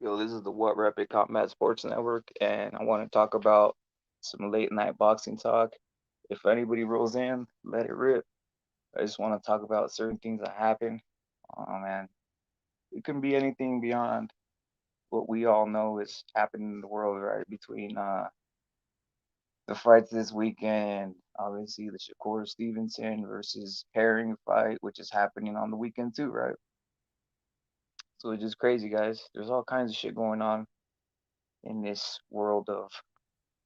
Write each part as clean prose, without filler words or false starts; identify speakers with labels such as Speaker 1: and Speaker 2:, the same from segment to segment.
Speaker 1: Yo, this is the What Rapid Combat Sports Network, and I want to talk about some late night boxing talk. If anybody rolls in, let it rip. I just want to talk about certain things that happen. Oh man, it can be anything beyond what we all know is happening in the world, right? Between the fights this weekend, obviously the Shakur Stevenson versus Herring fight, which is happening on the weekend too, right? So it's just crazy, guys. There's all kinds of shit going on in this world of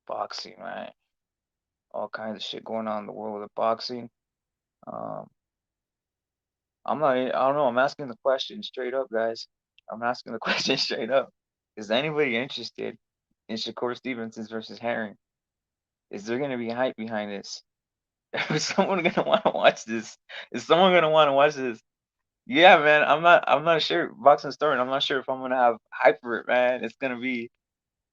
Speaker 1: boxing, right? All kinds of shit going on in the world of boxing. Um, I'm not, I don't know. I'm asking the question straight up, guys. I'm asking the question straight up. Is anybody interested in Shakur Stevenson's versus Herring? Is there gonna be hype behind this? Is someone gonna want to watch this? Is someone gonna want to watch this? Yeah, man. I'm not sure. Boxing story. I'm not sure if I'm gonna have hype for it, man. It's gonna be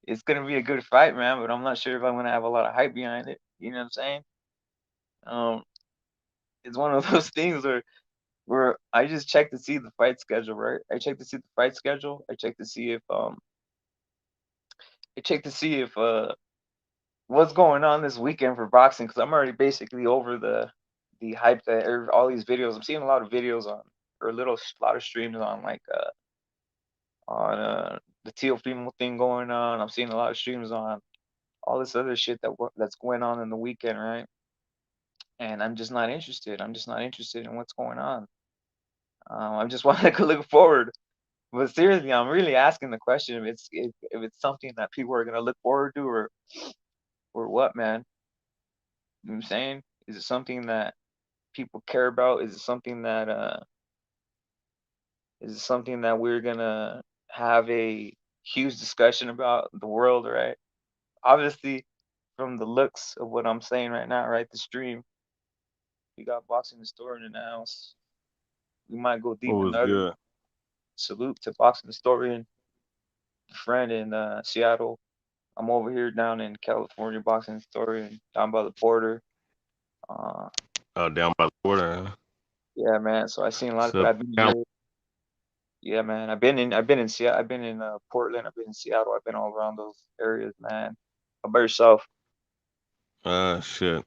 Speaker 1: a good fight, man. But I'm not sure if I'm gonna have a lot of hype behind it. You know what I'm saying? Um, it's one of those things where I just check to see the fight schedule, right? I check to see the fight schedule. I check to see if what's going on this weekend for boxing because I'm already basically over the hype that all these videos. I'm seeing a lot of videos on or lot of streams on the Teal female thing going on. I'm seeing a lot of streams on all this other shit that's going on in the weekend, right? And I'm just not interested. I'm just not interested in what's going on. I just want to look forward. But seriously, I'm really asking the question if it's something that people are gonna look forward to or what, man. You know what I'm saying? Is it something that people care about? Is it something that we're gonna have a huge discussion about the world, right? Obviously, from the looks of what I'm saying right now, right? The stream, we got boxing historian in the house. We might go
Speaker 2: What
Speaker 1: deep in
Speaker 2: was
Speaker 1: the other.
Speaker 2: good?
Speaker 1: Salute to boxing historian, friend in Seattle. I'm over here down in California, boxing historian, down by the border. Uh,
Speaker 2: Down by the border. Huh?
Speaker 1: yeah, man. So I seen a lot
Speaker 2: What's
Speaker 1: of.
Speaker 2: up?
Speaker 1: I've been here. Yeah, man. I've been in Portland. I've been in Seattle. I've been all around those areas, man. How about yourself?
Speaker 2: Shit.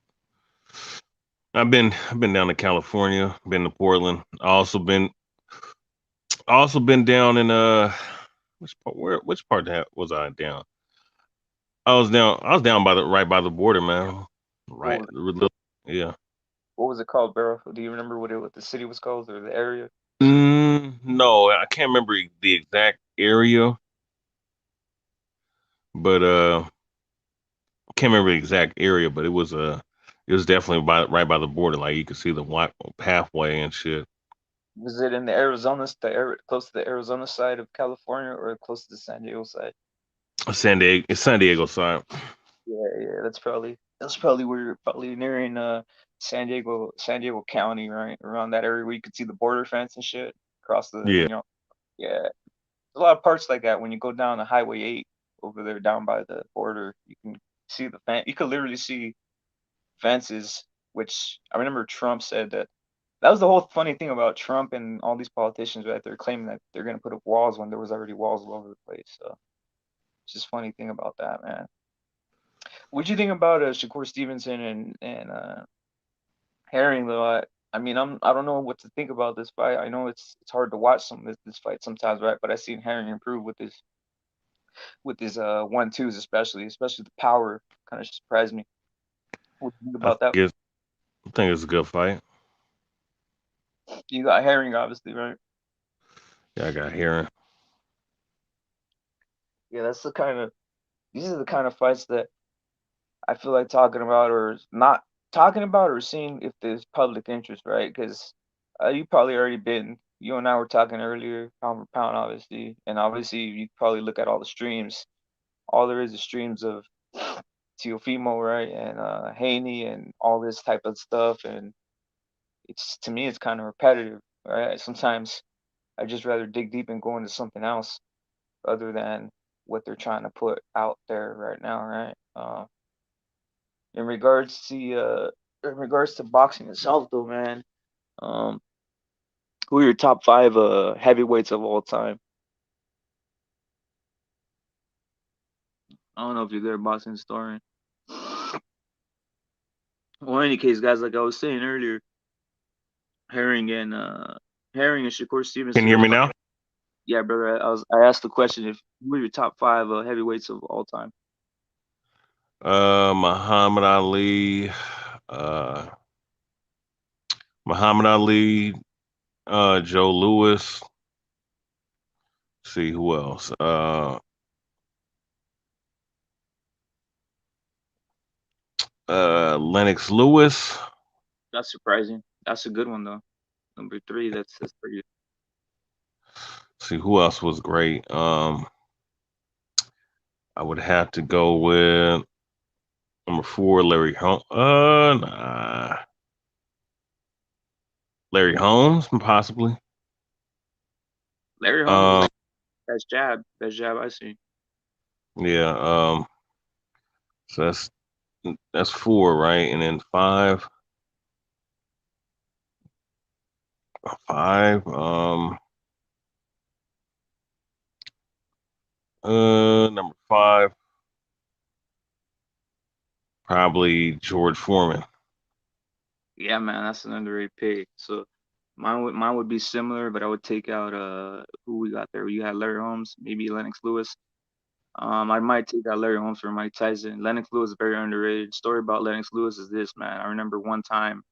Speaker 2: I've been down to California. Been to Portland. Also been down in which part that was I down? I was down by the right by the border, man.
Speaker 1: What
Speaker 2: Right.
Speaker 1: was
Speaker 2: Yeah.
Speaker 1: what was it called, Bro? Do you remember what the city was called or the area?
Speaker 2: No, I can't remember the exact area, but can't remember the exact area, but it was definitely right by the border. Like you could see the pathway and shit.
Speaker 1: Was it in the Arizona, close to the Arizona side of California, or close to the San Diego side?
Speaker 2: San Diego side.
Speaker 1: Yeah, yeah, that's probably where you're probably nearing San Diego County, right? Around that area where you could see the border fence and shit across
Speaker 2: Yeah.
Speaker 1: yeah. There's a lot of parts like that when you go down the Highway 8 over there down by the border. You can see the fence. You could literally see fences, which I remember Trump said that was the whole funny thing about Trump and all these politicians, right? They're claiming that they're gonna put up walls when there was already walls all over the place. So it's just funny thing about that, man. What'd you think about Shakur Stevenson and Herring though? I don't know what to think about this fight. I know it's hard to watch this fight sometimes, right? But I seen Herring improve with his 1-2s, especially the power kind of surprised me. What do you think
Speaker 2: I
Speaker 1: about that?
Speaker 2: think it's I think it's a good fight.
Speaker 1: You got Herring, obviously, right?
Speaker 2: Yeah, I got hearing.
Speaker 1: Yeah, these are the kind of fights that I feel like talking about or not talking about or seeing if there's public interest, right? Because you probably already been. You and I were talking earlier, pound for pound, obviously, and obviously you probably look at all the streams. All there is streams of Teofimo, right, and Haney and all this type of stuff, and it's to me it's kind of repetitive, right? Sometimes I just rather dig deep and go into something else other than what they're trying to put out there right now, right? In regards to boxing itself, though, man, um, who are your top five heavyweights of all time? I don't know if you're a good boxing historian. Well, in any case, guys, like I was saying earlier, Herring and uh, Herring and Shakur
Speaker 2: Can
Speaker 1: Stevenson
Speaker 2: you
Speaker 1: are
Speaker 2: hear me
Speaker 1: probably,
Speaker 2: now?
Speaker 1: yeah, brother. I asked the question if who are your top five heavyweights of all time.
Speaker 2: Muhammad Ali, uh, Muhammad Ali, Joe Louis. See who else? Lennox Lewis.
Speaker 1: That's surprising. That's a good one though. Number three, that's pretty.
Speaker 2: See who else was great. I would have to go with number four, Larry Holmes. Nah. Larry Holmes, possibly.
Speaker 1: Larry Holmes
Speaker 2: Um,
Speaker 1: is best jab I see.
Speaker 2: yeah. So that's four, right? And then five. Number five, probably George Foreman.
Speaker 1: Yeah, man, that's an underrated pick. So mine would be similar, but I would take out who we got there. You had Larry Holmes, maybe Lennox Lewis. I might take out Larry Holmes for Mike Tyson. Lennox Lewis is very underrated. Story about Lennox Lewis is this, man. I remember one time,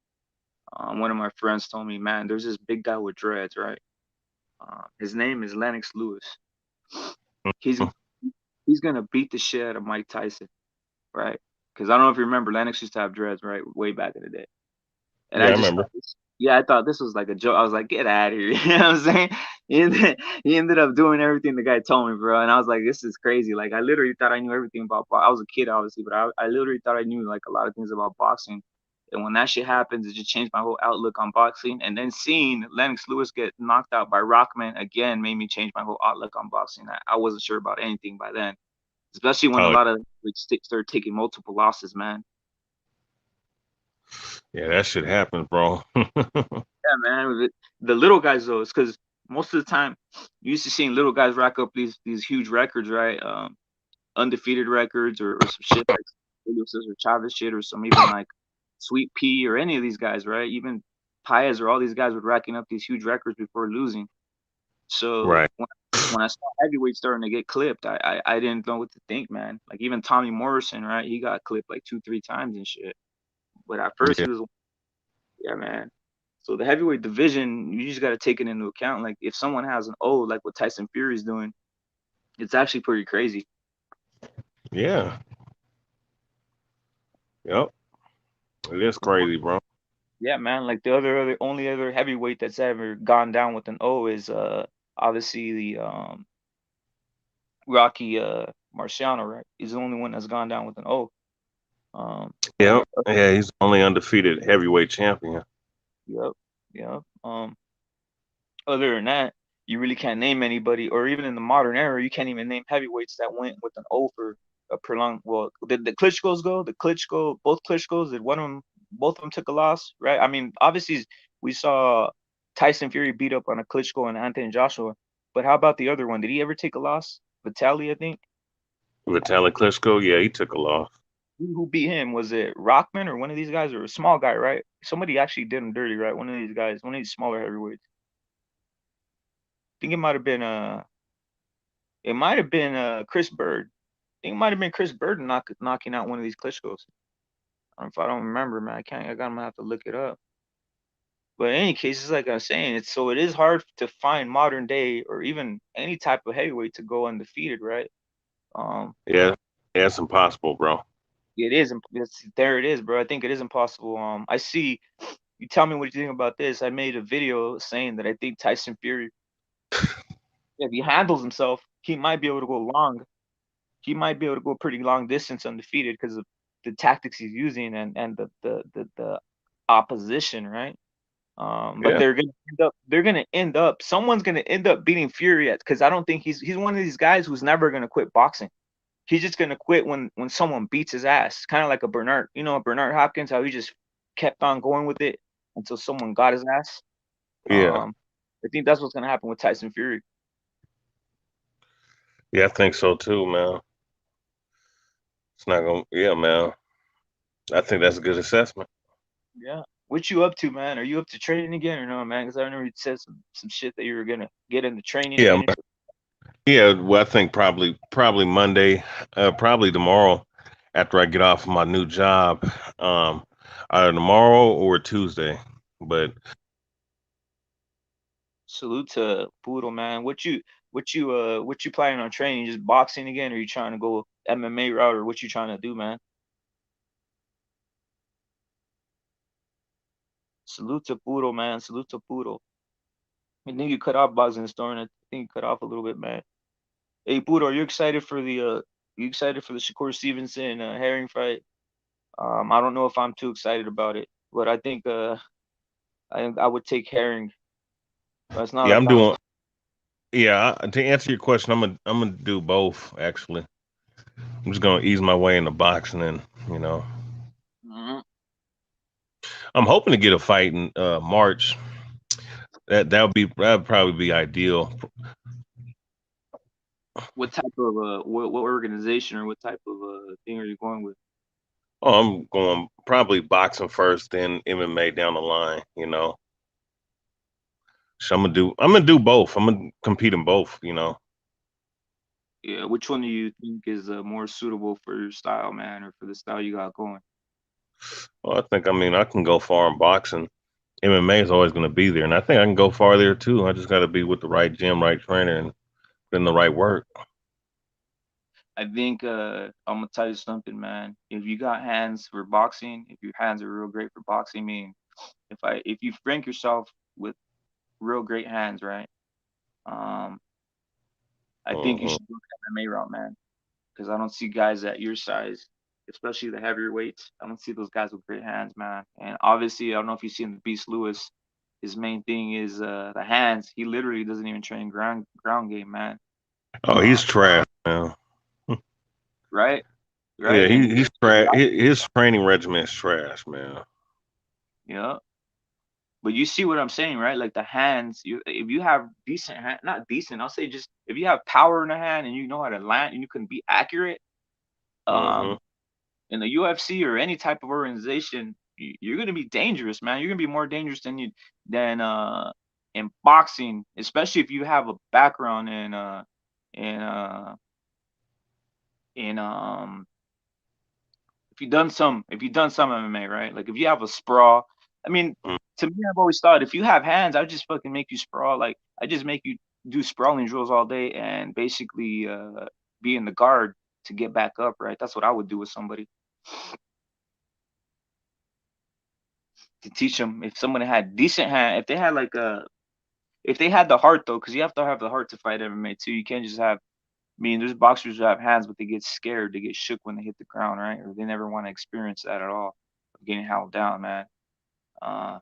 Speaker 1: one of my friends told me, man, there's this big guy with dreads, right? His name is Lennox Lewis. He's he's gonna beat the shit out of Mike Tyson, right? Because I don't know if you remember, Lennox used to have dreads, right, way back in the day. And
Speaker 2: Yeah,
Speaker 1: I
Speaker 2: I
Speaker 1: just
Speaker 2: remember.
Speaker 1: thought this, yeah, I thought this was like a joke. I was like, get out of here. You know what I'm saying? He ended up doing everything the guy told me, bro. And I was like, this is crazy. Like, I literally thought I knew everything about boxing. I was a kid, obviously, but I literally thought I knew like a lot of things about boxing. And when that shit happens, it just changed my whole outlook on boxing. And then seeing Lennox Lewis get knocked out by Rockman again made me change my whole outlook on boxing. I wasn't sure about anything by then, especially when a
Speaker 2: Oh,
Speaker 1: lot of like, started taking multiple losses, man.
Speaker 2: yeah, that shit happens, bro.
Speaker 1: Yeah, man. The little guys though, it's because most of the time you used to seeing little guys rack up these huge records, right? Undefeated records or some shit like Julio Cesar Chavez shit or some even like Sweet Pea or any of these guys, right? Even Paez or all these guys were racking up these huge records before losing. So
Speaker 2: Right.
Speaker 1: when I saw heavyweight starting to get clipped, I didn't know what to think, man. Like even Tommy Morrison, right? He got clipped like two, three times and shit. But at first
Speaker 2: Yeah.
Speaker 1: he was, yeah, man. So the heavyweight division, you just got to take it into account. Like if someone has an O, like what Tyson Fury's doing, it's actually pretty crazy.
Speaker 2: Yeah. Yep. It is crazy, bro.
Speaker 1: Yeah, man. Like the other only other heavyweight that's ever gone down with an O is obviously the Rocky Marciano, right? He's the only one that's gone down with an O.
Speaker 2: Yep.
Speaker 1: But
Speaker 2: Yeah, he's the only undefeated heavyweight champion.
Speaker 1: yep, yep. Other than that, you really can't name anybody, or even in the modern era, you can't even name heavyweights that went with an O for a prolonged. Well, did the Klitschko's go? The Klitschko, both Klitschko's, did one of them, both of them took a loss, right? I mean, obviously, we saw Tyson Fury beat up on a Klitschko and Anthony Joshua, but how about the other one? Did he ever take a loss? Vitaly, I think.
Speaker 2: Vitaly Klitschko, yeah, he took a loss.
Speaker 1: Who beat him? Was it Rockman or one of these guys, or a small guy, right? Somebody actually did him dirty, right? One of these guys, one of these smaller heavyweights. I think it might have been Chris Bird. I think it might have been Chris Bird knocking out one of these Klitschko's. If I don't remember, man, I can't. I'm gonna have to look it up. But in any case, it's like I'm saying, it is hard to find modern day or even any type of heavyweight to go undefeated, right? Um,
Speaker 2: Yeah. Yeah, it's impossible, bro.
Speaker 1: it is. There it is, bro. I think it is impossible. I see. You tell me what you think about this. I made a video saying that I think Tyson Fury, if he handles himself, he might be able to go long. He might be able to go pretty long distance undefeated because of the tactics he's using and the opposition, right? But
Speaker 2: Yeah.
Speaker 1: they're gonna end up someone's gonna end up beating Fury because I don't think he's one of these guys who's never gonna quit boxing. He's just gonna quit when someone beats his ass, kind of like a Bernard, Bernard Hopkins, how he just kept on going with it until someone got his ass.
Speaker 2: Yeah.
Speaker 1: Um, I think that's what's gonna happen with Tyson Fury.
Speaker 2: Yeah, I think so too, man. It's not gonna. Yeah, man. I think that's a good assessment.
Speaker 1: Yeah. What you up to, man? Are you up to training again or no, man? Because I remember you said some shit that you were gonna get into training
Speaker 2: Yeah,
Speaker 1: again.
Speaker 2: yeah. Well, I think probably Monday, probably tomorrow, after I get off my new job, um, either tomorrow or Tuesday. But
Speaker 1: Salute to Poodle, man. What you planning on training? Just boxing again, or you trying to go MMA route, or what you trying to do, man? Salute to Poodle, man. Salute to Poodle. I think you cut off boxing store, and I think you cut off a little bit, man. Hey, Poodle, are you excited for the you excited for the Shakur Stevenson herring fight? I don't know if I'm too excited about it, but I think I would take herring. But it's not
Speaker 2: yeah,
Speaker 1: like
Speaker 2: I'm
Speaker 1: I'm
Speaker 2: doing. Yeah, to answer your question, I'm gonna do both. Actually, I'm just gonna ease my way into boxing, and you know,
Speaker 1: Mhm.
Speaker 2: I'm hoping to get a fight in March. That'd probably be ideal.
Speaker 1: What type of what organization or what type of thing are you going with?
Speaker 2: Oh, I'm going probably boxing first, then MMA down the line. You know, so I'm gonna do both. I'm gonna compete in both. You know,
Speaker 1: Yeah, which one do you think is more suitable for your style, man, or for the style you got going?
Speaker 2: well, I can go far in boxing. MMA is always gonna be there, and I think I can go far there too. I just got to be with the right gym, right trainer, and put in the right work.
Speaker 1: I think I'm gonna tell you something, man. If you got hands for boxing, if your hands are real great for boxing, I mean, if you rank yourself with real great hands, right? Um, I think you
Speaker 2: Hmm.
Speaker 1: should go MMA route, man, because I don't see guys at your size, especially the heavier weights. I don't see those guys with great hands, man. And obviously, I don't know if you've seen the Beast Lewis. His main thing is the hands. He literally doesn't even train ground game, man.
Speaker 2: Oh,
Speaker 1: Uh,
Speaker 2: he's trash, man.
Speaker 1: right, right,
Speaker 2: Yeah,
Speaker 1: and
Speaker 2: he's trash. His training regimen is trash, man.
Speaker 1: yeah. But you see what I'm saying, right? Like the hands, if you have decent hand, not decent, I'll say just if you have power in the hand and you know how to land and you can be accurate,
Speaker 2: Hmm.
Speaker 1: um, in the UFC or any type of organization, you're gonna be dangerous, man. You're gonna be more dangerous than in boxing, especially if you have a background in in if you've done some MMA, right? Like if you have a sprawl, I mean, to me, I've always thought if you have hands, I just fucking make you sprawl. Like I just make you do sprawling drills all day and basically be in the guard to get back up, right? That's what I would do with somebody to teach them. If someone had decent hand, if they had like a, if they had the heart though, because you have to have the heart to fight MMA too. You can't just have. I mean, there's boxers who have hands, but they get scared, they get shook when they hit the ground, right? Or they never want to experience that at all, of getting held down, man. Uh,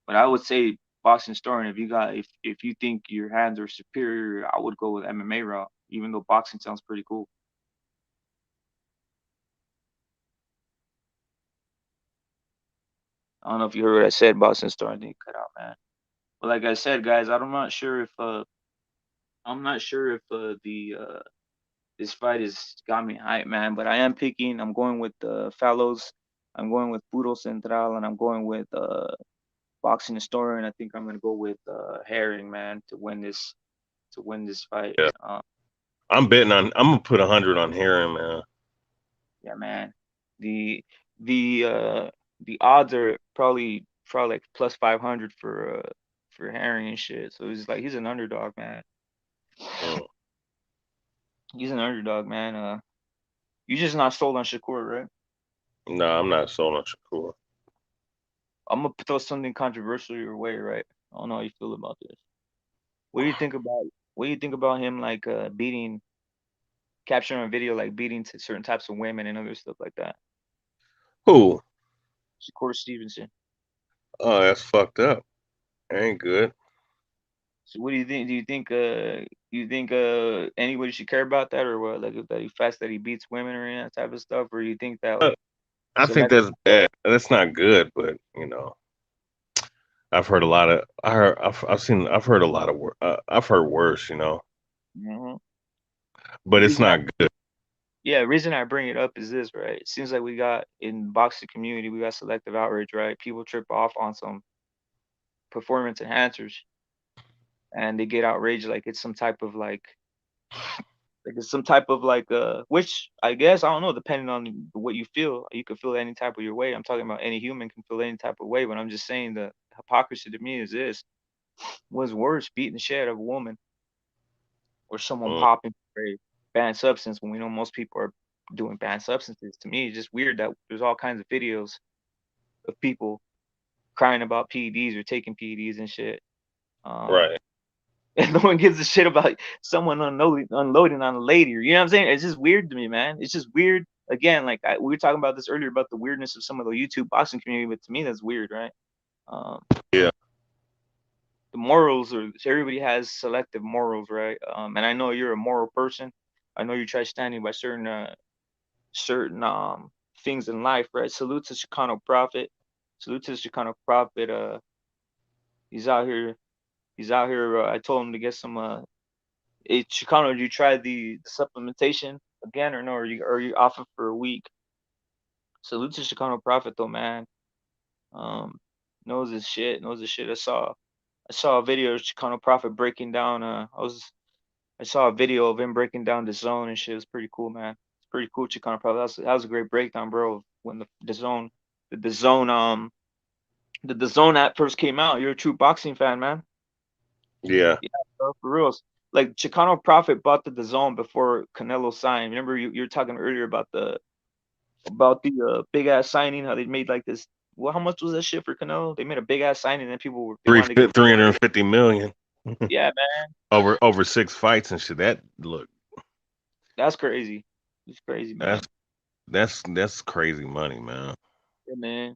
Speaker 1: But I would say boxing starting if you think your hands are superior, I would go with MMA route, even though boxing sounds pretty cool. I don't know if you heard what I said, boxing starting, then you cut out, man. But like I said, guys, I'm not sure if the this fight has got me hyped, man. But I am picking. I'm going with Fallows. I'm going with Puro Central, and I'm going with boxing historian. I think I'm gonna go with Herring, man, to win this fight.
Speaker 2: Yeah, I'm betting on. I'm gonna put 100 on Heron, man.
Speaker 1: Yeah, man. The the the odds are probably like plus 500 for Herring and shit. So it's like he's an underdog, man.
Speaker 2: Mm.
Speaker 1: He's an underdog, man. You just not sold on Shakur, right?
Speaker 2: No, I'm not sold on Shakur.
Speaker 1: I'm gonna throw something controversial your way, right? I don't know how you feel about this. What do you think about what do you think about him like beating capturing a video like beating to certain types of women and other stuff like that?
Speaker 2: Who?
Speaker 1: Shakur Stevenson.
Speaker 2: Oh, that's fucked up. Ain't good.
Speaker 1: So what do you think? Do you think anybody should care about that or what? Like if that he facts that he beats women or any of that type of stuff, or you think that
Speaker 2: Uh,
Speaker 1: like
Speaker 2: I think
Speaker 1: selective
Speaker 2: that's bad. That's not good. But I've heard a lot of. I've seen. I've heard a lot of. I've heard worse.
Speaker 1: hmm
Speaker 2: But
Speaker 1: what
Speaker 2: it's not
Speaker 1: exactly
Speaker 2: good.
Speaker 1: Yeah, the reason I bring it up is this, right? It seems like we got in boxing community, we got selective outrage, right? People trip off on some performance enhancers and they get outraged like it's some type of like it's some type of which I guess I don't know, depending on what you feel, you could feel any type of your way. I'm talking about any human can feel any type of way, but I'm just saying the hypocrisy to me is this: what's worse, beating the shit out of a woman or someone
Speaker 2: Mm,
Speaker 1: popping for a banned substance when we know most people are doing banned substances? To me, it's just weird that there's all kinds of videos of people crying about PEDs or taking PEDs and shit. Um,
Speaker 2: right.
Speaker 1: and no one gives a shit about someone unloading on a lady. You know what I'm saying? It's just weird to me, man. It's just weird. Again, we were talking about this earlier about the weirdness of some of the YouTube boxing community, but to me, that's weird, right? Um,
Speaker 2: Yeah.
Speaker 1: the morals, or everybody has selective morals, right? And I know you're a moral person. I know you try standing by certain things in life, right? Salute to Chicano Prophet. Salute to Chicano Prophet. He's out here. He's out here. I told him to get some. Hey, Chicano, did you try the supplementation again or no? Are you off it for a week? Salute to Chicano Prophet though, man. Um, knows his shit. Knows his shit. I saw a video of Chicano Prophet breaking down. I saw a video of him breaking down the zone and shit. It's pretty cool, man. It's pretty cool, Chicano Prophet. That was a great breakdown, bro. When the zone the zone app first came out. You're a true boxing fan, man.
Speaker 2: Yeah.
Speaker 1: Yeah, bro, for reals. Like Chicano Prophet bought the zone before Canelo signed. Remember you were talking earlier about the big ass signing, how they made like this. Well, how much was that shit for Canelo? They made a big ass signing, and they
Speaker 2: Three
Speaker 1: wanted to give.
Speaker 2: 350 million
Speaker 1: Yeah, man,
Speaker 2: over 6 fights and shit. That look,
Speaker 1: that's crazy. It's crazy,
Speaker 2: that's
Speaker 1: man.
Speaker 2: that's crazy money, man.
Speaker 1: Yeah, man.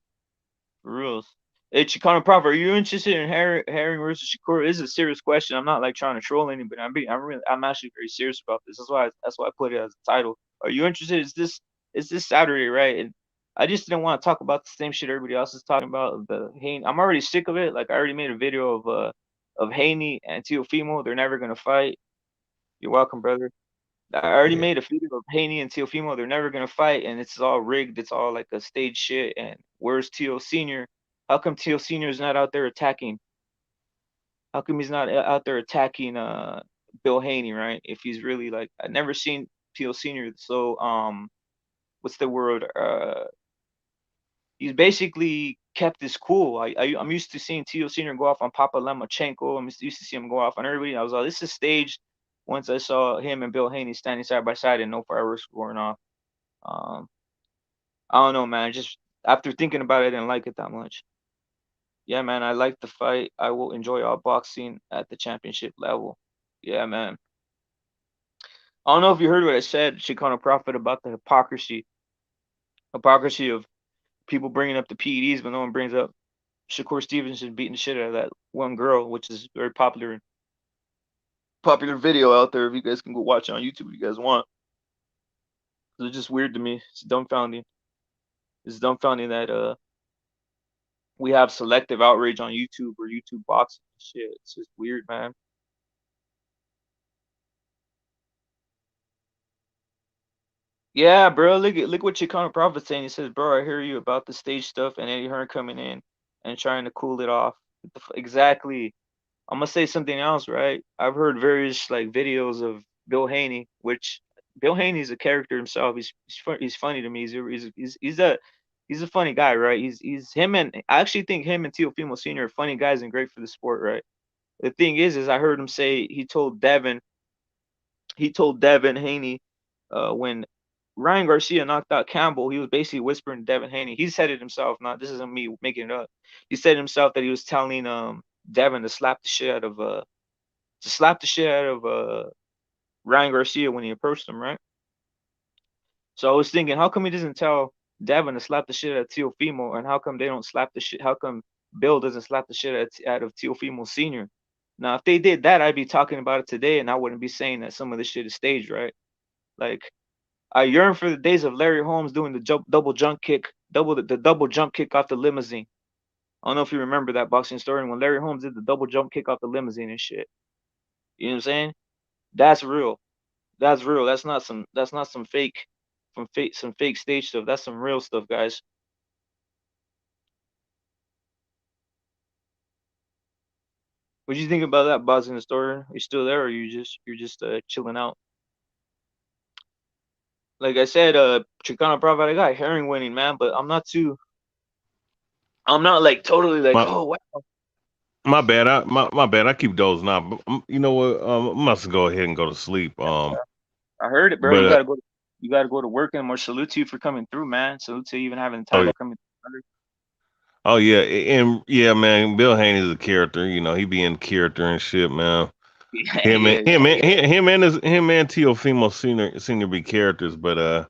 Speaker 1: For reals. Hey, Chicano Prophet, are you interested in Herring versus Shakur? This is a serious question. I'm not like trying to troll anybody. I'm actually very serious about this. That's why I put it as a title. Are you interested? Is this Saturday, right? And I just didn't want to talk about the same shit everybody else is talking about. The Haney. I'm already sick of it. Like I already made a video of Haney and Teofimo. They're never gonna fight. You're welcome, brother. I already
Speaker 2: Yeah.
Speaker 1: made a video of Haney and Teofimo. They're never gonna fight, and it's all rigged. It's all like a stage shit. And where's Teo Senior? How come Teo Senior is not out there attacking? How come he's not out there attacking Bill Haney, right? If he's really like, I never seen Teo Senior. So what's the word? He's basically kept his cool. I'm used to seeing Teo Senior go off on Papa Lemachenko. I'm used to see him go off on everybody. I was like, this is staged. Once I saw him and Bill Haney standing side by side and no fireworks going off. Um, I don't know, man. Just after thinking about it, I didn't like it that much. Yeah, man. I like the fight. I will enjoy all boxing at the championship level. Yeah, man. I don't know if you heard what I said, Chicano Prophet, about the hypocrisy of people bringing up the PEDs, but no one brings up Shakur Stevenson beating the shit out of that one girl, which is very popular video out there. If you guys can go watch it on YouTube, if you guys want. It's just weird to me. It's dumbfounding. It's dumbfounding that we have selective outrage on YouTube or YouTube boxing and shit. It's just weird, man. Yeah, bro. Look what Chicano Prophet's saying. He says, "Bro, I hear you about the stage stuff and Eddie Hearn coming in and trying to cool it off." Exactly. I'm gonna say something else, right? I've heard various like videos of Bill Haney, which Bill Haney's a character himself. He's funny to me. He's a funny guy, right? He's him and I actually think him and Teofimo Senior are funny guys and great for the sport, right? The thing is I heard him say he told Devin Haney when Ryan Garcia knocked out Campbell, he was basically whispering to Devin Haney. He said it himself. Not this isn't me making it up. He said himself that he was telling Devin to slap the shit out of Ryan Garcia when he approached him, right? So I was thinking, how come he doesn't tell Devin to slap the shit out of Teofimo, and how come they don't slap the shit? How come Bill doesn't slap the shit out of Teofimo Senior? Now, if they did that, I'd be talking about it today, and I wouldn't be saying that some of this shit is staged, right? Like I yearn for the days of Larry Holmes doing the double jump kick, the double jump kick off the limousine. I don't know if you remember that boxing story when Larry Holmes did the double jump kick off the limousine and shit. You know what I'm saying? That's real. That's real. That's not some fake. some fake stage stuff. That's some real stuff, guys. What do you think about that, Buzz in the store? You still there, or you're just chilling out? Like I said, Chicano Prophet, I got herring winning, man, but I'm not like totally like,
Speaker 2: My
Speaker 1: oh wow.
Speaker 2: my bad. My bad. I keep dozing out. But you know what? I must go ahead and go to sleep.
Speaker 1: I heard it, bro.
Speaker 2: But
Speaker 1: You gotta go to work, and more salute to you for coming through, man. Salute to you even having the
Speaker 2: oh
Speaker 1: time to come in.
Speaker 2: oh yeah, and yeah, man. Bill Haney's a character. You know, he be in character and shit, man.
Speaker 1: Yeah, yeah,
Speaker 2: Him and Teofimo Senior be characters, but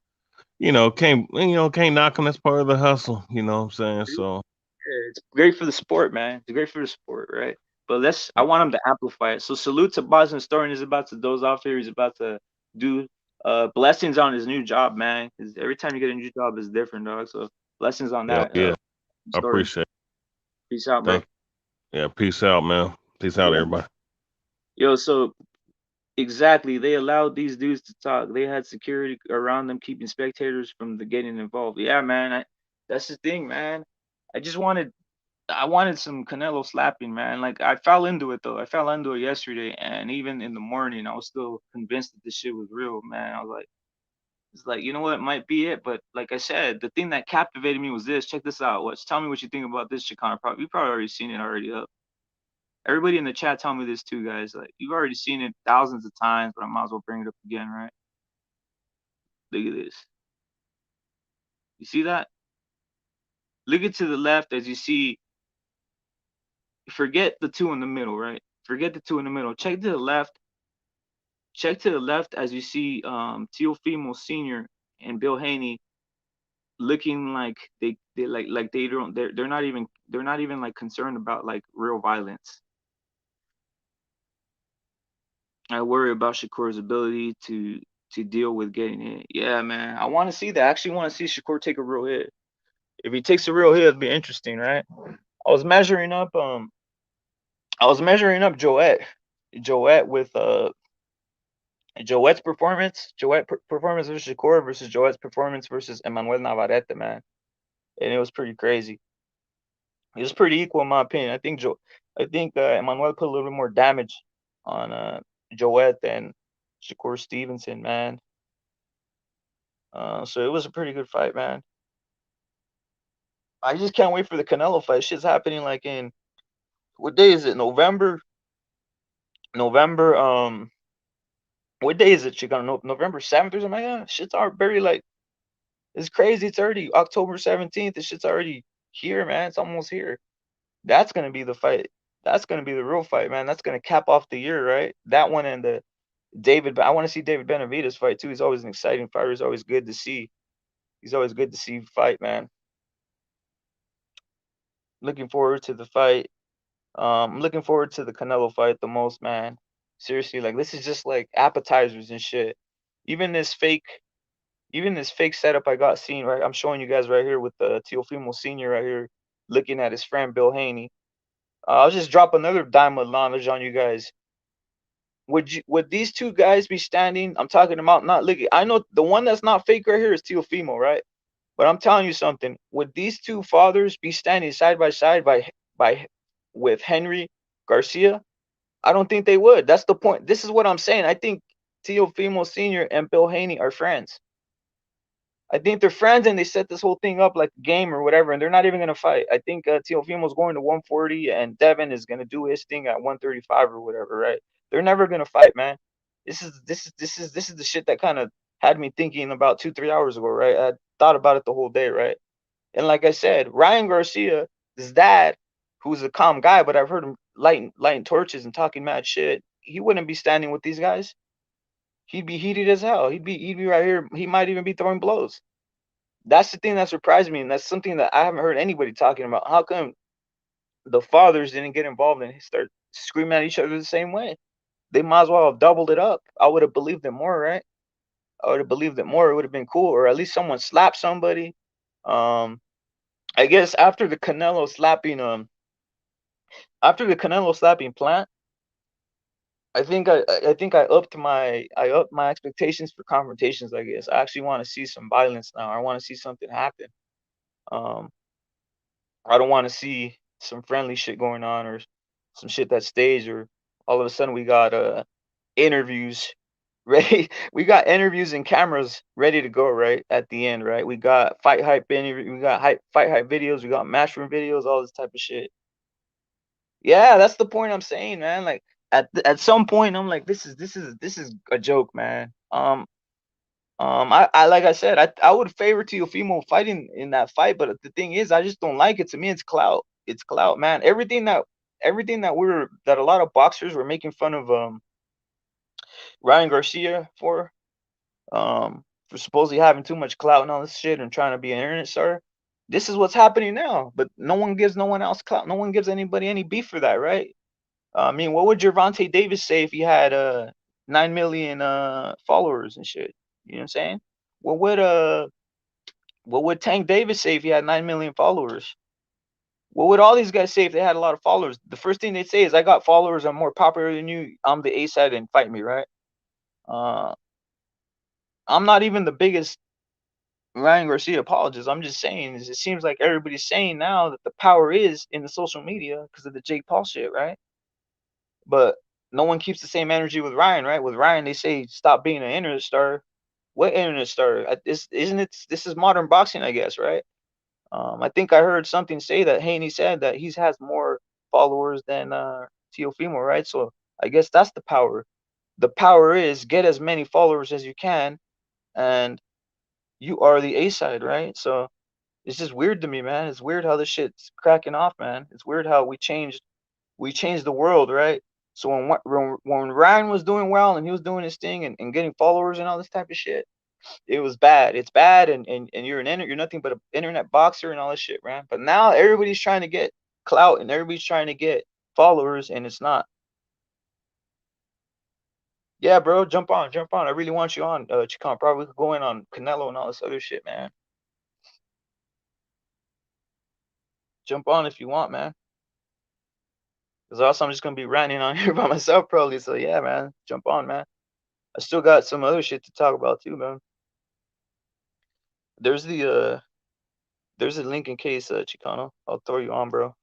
Speaker 2: can't knock him. That's part of the hustle. You know what I'm saying? So
Speaker 1: it's great for the sport, man. It's great for the sport, right? But I want him to amplify it. So salute to Boston Story. He's about to doze off here. He's about to do blessings on his new job, man. 'Cause every time you get a new job is different, dog. So blessings on
Speaker 2: yeah,
Speaker 1: that
Speaker 2: yeah. I
Speaker 1: story.
Speaker 2: appreciate it.
Speaker 1: Peace out, bro.
Speaker 2: Thank Yeah, peace out, man. Peace out,
Speaker 1: Yeah.
Speaker 2: everybody.
Speaker 1: Yo, so exactly, they allowed these dudes to talk. They had security around them, keeping spectators from the getting involved. Yeah, man. That's the thing, man. I just wanted I wanted some Canelo slapping, man. Like I fell into it though. I fell into it yesterday, and even in the morning, I was still convinced that this shit was real, man. I was like, it's like you know what, it might be it, but like I said, the thing that captivated me was this. Check this out. Tell me what you think about this, Chicana. You probably already seen it already up. Everybody in the chat, tell me this too, guys. Like you've already seen it thousands of times, but I might as well bring it up again, right? Look at this. You see that? Look it to the left as you see. Forget the two in the middle, right? Forget the two in the middle. Check to the left. Check to the left as you see Teofimo Senior and Bill Haney looking like they like they don't they're not even like concerned about like real violence. I worry about Shakur's ability to deal with getting it. Yeah, man. I want to see that. I actually want to see Shakur take a real hit. If he takes a real hit, it'd be interesting, right? I was measuring up I was measuring up Joette with Joette's performance, performance versus Shakur versus Joette's performance versus Emmanuel Navarrete, man, and it was pretty crazy. It was pretty equal in my opinion. I think Emmanuel put a little bit more damage on Joette than Shakur Stevenson, man. So it was a pretty good fight, man. I just can't wait for the Canelo fight. Shit's happening like in what day is it? November. What day is it? Chicago? November 7th or something like that. Shit's already like it's crazy. It's already October 17th. This shit's already here, man. It's almost here. That's gonna be the fight. That's gonna be the real fight, man. That's gonna cap off the year, right? That one and the David. I want to see David Benavidez fight too. He's always an exciting fighter. He's always good to see. He's always good to see fight, man. Looking forward to the fight. I'm looking forward to the Canelo fight the most, man. Seriously, like this is just like appetizers and shit. Even this fake, even this fake setup I got seen right. I'm showing you guys right here with the Teofimo Senior right here, looking at his friend Bill Haney. I'll just drop another dime of knowledge on you guys. Would these two guys be standing? I'm talking about not looking. I know the one that's not fake right here is Teofimo, right? But I'm telling you something. Would these two fathers be standing side by side by with Henry Garcia? I don't think they would. That's the point. This is what I'm saying. I think Teofimo Senior and Bill Haney are friends. I think they're friends and they set this whole thing up like a game or whatever, and they're not even gonna fight. I think Teofimo's going to 140 and Devin is gonna do his thing at 135 or whatever, right? They're never gonna fight, man. This is the shit that kind of had me thinking about 2 3 hours ago, right? I thought about it the whole day, right? And like I said, Ryan Garcia, his dad, who's a calm guy, but I've heard him lighting torches and talking mad shit. He wouldn't be standing with these guys. He'd be heated as hell. He'd be right here. He might even be throwing blows. That's the thing that surprised me, and that's something that I haven't heard anybody talking about. How come the fathers didn't get involved and start screaming at each other the same way? They might as well have doubled it up. I would have believed it more, right? I would have believed it more. It would have been cool, or at least someone slapped somebody. Um, I guess after the Canelo slapping Plant, I think I upped my expectations for confrontations. I guess I actually want to see some violence now. I want to see something happen. Um, I don't want to see some friendly shit going on or some shit that's staged or all of a sudden we got interviews ready. We got interviews and cameras ready to go right at the end, right? We got fight hype interview, we got fight hype videos, we got match room videos, all this type of shit. Yeah, that's the point I'm saying, man. Like at some point, I'm like, this is a joke, man. I like I said, I would favor Teofimo fighting in that fight, but the thing is, I just don't like it. To me, it's clout. It's clout, man. Everything that a lot of boxers were making fun of Ryan Garcia for supposedly having too much clout and all this shit and trying to be an internet star. This is what's happening now, but no one gives no one else clout. No one gives anybody any beef for that, right? I mean, what would Gervonta Davis say if he had 9 million followers and shit? You know what I'm saying? What would uh what would Tank Davis say if he had 9 million followers? What would all these guys say if they had a lot of followers? The first thing they'd say is, "I got followers. I'm more popular than you. I'm the A side and fight me, right?" Uh, I'm not even the biggest Ryan Garcia apologist. I'm just saying, it seems like everybody's saying now that the power is in the social media because of the Jake Paul shit, right? But no one keeps the same energy with Ryan, right? With Ryan, they say stop being an internet star. What internet star? This isn't it. This is modern boxing, I guess, right? I think I heard something say that Haney said that he has more followers than Teofimo, right? So I guess that's the power. The power is get as many followers as you can, and you are the A side, right? So it's just weird to me, man. It's weird how this shit's cracking off, man. It's weird how we changed the world, right? So when Ryan was doing well and he was doing his thing and getting followers and all this type of shit, it was bad. It's bad, and you're nothing but an internet boxer and all this shit, man. But now everybody's trying to get clout and everybody's trying to get followers, and it's not. Yeah, bro, jump on, jump on. I really want you on, Chicon. Probably could go in on Canelo and all this other shit, man. Jump on if you want, man. Because also I'm just gonna be ranting on here by myself probably. So yeah, man, jump on, man. I still got some other shit to talk about too, man. There's the there's a link in case, Chicano. I'll throw you on, bro.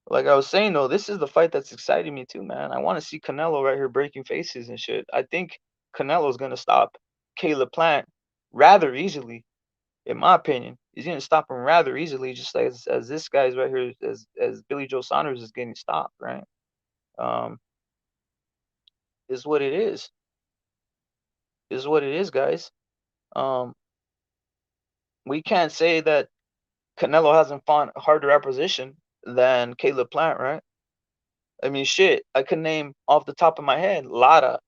Speaker 1: Like I was saying though, this is the fight that's exciting me too, man. I want to see Canelo right here breaking faces and shit. I think Canelo's gonna stop Caleb Plant rather easily, in my opinion. He's gonna stop him rather easily, just like as this guy's right here, as Billy Joe Saunders is getting stopped, right? Um, is what it is. Is what it is, guys. Um, we can't say that Canelo hasn't fought harder opposition than Caleb Plant, right? I mean, shit. I could name off the top of my head Lara,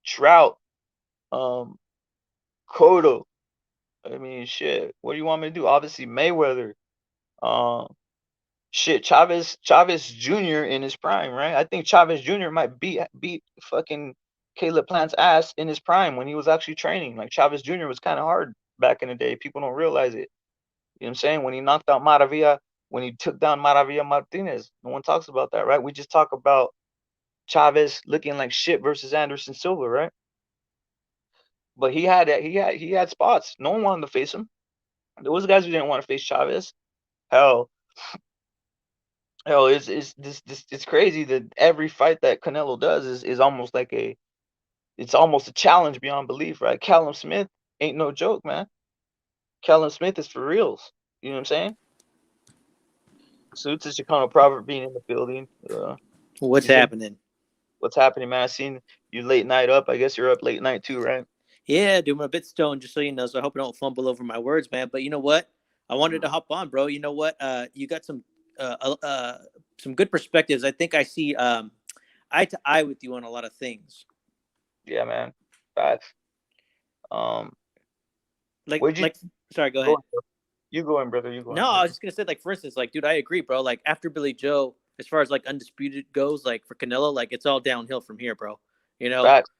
Speaker 1: Trout, um, Cotto. I mean, shit. What do you want me to do? Obviously, Mayweather. Um, shit. Chavez Jr. in his prime, right? I think Chavez Jr. might beat fucking Caleb Plant's ass in his prime when he was actually training. Like Chavez Jr. was kind of hard back in the day. People don't realize it. You know what I'm saying? When he knocked out Maravilla, when he took down Maravilla Martinez, no one talks about that, right? We just talk about Chavez looking like shit versus Anderson Silva, right? But he had spots. No one wanted to face him. There was guys who didn't want to face Chavez. Hell, hell, it's crazy that every fight that Canelo does is almost like it's almost a challenge beyond belief, right? Callum Smith ain't no joke, man. Callum Smith is for reals. You know what I'm saying? Suits is Chicago Prophet being in the building.
Speaker 3: What's
Speaker 1: You said
Speaker 3: happening?
Speaker 1: what's happening, man? I seen you late night up. I guess you're up late night too, right?
Speaker 3: Yeah, dude, I'm a bit stoned, just so you know. So I hope I don't fumble over my words, man. But you know what? I wanted to
Speaker 1: Mm.
Speaker 3: hop on, bro. You know what? You got some good perspectives. I think I see eye to eye with you on a lot of things.
Speaker 1: Yeah, man. Facts. Um,
Speaker 3: Like,
Speaker 1: where'd you
Speaker 3: like, sorry, go
Speaker 1: go?
Speaker 3: ahead.
Speaker 1: You going, brother? You
Speaker 3: No,
Speaker 1: going,
Speaker 3: I was
Speaker 1: brother?
Speaker 3: just gonna say, like, for instance, like, dude, I agree, bro. Like, after Billy Joe, as far as like undisputed goes, like for Canelo, like it's all downhill from here, bro. You know,
Speaker 1: Facts.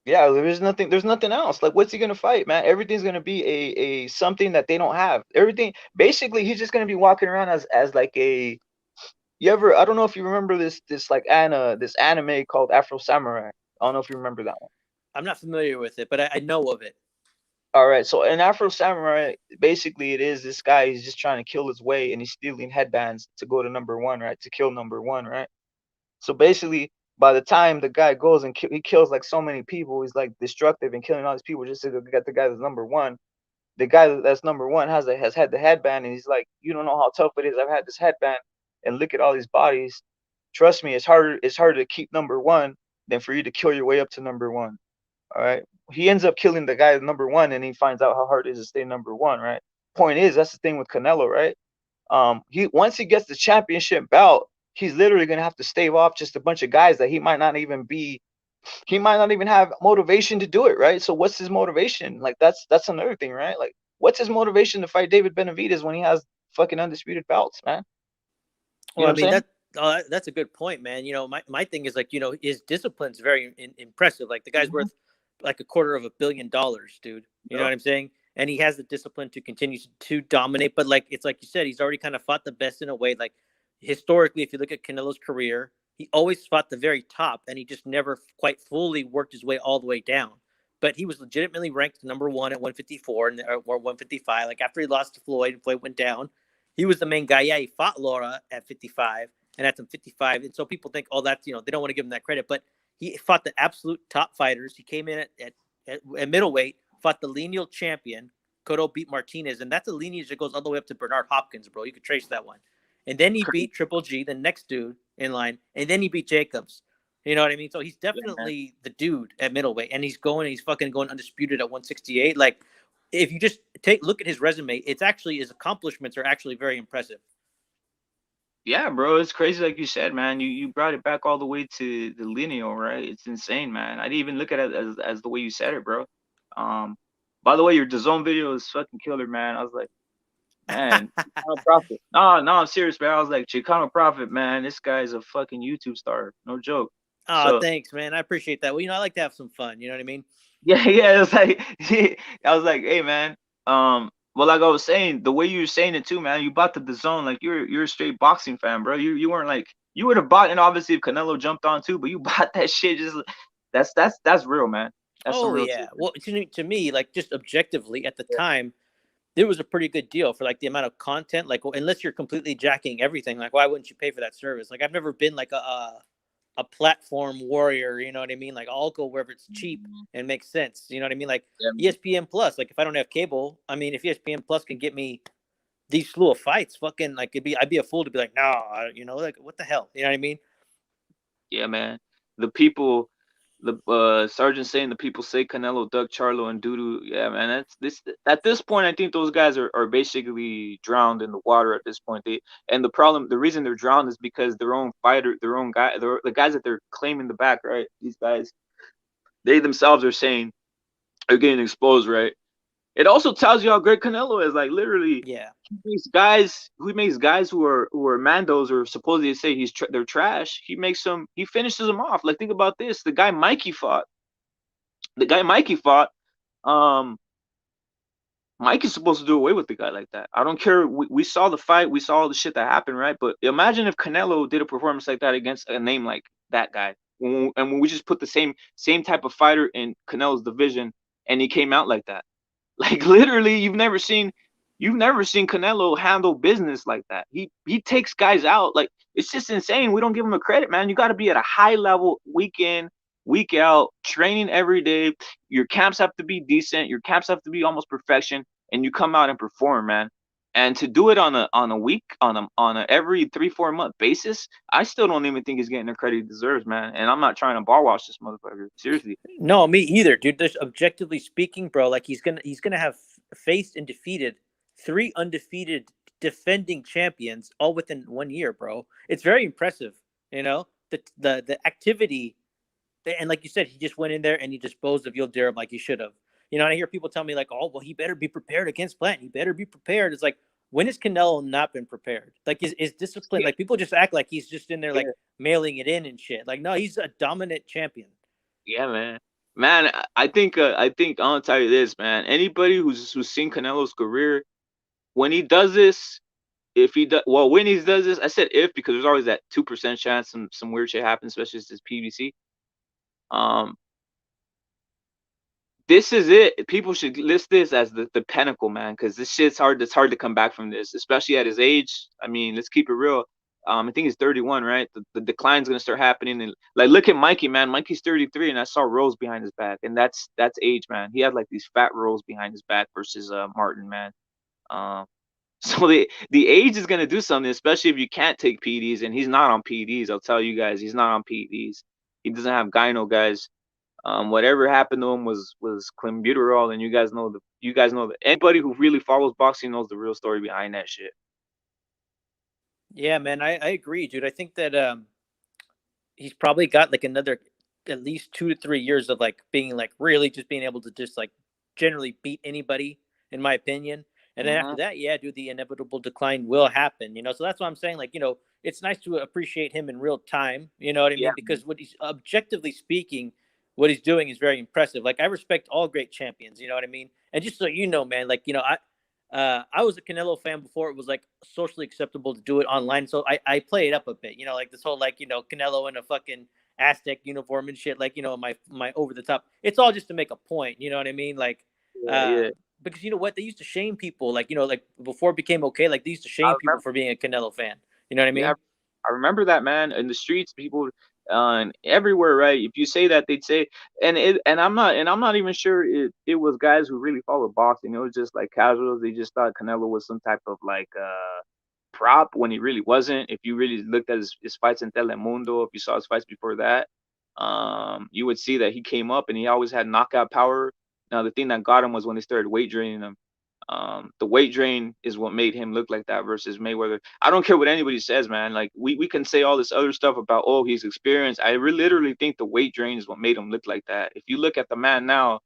Speaker 1: Yeah, there's nothing. There's nothing else. Like, what's he gonna fight, man? Everything's gonna be a something that they don't have. Everything. Basically, he's just gonna be walking around as like You ever? I don't know if you remember this like this anime called Afro Samurai. I don't know if you remember that one.
Speaker 3: I'm not familiar with it, but I know of it.
Speaker 1: All right, so in Afro Samurai, basically it is this guy. He's just trying to kill his way, and he's stealing headbands to go to number one, right? To kill number one, right? So basically, by the time the guy goes and he kills like so many people, he's like destructive and killing all these people just to get the guy that's number one. The guy that's number one has had the headband, and he's like, you don't know how tough it is. I've had this headband, and look at all these bodies. Trust me, it's harder to keep number one than for you to kill your way up to number one. All right. He ends up killing the guy number one, and he finds out how hard it is to stay number one, right? Point is, that's the thing with Canelo, right? He once he gets the championship bout, he's literally gonna have to stave off just a bunch of guys that he might not even have motivation to do it, right? So what's his motivation? Like that's another thing, right? Like what's his motivation to fight David Benavidez when he has fucking undisputed belts, man? You
Speaker 3: Well,
Speaker 1: know
Speaker 3: I
Speaker 1: what
Speaker 3: mean
Speaker 1: I'm saying?
Speaker 3: that's a good point, man. My thing is like, his discipline's very impressive. Like the guy's
Speaker 1: Mhm.
Speaker 3: worth like $250 million, dude. You know
Speaker 1: Yep.
Speaker 3: what I'm saying? And he has the discipline to continue to dominate. But like it's like you said, he's already kind of fought the best in a way. Like historically, if you look at Canelo's career, he always fought the very top, and he just never quite fully worked his way all the way down. But he was legitimately ranked number one at 154 or 155. Like after he lost to Floyd and Floyd went down, he was the main guy. Yeah, he fought Laura at 55 and at some 55. And so people think, oh, that's, they don't want to give him that credit. But he fought the absolute top fighters. He came in at middleweight, fought the lineal champion. Cotto beat Martinez. And that's a lineage that goes all the way up to Bernard Hopkins, bro. You could trace that one. And then he beat Triple G, the next dude in line. And then he beat Jacobs. You know what I mean? So he's
Speaker 1: Yeah, man.
Speaker 3: definitely the dude at middleweight. And he's fucking going undisputed at 168. Like, if you just look at his resume, it's actually, his accomplishments are actually very impressive.
Speaker 1: Yeah, bro, it's crazy like you said, man. You brought it back all the way to the lineal, right? It's insane, man. I didn't even look at it as the way you said it, bro. Um, by the way, your DAZN video is fucking killer, man. I was like, man, Chicano Prophet. No, I'm serious, man. I was like, Chicano Prophet, man. This guy's a fucking YouTube star, no joke.
Speaker 3: Oh,
Speaker 1: So
Speaker 3: thanks, man. I appreciate that. Well, I like to have some fun. You know what I mean?
Speaker 1: yeah, yeah. It was like, I was like, hey, man. Well, like I was saying, the way you were saying it too, man. You bought the zone, like you're a straight boxing fan, bro. You weren't like you would have bought, and obviously if Canelo jumped on too, but you bought that shit. Just that's real, man. That's some
Speaker 3: Oh
Speaker 1: real
Speaker 3: yeah.
Speaker 1: shit.
Speaker 3: Well, to me, like just objectively at the time, it was a pretty good deal for like the amount of content. Like, unless you're completely jacking everything, like why wouldn't you pay for that service? Like, I've never been like a platform warrior. You know what I mean? Like, I'll go wherever it's cheap and makes sense. You know what I mean? Like
Speaker 1: Yeah,
Speaker 3: ESPN Plus. Like, if I don't have cable, I mean, if ESPN Plus can get me these slew of fights, fucking like I'd be a fool to be like, no, like what the hell? You know what I mean?
Speaker 1: yeah, man. The people, the sergeant saying the people say Canelo, Doug Charlo, and Dudu. Yeah, man. That's this at this point. I think those guys are basically drowned in the water at this point. The reason they're drowned is because their own fighter, their own guy, the guys that they're claiming the back, right? These guys, they themselves are saying are getting exposed, right? It also tells you how great Canelo is. Like literally,
Speaker 3: Yeah.
Speaker 1: he makes guys who are Mandos or supposedly say they're trash. He finishes them off. Like think about this: the guy Mikey fought. Um, Mike is supposed to do away with the guy like that. I don't care. We saw the fight. We saw all the shit that happened, right? But imagine if Canelo did a performance like that against a name like that guy. And when we just put the same type of fighter in Canelo's division, and he came out like that. Like literally, you've never seen Canelo handle business like that. He takes guys out. Like it's just insane. We don't give him a credit, man. You got to be at a high level week in, week out, training every day. Your camps have to be decent. Your camps have to be almost perfection, and you come out and perform, man. And to do it on a week on a every 3-4 month basis, I still don't even think he's getting the credit he deserves, man. And I'm not trying to bar wash this motherfucker. Seriously.
Speaker 3: No, me either, dude. There's objectively speaking, bro. Like he's gonna have faced and defeated 3 undefeated defending champions all within 1 year, bro. It's very impressive. The activity, and like you said, he just went in there and he disposed of Yildirim like he should have. I hear people tell me like, oh, well, he better be prepared against Plant. He better be prepared. It's like, when has Canelo not been prepared? Like, is discipline? Like, people just act like he's just in there like mailing it in and shit. Like, no, he's a dominant champion.
Speaker 1: Yeah, man. Man, I think I'll tell you this, man. Anybody who's seen Canelo's career, when he does this, if he does, well, when he does this, I said if because there's always that 2% chance some weird shit happens, especially if it's PBC. Um, this is it. People should list this as the pinnacle, man, because this shit's hard. It's hard to come back from this, especially at his age. I mean, let's keep it real. I think he's 31, right? The decline's gonna start happening, and like look at Mikey, man. Mikey's 33, and I saw rolls behind his back, and that's age, man. He had like these fat rolls behind his back versus Martin, man. Um, so the age is gonna do something, especially if you can't take PEDs, and he's not on PEDs. I'll tell you guys, he's not on PEDs. He doesn't have gyno, guys. Whatever happened to him was clenbuterol, and you guys know that anybody who really follows boxing knows the real story behind that shit.
Speaker 3: Yeah, man, I agree, dude. I think that he's probably got like another at least 2 to 3 years of like being like really just being able to just like generally beat anybody, in my opinion. And then after
Speaker 1: Mm-hmm.
Speaker 3: that, yeah, dude, the inevitable decline will happen, you know. So that's what I'm saying. Like, you know, it's nice to appreciate him in real time, you know what I
Speaker 1: Yeah,
Speaker 3: mean? Because what he's objectively speaking, what he's doing is very impressive. Like I respect all great champions, you know what I mean? And just so you know, man, like, you know, I was a Canelo fan before it was like socially acceptable to do it online. So I play it up a bit, you know, like this whole like, you know, Canelo in a fucking Aztec uniform and shit, like, you know, my over the top. It's all just to make a point, you know what I mean? Like,
Speaker 1: yeah,
Speaker 3: uh,
Speaker 1: yeah.
Speaker 3: because you know what? They used to shame people, like, you know, like before it became okay, like they used to
Speaker 1: I
Speaker 3: shame people
Speaker 1: remember.
Speaker 3: for being a Canelo fan. You know what I
Speaker 1: Yeah,
Speaker 3: mean?
Speaker 1: I remember that, man. In the streets, people, and everywhere, right? If you say that, they'd say, and I'm not even sure it was guys who really followed boxing. It was just like casuals. They just thought Canelo was some type of like prop when he really wasn't. If you really looked at his fights in Telemundo, if you saw his fights before that, you would see that he came up and he always had knockout power. Now the thing that got him was when they started weight draining him. The weight drain is what made him look like that versus Mayweather. I don't care what anybody says, man. Like we can say all this other stuff about he's experienced. I literally think the weight drain is what made him look like that. If you look at the man now,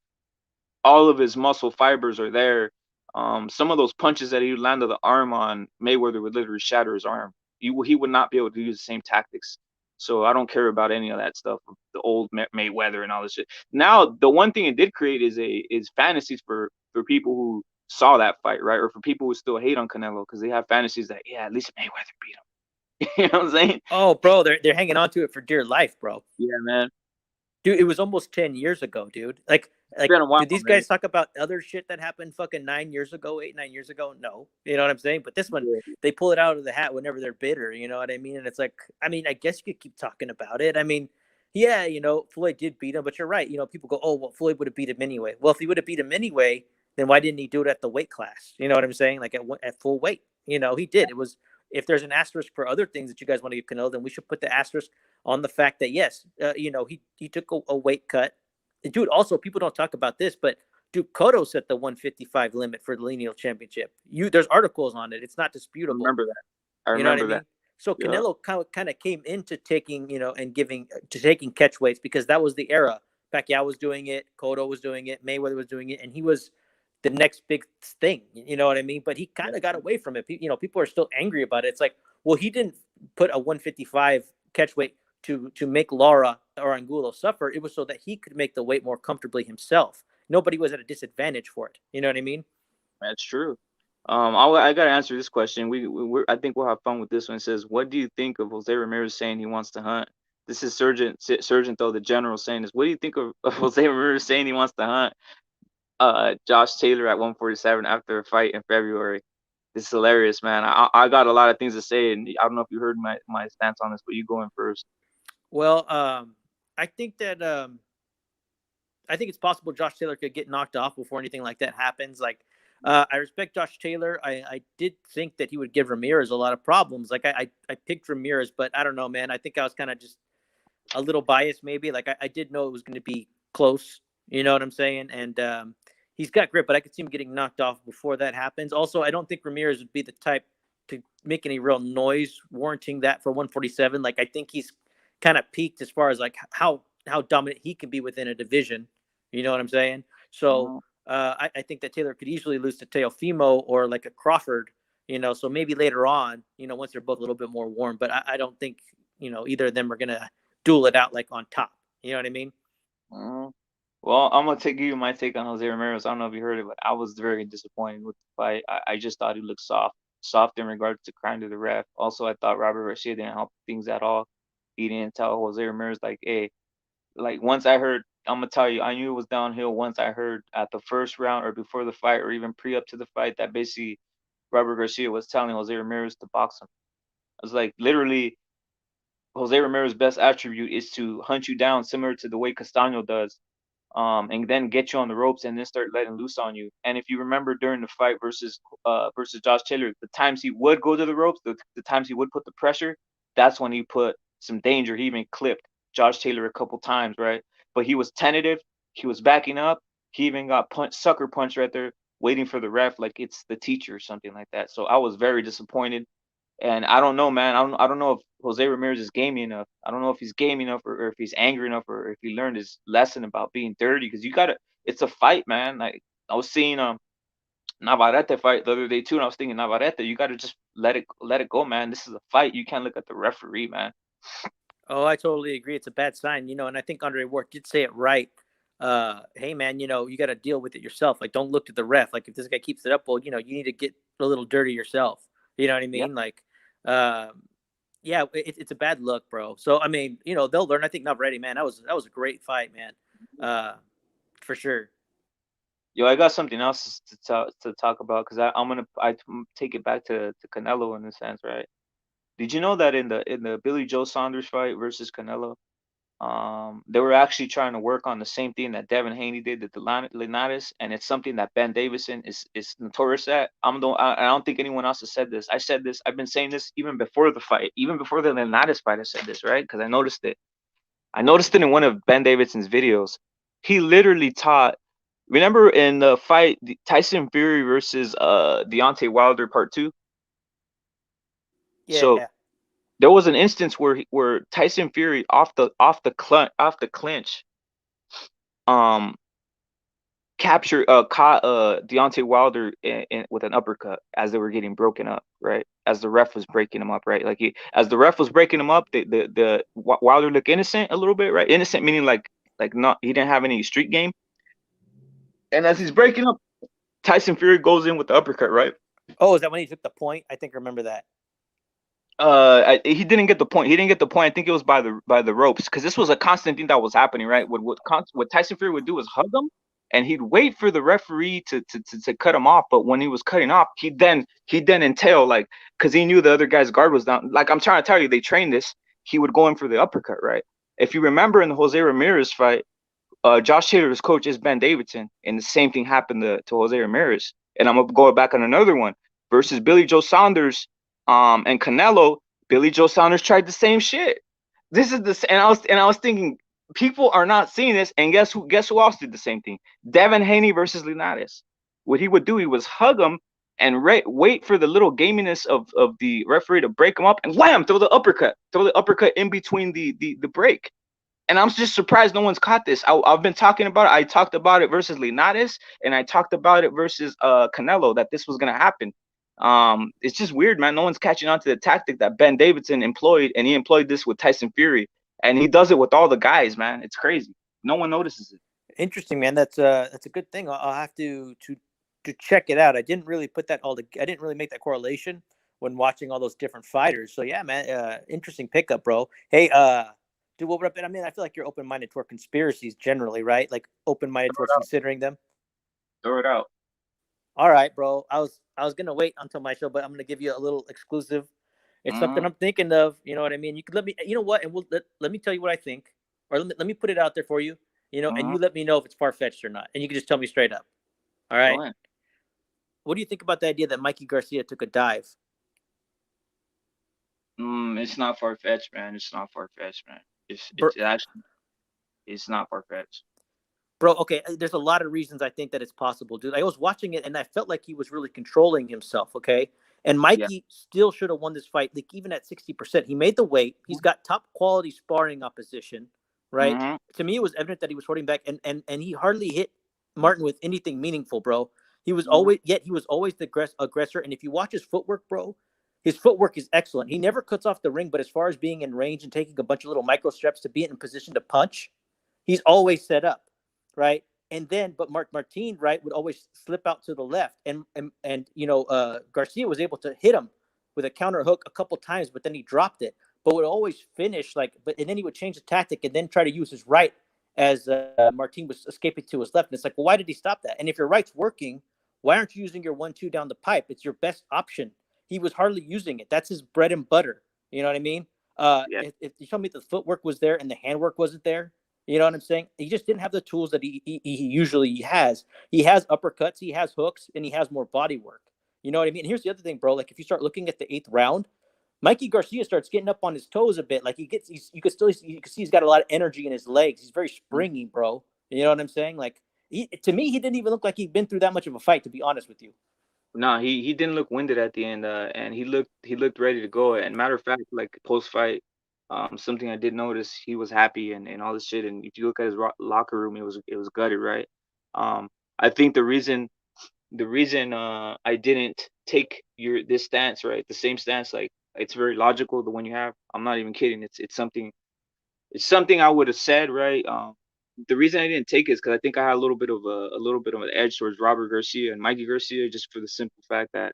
Speaker 1: all of his muscle fibers are there. Some of those punches that he landed the arm on, Mayweather would literally shatter his arm. He would not be able to use the same tactics. So I don't care about any of that stuff, the old Mayweather and all this shit. Now, the one thing it did create is fantasies for people who saw that fight, right? Or for people who still hate on Canelo because they have fantasies that yeah, at least Mayweather beat him. You know what I'm saying?
Speaker 3: Oh, bro, they're hanging on to it for dear life, bro.
Speaker 1: Yeah, man.
Speaker 3: Dude, it was almost 10 years ago, dude.
Speaker 1: It's been a while
Speaker 3: do these
Speaker 1: already.
Speaker 3: guys talk about other shit that happened fucking 9 years ago, 8, 9 years ago? No, you know what I'm saying. But this one,
Speaker 1: Yeah,
Speaker 3: they pull it out of the hat whenever they're bitter. You know what I mean? And it's like, I mean, I guess you could keep talking about it. I mean, yeah, you know, Floyd did beat him, but you're right. You know, people go, oh, well, Floyd would have beat him anyway. Well, if he would have beat him anyway, then why didn't he do it at the weight class? You know what I'm saying? Like at full weight. You know, he did. It was if there's an asterisk for other things that you guys want to give Canelo, then we should put the asterisk on the fact that yes, you know, he took a weight cut. Dude, also people don't talk about this, but dude, Cotto set the 155 limit for the lineal championship. There's articles on it. It's not
Speaker 1: I
Speaker 3: disputable.
Speaker 1: remember that. I
Speaker 3: You know what I
Speaker 1: remember that.
Speaker 3: mean? So
Speaker 1: Yeah.
Speaker 3: Canelo kind of came into taking, you know, and giving to taking catch weights because that was the era. Pacquiao was doing it, Cotto was doing it, Mayweather was doing it, and he was the next big thing. You know what I mean? But he kind of got away from it. You know, people are still angry about it. It's like, well, he didn't put a 155 catch weight to make Lara or Angulo suffer. It was so that he could make the weight more comfortably himself. Nobody was at a disadvantage for it. You know what I mean?
Speaker 1: That's true. I gotta answer this question. I think we'll have fun with this one. It says, "What do you think of Jose Ramirez saying he wants to hunt?" This is Surgeon though the general saying this. What do you think of Jose Ramirez saying he wants to hunt Josh Taylor at 147 after a fight in February? This is hilarious, man. I got a lot of things to say, and I don't know if you heard my stance on this, but you go in first.
Speaker 3: Well, I think that I think it's possible Josh Taylor could get knocked off before anything like that happens. Like, I respect Josh Taylor. I did think that he would give Ramirez a lot of problems. Like, I picked Ramirez, but I don't know, man. I think I was kind of just a little biased, maybe. Like, I did know it was going to be close. You know what I'm saying? And he's got grip, but I could see him getting knocked off before that happens. Also, I don't think Ramirez would be the type to make any real noise warranting that for 147. Like, I think he's kind of peaked as far as like how dominant he can be within a division. You know what I'm saying? So
Speaker 1: Uh,
Speaker 3: I think that Taylor could easily lose to Teofimo or like a Crawford. You know, so maybe later on, you know, once they're both a little bit more warm. But I don't think you know either of them are gonna duel it out like on top. You know what I mean?
Speaker 1: uh, well, I'm gonna give you my take on Jose Ramirez. I don't know if you heard it, but I was very disappointed with the fight. I just thought he looked soft. soft in regards to crying to the ref. Also, I thought Robert Garcia didn't help things at all. He didn't tell Jose Ramirez like, hey, like once I heard, I'm gonna tell you, I knew it was downhill once I heard at the first round or before the fight or even pre up to the fight that basically Robert Garcia was telling Jose Ramirez to box him. I was like, literally, Jose Ramirez's best attribute is to hunt you down, similar to the way Castano does, and then get you on the ropes and then start letting loose on you. And if you remember during the fight versus Josh Taylor, the times he would go to the ropes, the times he would put the pressure, that's when he put some danger. He even clipped Josh Taylor a couple times, right? But he was tentative. He was backing up. He even got sucker punched right there, waiting for the ref like it's the teacher or something like that. So I was very disappointed. And I don't know, man. I don't know if Jose Ramirez is gamey enough. I don't know if he's gamey enough or if he's angry enough or if he learned his lesson about being dirty. Because you gotta, it's a fight, man. Like I was seeing Navarrete fight the other day too, and I was thinking Navarrete, you gotta just let it go, man. This is a fight. You can't look at the referee, man.
Speaker 3: Oh, I totally agree. It's a bad sign, and I think Andre Ward did say it right. Hey man, you got to deal with it yourself. Like, don't look to the ref. Like, if this guy keeps it up, well, you need to get a little dirty yourself. You know what I mean?
Speaker 1: Yep.
Speaker 3: Like, yeah, it's a bad look, bro. So I mean, they'll learn. I think Navarrete, man, that was a great fight, man. For sure.
Speaker 1: Yo, I got something else to talk about because I take it back to Canelo in a sense, right? Did you know that in the Billy Joe Saunders fight versus Canelo, they were actually trying to work on the same thing that Devin Haney did to Linares, and it's something that Ben Davison is notorious at. I don't think anyone else has said this. I said this. I've been saying this even before the fight, even before the Linares fight. I said this, right? Because I noticed it. I noticed it in one of Ben Davidson's videos. He literally taught. Remember in the fight Tyson Fury versus Deontay Wilder Part 2? So
Speaker 3: Yeah.
Speaker 1: there was an instance where Tyson Fury off the clinch um captured caught Deontay Wilder with an uppercut as they were getting broken up, right? As the ref was breaking him up, right? Like as the ref was breaking him up, the Wilder looked innocent a little bit, right? Innocent meaning like not, he didn't have any street game. And as he's breaking up, Tyson Fury goes in with the uppercut, right?
Speaker 3: Oh, is that when he took the point? I think I remember that.
Speaker 1: He didn't get the point. He didn't get the point. I think it was by the ropes, because this was a constant thing that was happening, right? What Tyson Fury would do is hug him, and he'd wait for the referee to cut him off. But when he was cutting off, he then entail, like, because he knew the other guy's guard was down. Like, I'm trying to tell you, they trained this. He would go in for the uppercut, right? If you remember in the Jose Ramirez fight, Josh Taylor's coach is Ben Davidson, and the same thing happened to Jose Ramirez. And I'm gonna go back on another one versus Billy Joe Saunders, and Canelo. Billy Joe Saunders tried the same shit. This is the and I was thinking people are not seeing this, and guess who else did the same thing? Devin Haney versus Linares. What he would do, he was hug him and wait for the little gaminess of the referee to break him up, and wham, throw the uppercut in between the break. And I'm just surprised no one's caught this. I've been talking about it. I talked about it versus Linares, and I talked about it versus Canelo, that this was gonna happen. It's just weird, man. No one's catching on to the tactic that Ben Davidson employed, and he employed this with Tyson Fury, and he does it with all the guys, man. It's crazy. No one notices it.
Speaker 3: Interesting, man. That's a good thing. I'll have to check it out. I didn't really I didn't really make that correlation when watching all those different fighters. So yeah, man. Interesting pickup, bro. Hey, dude, what up? I mean, I feel like you're open minded toward conspiracies generally, right? Like open minded towards considering them.
Speaker 1: Throw it out.
Speaker 3: All right, bro. I was gonna wait until my show, but I'm gonna give you a little exclusive. It's something I'm thinking of. You know what I mean? You could let me. You know what? And let me tell you what I think, or let me put it out there for you. And you let me know if it's far fetched or not, and you can just tell me straight up. All right.
Speaker 1: Go ahead.
Speaker 3: What do you think about the idea that Mikey Garcia took a dive?
Speaker 1: It's not far fetched, man. It's not far fetched, man. It's actually, it's not far fetched.
Speaker 3: Bro, okay, there's a lot of reasons I think that it's possible, dude. I was watching it and I felt like he was really controlling himself, okay? And
Speaker 1: Yeah.
Speaker 3: Mikey still should have won this fight, like even at 60%. He made the weight. He's got top quality sparring opposition, right?
Speaker 1: Mm-hmm.
Speaker 3: To me, it was evident that he was holding back, and he hardly hit Martin with anything meaningful, bro. He was always the aggressor. And if you watch his footwork, bro, his footwork is excellent. He never cuts off the ring, but as far as being in range and taking a bunch of little micro steps to be in position to punch, he's always set up, right? And then, but Martin, right, would always slip out to the left, and Garcia was able to hit him with a counter hook a couple times, but then he dropped it. But would always finish and then he would change the tactic and then try to use his right as Martin was escaping to his left. And it's like, well, why did he stop that? And if your right's working, why aren't you using your 1-2 down the pipe? It's your best option. He was hardly using it. That's his bread and butter. You know what I mean?
Speaker 1: Yeah.
Speaker 3: If you told me the footwork was there and the handwork wasn't there, you know what I'm saying? He just didn't have the tools that he usually has. He has uppercuts, he has hooks, and he has more body work. You know what I mean? And here's the other thing, bro. Like if you start looking at the 8th round, Mikey Garcia starts getting up on his toes a bit. Like you can see he's got a lot of energy in his legs. He's very springy, bro. You know what I'm saying? Like to me, he didn't even look like he'd been through that much of a fight, to be honest with you.
Speaker 1: No, he didn't look winded at the end, and he looked ready to go. And matter of fact, like post fight, something I did notice, he was happy and all this shit. And if you look at his locker room, it was gutted, right? I think the reason I didn't take this stance, right, the same stance, like it's very logical, the one you have. I'm not even kidding. It's something I would have said, right? The reason I didn't take it is because I think I had a little bit of an edge towards Robert Garcia and Mikey Garcia, just for the simple fact that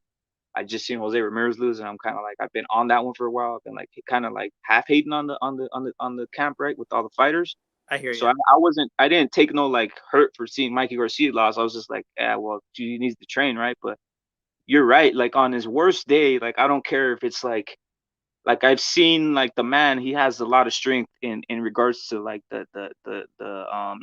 Speaker 1: I just seen Jose Ramirez lose, and I'm kind of like, I've been on that one for a while. I've been like kind of like half hating on the camp, right, with all the fighters.
Speaker 3: I hear
Speaker 1: So
Speaker 3: you.
Speaker 1: I didn't take no like hurt for seeing Mikey Garcia lost. I was just like, yeah, well, he needs to train, right? But you're right. Like on his worst day, like I don't care if it's like I've seen, like, the man, he has a lot of strength in regards to like the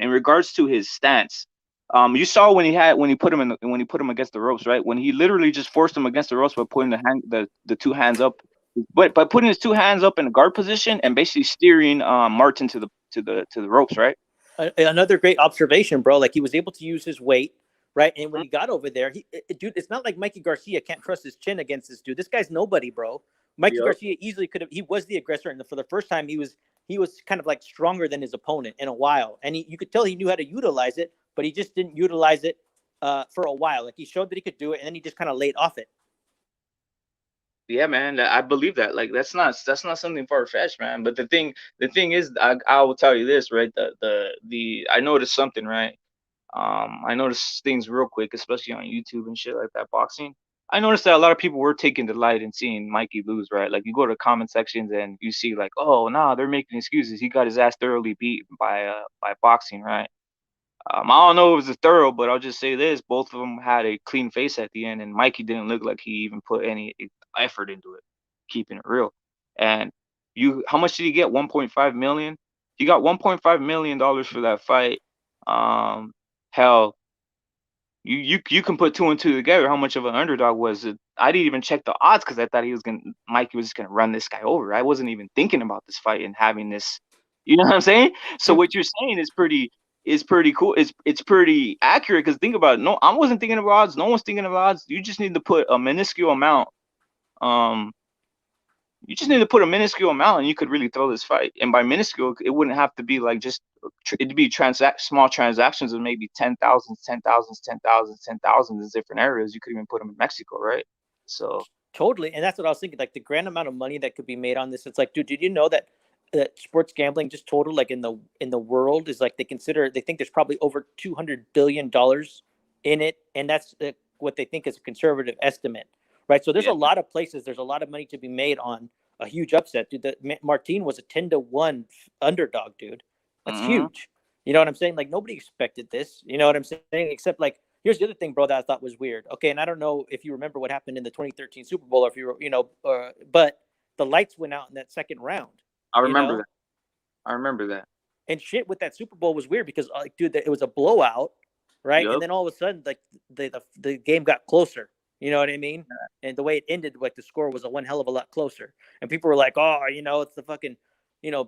Speaker 1: in regards to his stance. You saw when he put him against the ropes, right? When he literally just forced him against the ropes by putting the two hands up, but by putting his two hands up in a guard position and basically steering Martin to the ropes, right?
Speaker 3: Another great observation, bro. Like he was able to use his weight, right? And when he got over there, dude, it's not like Mikey Garcia can't trust his chin against this dude. This guy's nobody, bro. Mikey
Speaker 1: Yep.
Speaker 3: Garcia easily could have. He was the aggressor, and for the first time, he was kind of like stronger than his opponent in a while, and you could tell he knew how to utilize it, but he just didn't utilize it for a while. Like he showed that he could do it, and then he just kind of laid off it.
Speaker 1: Yeah, man, I believe that. Like that's not something far fetched, man. But the thing is, I will tell you this, right? The I noticed something, right? I noticed things real quick, especially on YouTube and shit like that, boxing. I noticed that a lot of people were taking delight in seeing Mikey lose, right? Like you go to comment sections and you see like, oh, nah, they're making excuses. He got his ass thoroughly beat by boxing, right? I don't know if it was a thorough, but I'll just say this: both of them had a clean face at the end, and Mikey didn't look like he even put any effort into it, keeping it real. And how much did he get? 1.5 million. He got 1.5 million dollars for that fight. Um, Hell, you can put two and two together. How much of an underdog was it? I didn't even check the odds because I thought Mikey was just gonna run this guy over. I wasn't even thinking about this fight and having this. You know what I'm saying? So what you're saying is pretty cool. It's pretty accurate because think about it. No, I wasn't thinking of odds. No one's thinking of odds. You just need to put a minuscule amount. Um, you just need to put a minuscule amount, and you could really throw this fight. And by minuscule, it wouldn't have to be like just it'd be small transactions of maybe 10,000, 10,000, 10,000, 10,000 in different areas. You could even put them in Mexico, right? So
Speaker 3: Totally, and that's what I was thinking. Like the grand amount of money that could be made on this. It's like, dude, did you know that sports gambling just total like in the world is like they think there's probably over $200 billion in it, and that's what they think is a conservative estimate, right? So there's
Speaker 1: yeah.
Speaker 3: a lot of places. There's a lot of money to be made on a huge upset, dude. Martin was a 10-1 underdog, dude. That's
Speaker 1: Hmm.
Speaker 3: huge. You know what I'm saying? Like nobody expected this. You know what I'm saying? Except like here's the other thing, bro, that I thought was weird. Okay, and I don't know if you remember what happened in the 2013 Super Bowl, or if you were, but the lights went out in that second round,
Speaker 1: I
Speaker 3: you
Speaker 1: remember
Speaker 3: know,
Speaker 1: that. I remember that.
Speaker 3: and shit with that Super Bowl was weird because, like, dude, it was a blowout, right? And
Speaker 1: Yup.
Speaker 3: then all of a sudden, like the game got closer. You know what I mean? And the way it ended, like the score was a one hell of a lot closer. And people were like, "Oh, it's the fucking,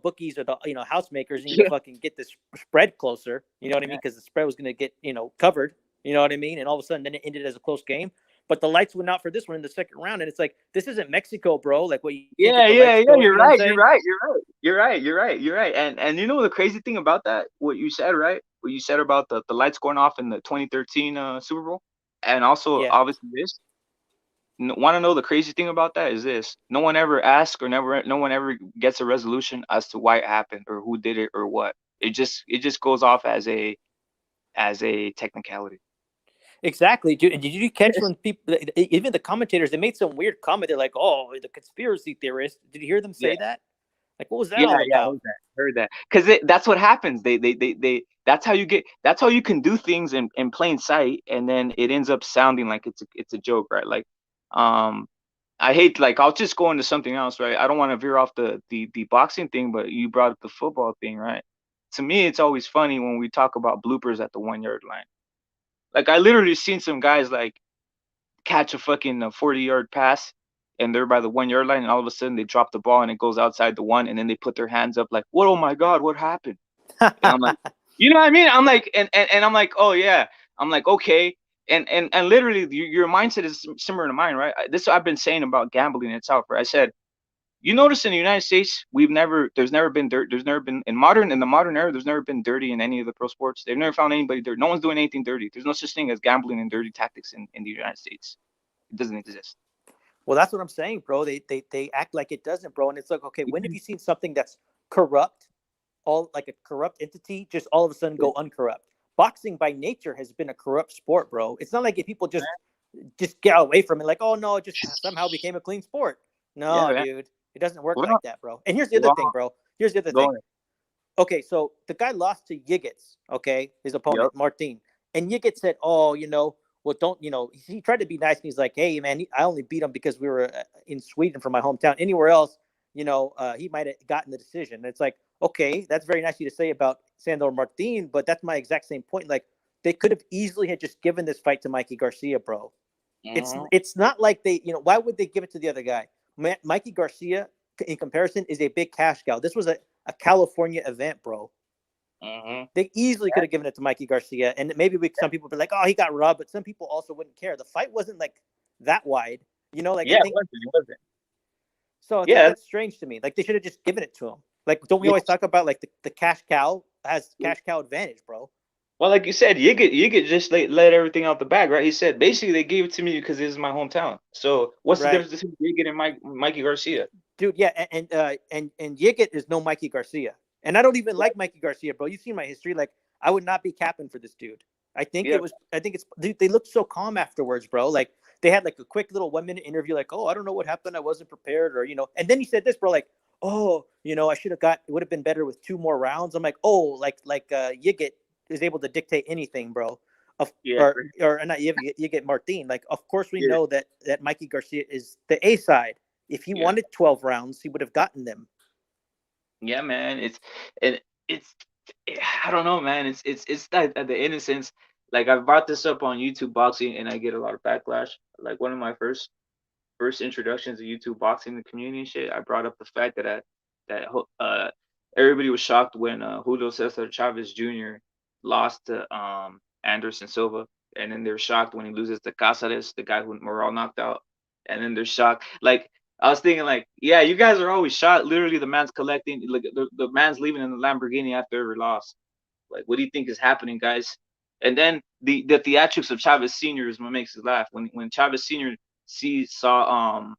Speaker 3: bookies or the house makers need to
Speaker 1: Yeah.
Speaker 3: fucking get this spread closer." You know what I mean? Because the spread was going to get covered. You know what I mean? And all of a sudden, then it ended as a close game. But the lights went out for this one in the second round, and it's like this isn't Mexico, bro. Like, what, you can't
Speaker 1: Yeah,
Speaker 3: get the
Speaker 1: yeah,
Speaker 3: lights
Speaker 1: yeah.
Speaker 3: going.
Speaker 1: You're
Speaker 3: You know what I'm
Speaker 1: right. You're
Speaker 3: saying?
Speaker 1: right. You're right. You're right. You're right. You're right. And you know the crazy thing about that, what you said, right? What you said about the lights going off in the 2013 Super Bowl, and also
Speaker 3: Yeah.
Speaker 1: obviously this. Want to know the crazy thing about that is this: no one ever asks, or no one ever gets a resolution as to why it happened or who did it or what. It just goes off as a as a technicality.
Speaker 3: Exactly, dude. And did you catch when people, even the commentators, they made some weird comment? They're like, "Oh, the conspiracy theorists." Did you hear them
Speaker 1: Yeah,
Speaker 3: say that? Like, what was that
Speaker 1: yeah,
Speaker 3: all
Speaker 1: yeah. I
Speaker 3: about?
Speaker 1: heard that. Because that's what happens. They. That's how you get. That's how you can do things in plain sight, and then it ends up sounding like it's a joke, right? Like, um, I hate, like, I'll just go into something else, right? I don't want to veer off the boxing thing, but you brought up the football thing, right? To me, it's always funny when we talk about bloopers at the 1 yard line. Like, I literally seen some guys like catch a fucking 40-yard pass, and they're by the 1 yard line, and all of a sudden they drop the ball and it goes outside the one, and then they put their hands up like, "What? Oh my God, what happened?" And I'm like, you know what I mean? I'm like, and I'm like, oh yeah, I'm like, okay, and literally your mindset is similar to mine, right? This is what I've been saying about gambling itself, right? I said, you notice in the United States, there's never been dirt. There's never been in the modern era. There's never been dirty in any of the pro sports. They've never found anybody dirty. No one's doing anything dirty. There's no such thing as gambling and dirty tactics in the United States. It doesn't exist.
Speaker 3: Well, that's what I'm saying, bro. They act like it doesn't, bro. And it's like, okay, when have you seen something that's corrupt, all like a corrupt entity, just all of a sudden go uncorrupt? Boxing by nature has been a corrupt sport, bro. It's not like if people just get away from it, like, oh no, it just somehow became a clean sport.
Speaker 1: Yeah,
Speaker 3: No,
Speaker 1: man.
Speaker 3: dude, it doesn't work
Speaker 1: Well,
Speaker 3: like that, bro. And here's the other
Speaker 1: well,
Speaker 3: thing, bro. Here's the other
Speaker 1: go
Speaker 3: thing.
Speaker 1: ahead.
Speaker 3: Okay, so the guy lost to Yigits, okay, his opponent,
Speaker 1: Yep.
Speaker 3: Martin. And Yigits said, oh, well, don't, he tried to be nice. And he's like, hey, man, I only beat him because we were in Sweden from my hometown. Anywhere else, he might have gotten the decision. And it's like, okay, that's very nice of you to say about Sandor Martin, but that's my exact same point. Like, they could have easily had just given this fight to Mikey Garcia, bro. It's not like they, why would they give it to the other guy? Mikey Garcia, in comparison, is a big cash cow. This was a California event, bro. They easily could have given it to Mikey Garcia, and maybe some people would be like, "Oh, he got robbed," but some people also wouldn't care. The fight wasn't like that wide, like,
Speaker 1: Yeah,
Speaker 3: I think.
Speaker 1: it wasn't.
Speaker 3: So it's like,
Speaker 1: Yeah.
Speaker 3: that's strange to me. Like, they should have just given it to him. Like, don't we always talk about like the cash cow has cash cow advantage, bro?
Speaker 1: Well, like you said, you get just let everything out the bag, right? He said basically they gave it to me because this is my hometown. So what's the
Speaker 3: Right,
Speaker 1: difference between Yigit and Mikey Garcia?
Speaker 3: dude. Yeah, and Yigit is no Mikey Garcia, and I don't even like Mikey Garcia, bro. You've seen my history. Like, I would not be capping for this dude. I think
Speaker 1: Yeah.
Speaker 3: it's dude, they looked so calm afterwards, bro. Like, they had like a quick little 1 minute interview, like, oh, I don't know what happened, I wasn't prepared, or and then he said this, bro, like, oh, I should have it would have been better with 2 more rounds. I'm like, oh, like Yigit is able to dictate anything, bro.
Speaker 1: Yeah.
Speaker 3: Or not Yigit Martin. Like, of course we
Speaker 1: Yeah.
Speaker 3: know that Mikey Garcia is the A side. If he
Speaker 1: Yeah.
Speaker 3: wanted 12 rounds, he would have gotten them.
Speaker 1: Yeah, man. It's I don't know, man. It's that the innocence. Like, I've brought this up on YouTube boxing, and I get a lot of backlash. Like, one of my first introductions to YouTube boxing, the community and shit, I brought up the fact that everybody was shocked when Julio Cesar Chavez Jr. lost to Anderson Silva, and then they're shocked when he loses to Casares, the guy who Morale knocked out, and then they're shocked. Like, I was thinking, like, yeah, you guys are always shocked. Literally, the man's collecting, like, the man's leaving in the Lamborghini after every loss. Like, what do you think is happening, guys? And then the theatrics of Chavez Senior is what makes us laugh. When Chavez Senior saw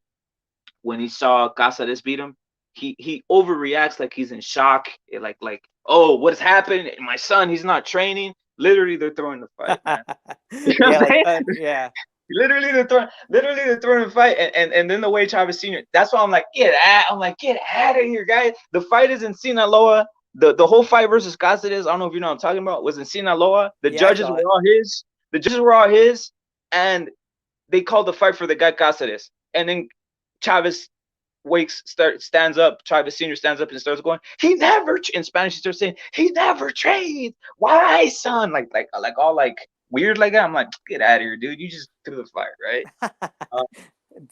Speaker 1: when he saw Casares beat him, he overreacts like he's in shock, like, oh, what has happened? My son, he's not training. Literally, they're throwing the fight, man. You know what I'm saying?
Speaker 3: Yeah.
Speaker 1: Literally they're throwing a fight, and then the way Chavez Senior. That's why I'm like, get out of here, guys. The fight is in Sinaloa. The whole fight versus Cáceres, I don't know if you know what I'm talking about, was in Sinaloa. The
Speaker 3: Yeah, I
Speaker 1: judges
Speaker 3: saw
Speaker 1: were
Speaker 3: it.
Speaker 1: all his. The judges were all his, and they called the fight for the guy Cáceres. And then Chavez stands up. Chavez Senior stands up and starts going, he never in Spanish. He starts saying, he never trained. Why, son? Like all like weird like that. I'm like, get out of here, dude. You just threw the fight, right?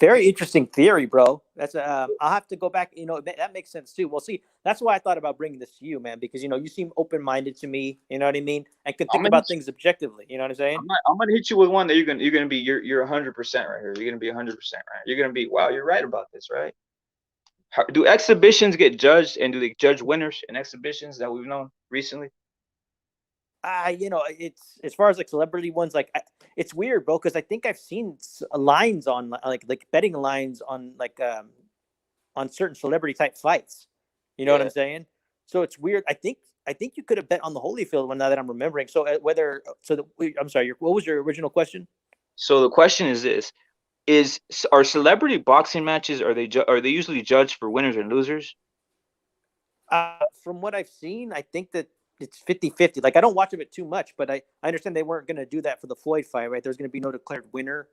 Speaker 3: Very interesting theory, bro. That's I'll have to go back. That makes sense too. Well, see, that's why I thought about bringing this to you, man, because you seem open-minded to me. You know what I mean? And can think about things objectively. You know what I'm saying?
Speaker 1: I'm gonna hit you with one that you're gonna be you're 100% right here. You're gonna be 100% right. You're gonna be, wow, you're right about this, right? Do exhibitions get judged, and do they judge winners in exhibitions that we've known recently?
Speaker 3: It's as far as like celebrity ones, like it's weird, bro, because I think I've seen lines on like betting lines on like on certain celebrity type fights. You know what I'm saying? So it's weird. I I think you could have bet on the Holyfield one now that I'm remembering. So I'm sorry. What was your original question?
Speaker 1: So the question is this: are celebrity boxing matches, are they usually judged for winners and losers?
Speaker 3: From what I've seen, I think that it's 50-50. Like, I don't watch it too much, but I understand they weren't going to do that for the Floyd fight, right? There's going to be no declared winner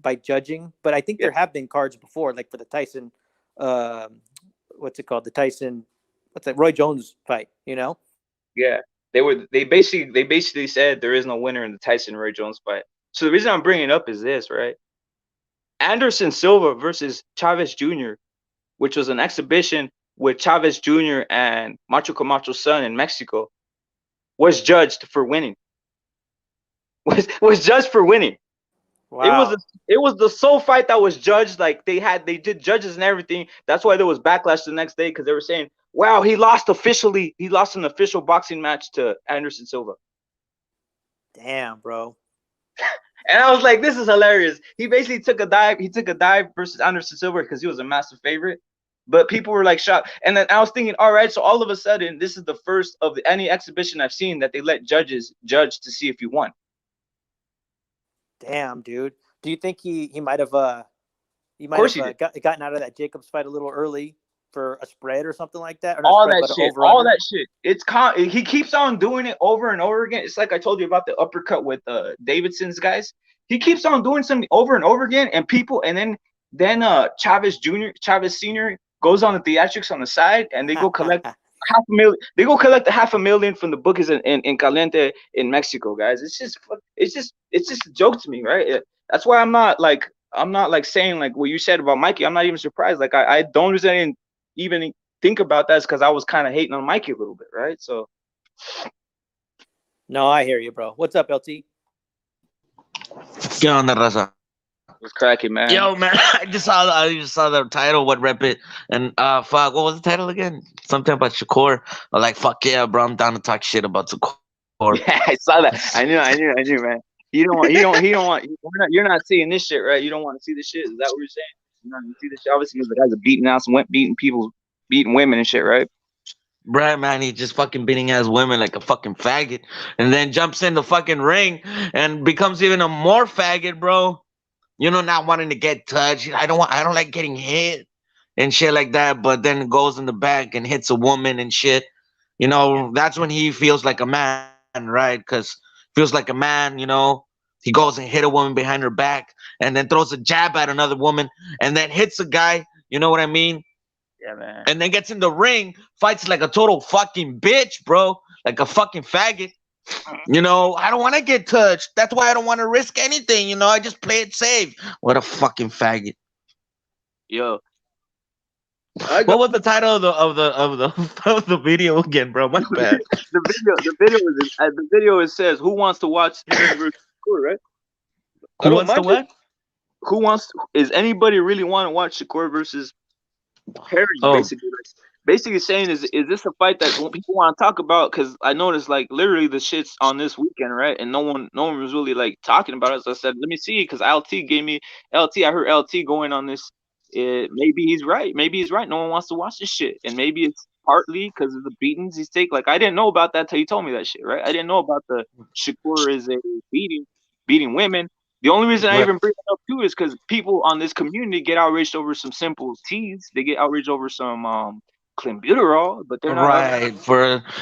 Speaker 3: by judging. But I think there have been cards before, like for the Tyson, what's it called? The Tyson, what's that? Roy Jones fight, you know?
Speaker 1: Yeah, they basically said there is no winner in the Tyson Roy Jones fight. So the reason I'm bringing it up is this, right? Anderson Silva versus Chavez Jr., which was an exhibition with Chavez Jr. and Macho Camacho's son in Mexico, was judged for winning. Was judged for winning.
Speaker 3: Wow.
Speaker 1: It was the sole fight that was judged. Like they did judges and everything. That's why there was backlash the next day, because they were saying, "Wow, he lost an official boxing match to Anderson Silva."
Speaker 3: Damn, bro.
Speaker 1: And I was like, "This is hilarious." He basically took a dive. He took a dive versus Anderson Silva because he was a massive favorite. But people were like shocked. And then I was thinking, all right, so all of a sudden, this is the first of any exhibition I've seen that they let judges judge to see if you won.
Speaker 3: Damn, dude. Do you think he might have gotten out of that Jacobs fight a little early for a spread or something like that? Or
Speaker 1: all that shit. He keeps on doing it over and over again. It's like I told you about the uppercut with Davidson's guys. He keeps on doing something over and over again, and then Chavez Senior goes on the theatrics on the side, and they go collect $500,000. They go collect $500,000 from the bookies in Caliente in Mexico, guys. It's just a joke to me, right? That's why I'm not like saying like what you said about Mikey. I'm not even surprised. Like I don't reason I didn't even think about that is because I was kind of hating on Mikey a little bit, right? So.
Speaker 3: No, I hear you, bro. What's up, LT?
Speaker 4: ¿Qué onda, raza?
Speaker 1: What's cracking, man?
Speaker 4: Yo, man, I just saw the title, what rep it, and fuck, what was the title again? Something about Shakur. I'm like, fuck yeah, bro, I'm down to talk shit about Shakur.
Speaker 1: Yeah, I saw that. I knew, man. You're not seeing this shit, right? You don't want to see this shit. Is that what you're saying? You know, you see this shit. Obviously, because the guys are beating ass and beating women and shit, right?
Speaker 4: Right, man, he's just fucking beating ass women like a fucking faggot, and then jumps in the fucking ring and becomes even a more faggot, bro. You know, not wanting to get touched. I don't like getting hit and shit like that. But then goes in the back and hits a woman and shit. You know, that's when he feels like a man, right? Because feels like a man. You know, he goes and hit a woman behind her back, and then throws a jab at another woman, and then hits a guy. You know what I mean?
Speaker 1: Yeah, man.
Speaker 4: And then gets in the ring, fights like a total fucking bitch, bro, like a fucking faggot. You know, I don't want to get touched. That's why I don't want to risk anything. You know, I just play it safe. What a fucking faggot.
Speaker 1: Yo.
Speaker 4: What was the title of the video again, bro? My bad.
Speaker 1: the video it says, "Who wants to watch Harry versus Shakur?" Right?
Speaker 4: Who wants to what?
Speaker 1: Is anybody really want to watch Shakur versus Harry?
Speaker 4: Oh.
Speaker 1: Basically saying is this a fight that people want to talk about? Because I noticed like literally the shit's on this weekend, right? And no one was really like talking about it. So I said, let me see, because LT gave me LT. I heard LT going on this. Maybe he's right. No one wants to watch this shit, and maybe it's partly because of the beatings he's taking. Like I didn't know about that till you told me that shit, right? I didn't know about the Shakur is a beating women. The only reason I even bring it up too is because people on this community get outraged over some simple teas. They get outraged over some clenbuterol, but they're not
Speaker 4: right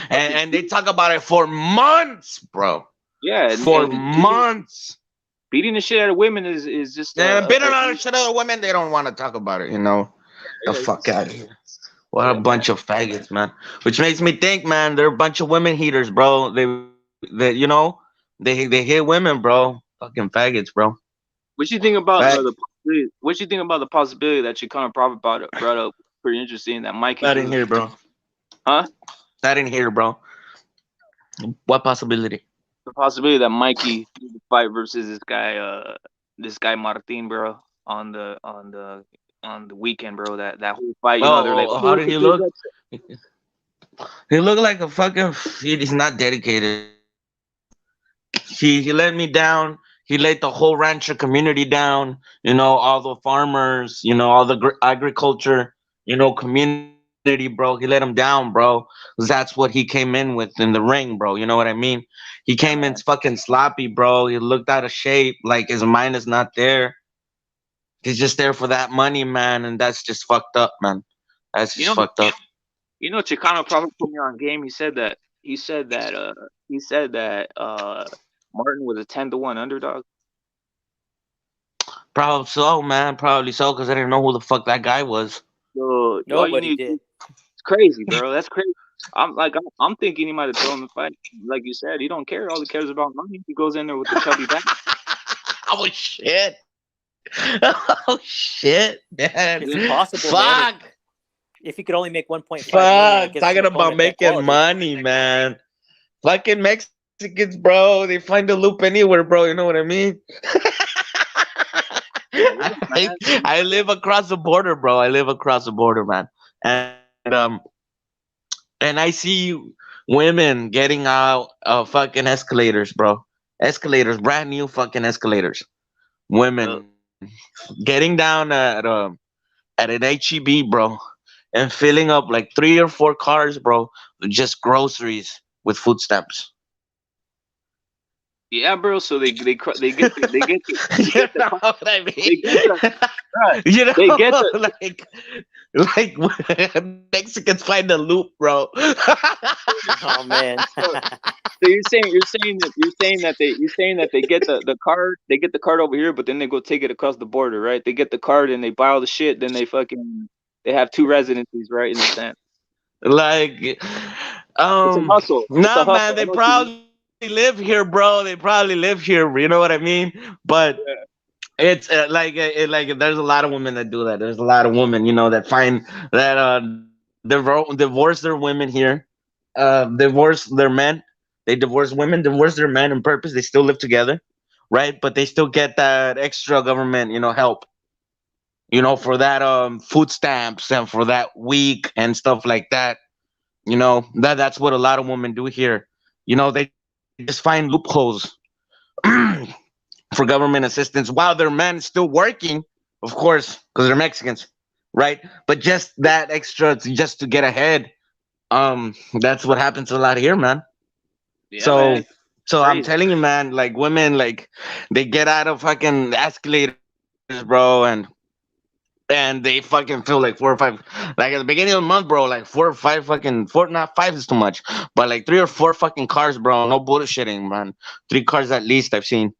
Speaker 4: and they talk about it for months, bro.
Speaker 1: Yeah,
Speaker 4: for months.
Speaker 1: Beating the shit out of women is just
Speaker 4: beating the shit out of women. They don't want to talk about it, you know. The fuck out of here. What a bunch of faggots, man. Which makes me think, man, they're a bunch of women haters, bro. They you know, they hit women, bro. Fucking faggots, bro.
Speaker 1: What you think about the possibility that Chico Prophet brought up? Pretty interesting that Mikey.
Speaker 4: That in here, bro.
Speaker 1: Huh?
Speaker 4: That in here, bro. What possibility?
Speaker 1: The possibility that Mikey did the fight versus this guy Martin, bro, on the weekend, bro. That whole fight, you know, they're like,
Speaker 4: how did he look? He looked like a fucking. He's not dedicated. He let me down. He let the whole rancher community down. You know, all the farmers. You know, all the agriculture. You know, community bro. He let him down, bro. 'Cause that's what he came in with in the ring, bro. You know what I mean? He
Speaker 1: Yeah,
Speaker 4: came in
Speaker 1: man.
Speaker 4: fucking sloppy, bro. He looked out of shape, like his mind is not there. He's just there for that money, man, and that's just fucked up, man. That's
Speaker 1: You
Speaker 4: just
Speaker 1: know,
Speaker 4: fucked up.
Speaker 1: Chicano Prophet put me on game. He said that Martin was a 10-1 underdog.
Speaker 4: Probably so, man. Probably so, because I didn't know who the fuck that guy was.
Speaker 1: So all you
Speaker 3: Nobody
Speaker 1: need
Speaker 3: did.
Speaker 1: it's crazy, bro. That's crazy. I'm thinking he might have thrown the fight. Like you said, he don't care. All he cares about money. He goes in there with the chubby back.
Speaker 4: Oh shit! Oh shit, man!
Speaker 3: It's possible, man.
Speaker 4: Fuck!
Speaker 3: If he could only make 1.5 million, I
Speaker 4: Fuck!
Speaker 3: guess his
Speaker 4: Talking about
Speaker 3: opponent that
Speaker 4: making
Speaker 3: quality.
Speaker 4: money, man. Fucking Mexicans, bro. They find a loop anywhere, bro. You know what I mean?
Speaker 1: Yeah,
Speaker 4: I,
Speaker 1: man.
Speaker 4: I live across the border, bro. I live across the border, man. And I see women getting out of fucking escalators, bro. Escalators, brand new fucking escalators.
Speaker 1: Yep.
Speaker 4: Women getting down at an HEB, bro, and filling up like 3 or 4 cars, bro, with just groceries with food stamps.
Speaker 1: Yeah, bro. So they
Speaker 4: You
Speaker 1: get the
Speaker 4: know what I
Speaker 1: they
Speaker 4: mean?
Speaker 1: get the bruh,
Speaker 4: You
Speaker 1: they
Speaker 4: know,
Speaker 1: get the
Speaker 4: like Mexicans find a loop, bro.
Speaker 3: Oh man.
Speaker 1: so, so you're saying that they get the card over here, but then they go take it across the border, right? They get the card and they buy all the shit, then they have two residencies, right? In a sense,
Speaker 4: Like,
Speaker 1: it's a hustle. It's a
Speaker 4: nah, man,
Speaker 1: hustle. I
Speaker 4: they
Speaker 1: know what you mean.
Speaker 4: probably live here, bro. They probably live here. You know what I mean? But
Speaker 1: Yeah.
Speaker 4: it's like there's a lot of women that do that. There's a lot of women, that find that divorce their women here, divorce their men. They divorce women, divorce their men on purpose. They still live together, right? But they still get that extra government, help, for that food stamps and for that week and stuff like that. That's what a lot of women do here. They just find loopholes for government assistance while their man is still working, of course, because they're Mexicans, right? But just that extra just to get ahead. That's what happens a lot here, man.
Speaker 1: Yeah,
Speaker 4: So
Speaker 1: man.
Speaker 4: so I'm
Speaker 1: Crazy.
Speaker 4: telling you, man, like women, like they get out of fucking escalators, bro, and they fucking feel like 4 or 5, like at the beginning of the month, bro, like 4 or 5 fucking four, not 5 is too much, but like 3 or 4 fucking cars, bro. No bullshitting, man. 3 cars at least I've seen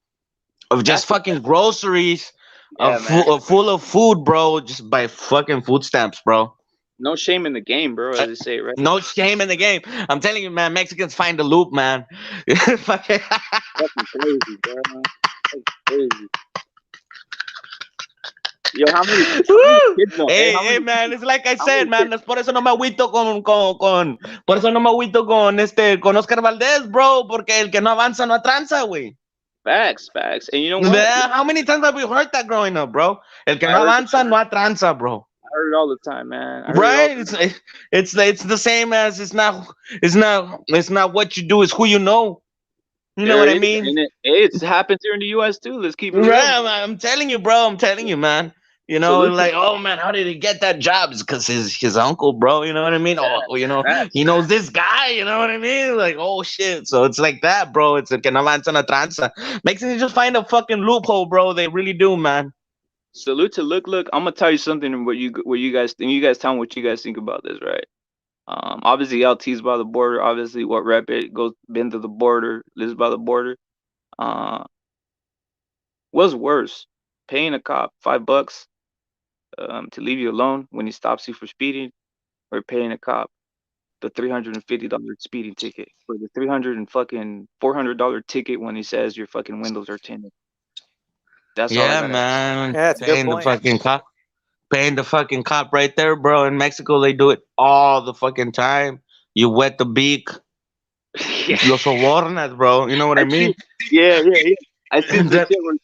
Speaker 4: of just
Speaker 1: That's
Speaker 4: fucking groceries,
Speaker 1: yeah, man.
Speaker 4: full of food, bro, just by fucking food stamps, bro.
Speaker 1: No shame in the game, bro,
Speaker 4: Uh,
Speaker 1: as they say, right?
Speaker 4: No shame in the game. I'm telling you, man, Mexicans find the loop, man. Fucking-
Speaker 1: Fucking crazy, bro. That's crazy. Yo, how many
Speaker 4: Woo!
Speaker 1: kids know? Hey,
Speaker 4: Hey, man, it's like I
Speaker 1: how many
Speaker 4: said, man.
Speaker 1: kids?
Speaker 4: Es por eso no me agüito por eso no me agüito con Oscar Valdez, bro, porque el que no avanza no atranza, güey.
Speaker 1: Facts, facts. And you know what?
Speaker 4: How many times have we heard that growing up, bro? El que
Speaker 1: I
Speaker 4: no
Speaker 1: heard
Speaker 4: avanza no atranza, bro.
Speaker 1: I heard it all the time, man. I heard it all
Speaker 4: Right?
Speaker 1: the
Speaker 4: It's the same as it's not what you do, it's who you know. You know
Speaker 1: There
Speaker 4: what
Speaker 1: it
Speaker 4: I
Speaker 1: is.
Speaker 4: mean?
Speaker 1: And it happens here in the US too. Let's keep it real.
Speaker 4: Right, I'm telling you, bro. I'm telling you, man.
Speaker 1: Salute to
Speaker 4: Like, oh man, how did he get that job? It's because his uncle, bro. You know what I mean?
Speaker 1: yeah,
Speaker 4: Oh, he
Speaker 1: facts.
Speaker 4: knows this guy. You know what I mean? Like, oh shit. So it's like that, bro. It's a que no avanza na tranza. Makes you just find a fucking loophole, bro. They really do, man.
Speaker 1: Salute to look. I'm gonna tell you something what you guys think. You guys tell me what you guys think about this, right? Obviously LT's by the border. Obviously, what rep it goes been to the border, lives by the border. Uh, what's worse, paying a cop $5 to leave you alone when he stops you for speeding, or paying a cop the $350 speeding ticket, for the 300 and fucking $400 ticket when he says your fucking windows are tinted. That's all I
Speaker 4: Yeah,
Speaker 1: gotta ask.
Speaker 4: man.
Speaker 3: Yeah, that's a good
Speaker 4: Paying the
Speaker 3: point.
Speaker 4: fucking cop. Paying the fucking cop right there, bro. In Mexico, they do it all the fucking time. You wet the beak.
Speaker 1: Yeah,
Speaker 4: Lo sobornas, bro. You know what I
Speaker 1: I see.
Speaker 4: mean?
Speaker 1: Yeah. I see some
Speaker 4: That-
Speaker 1: shit where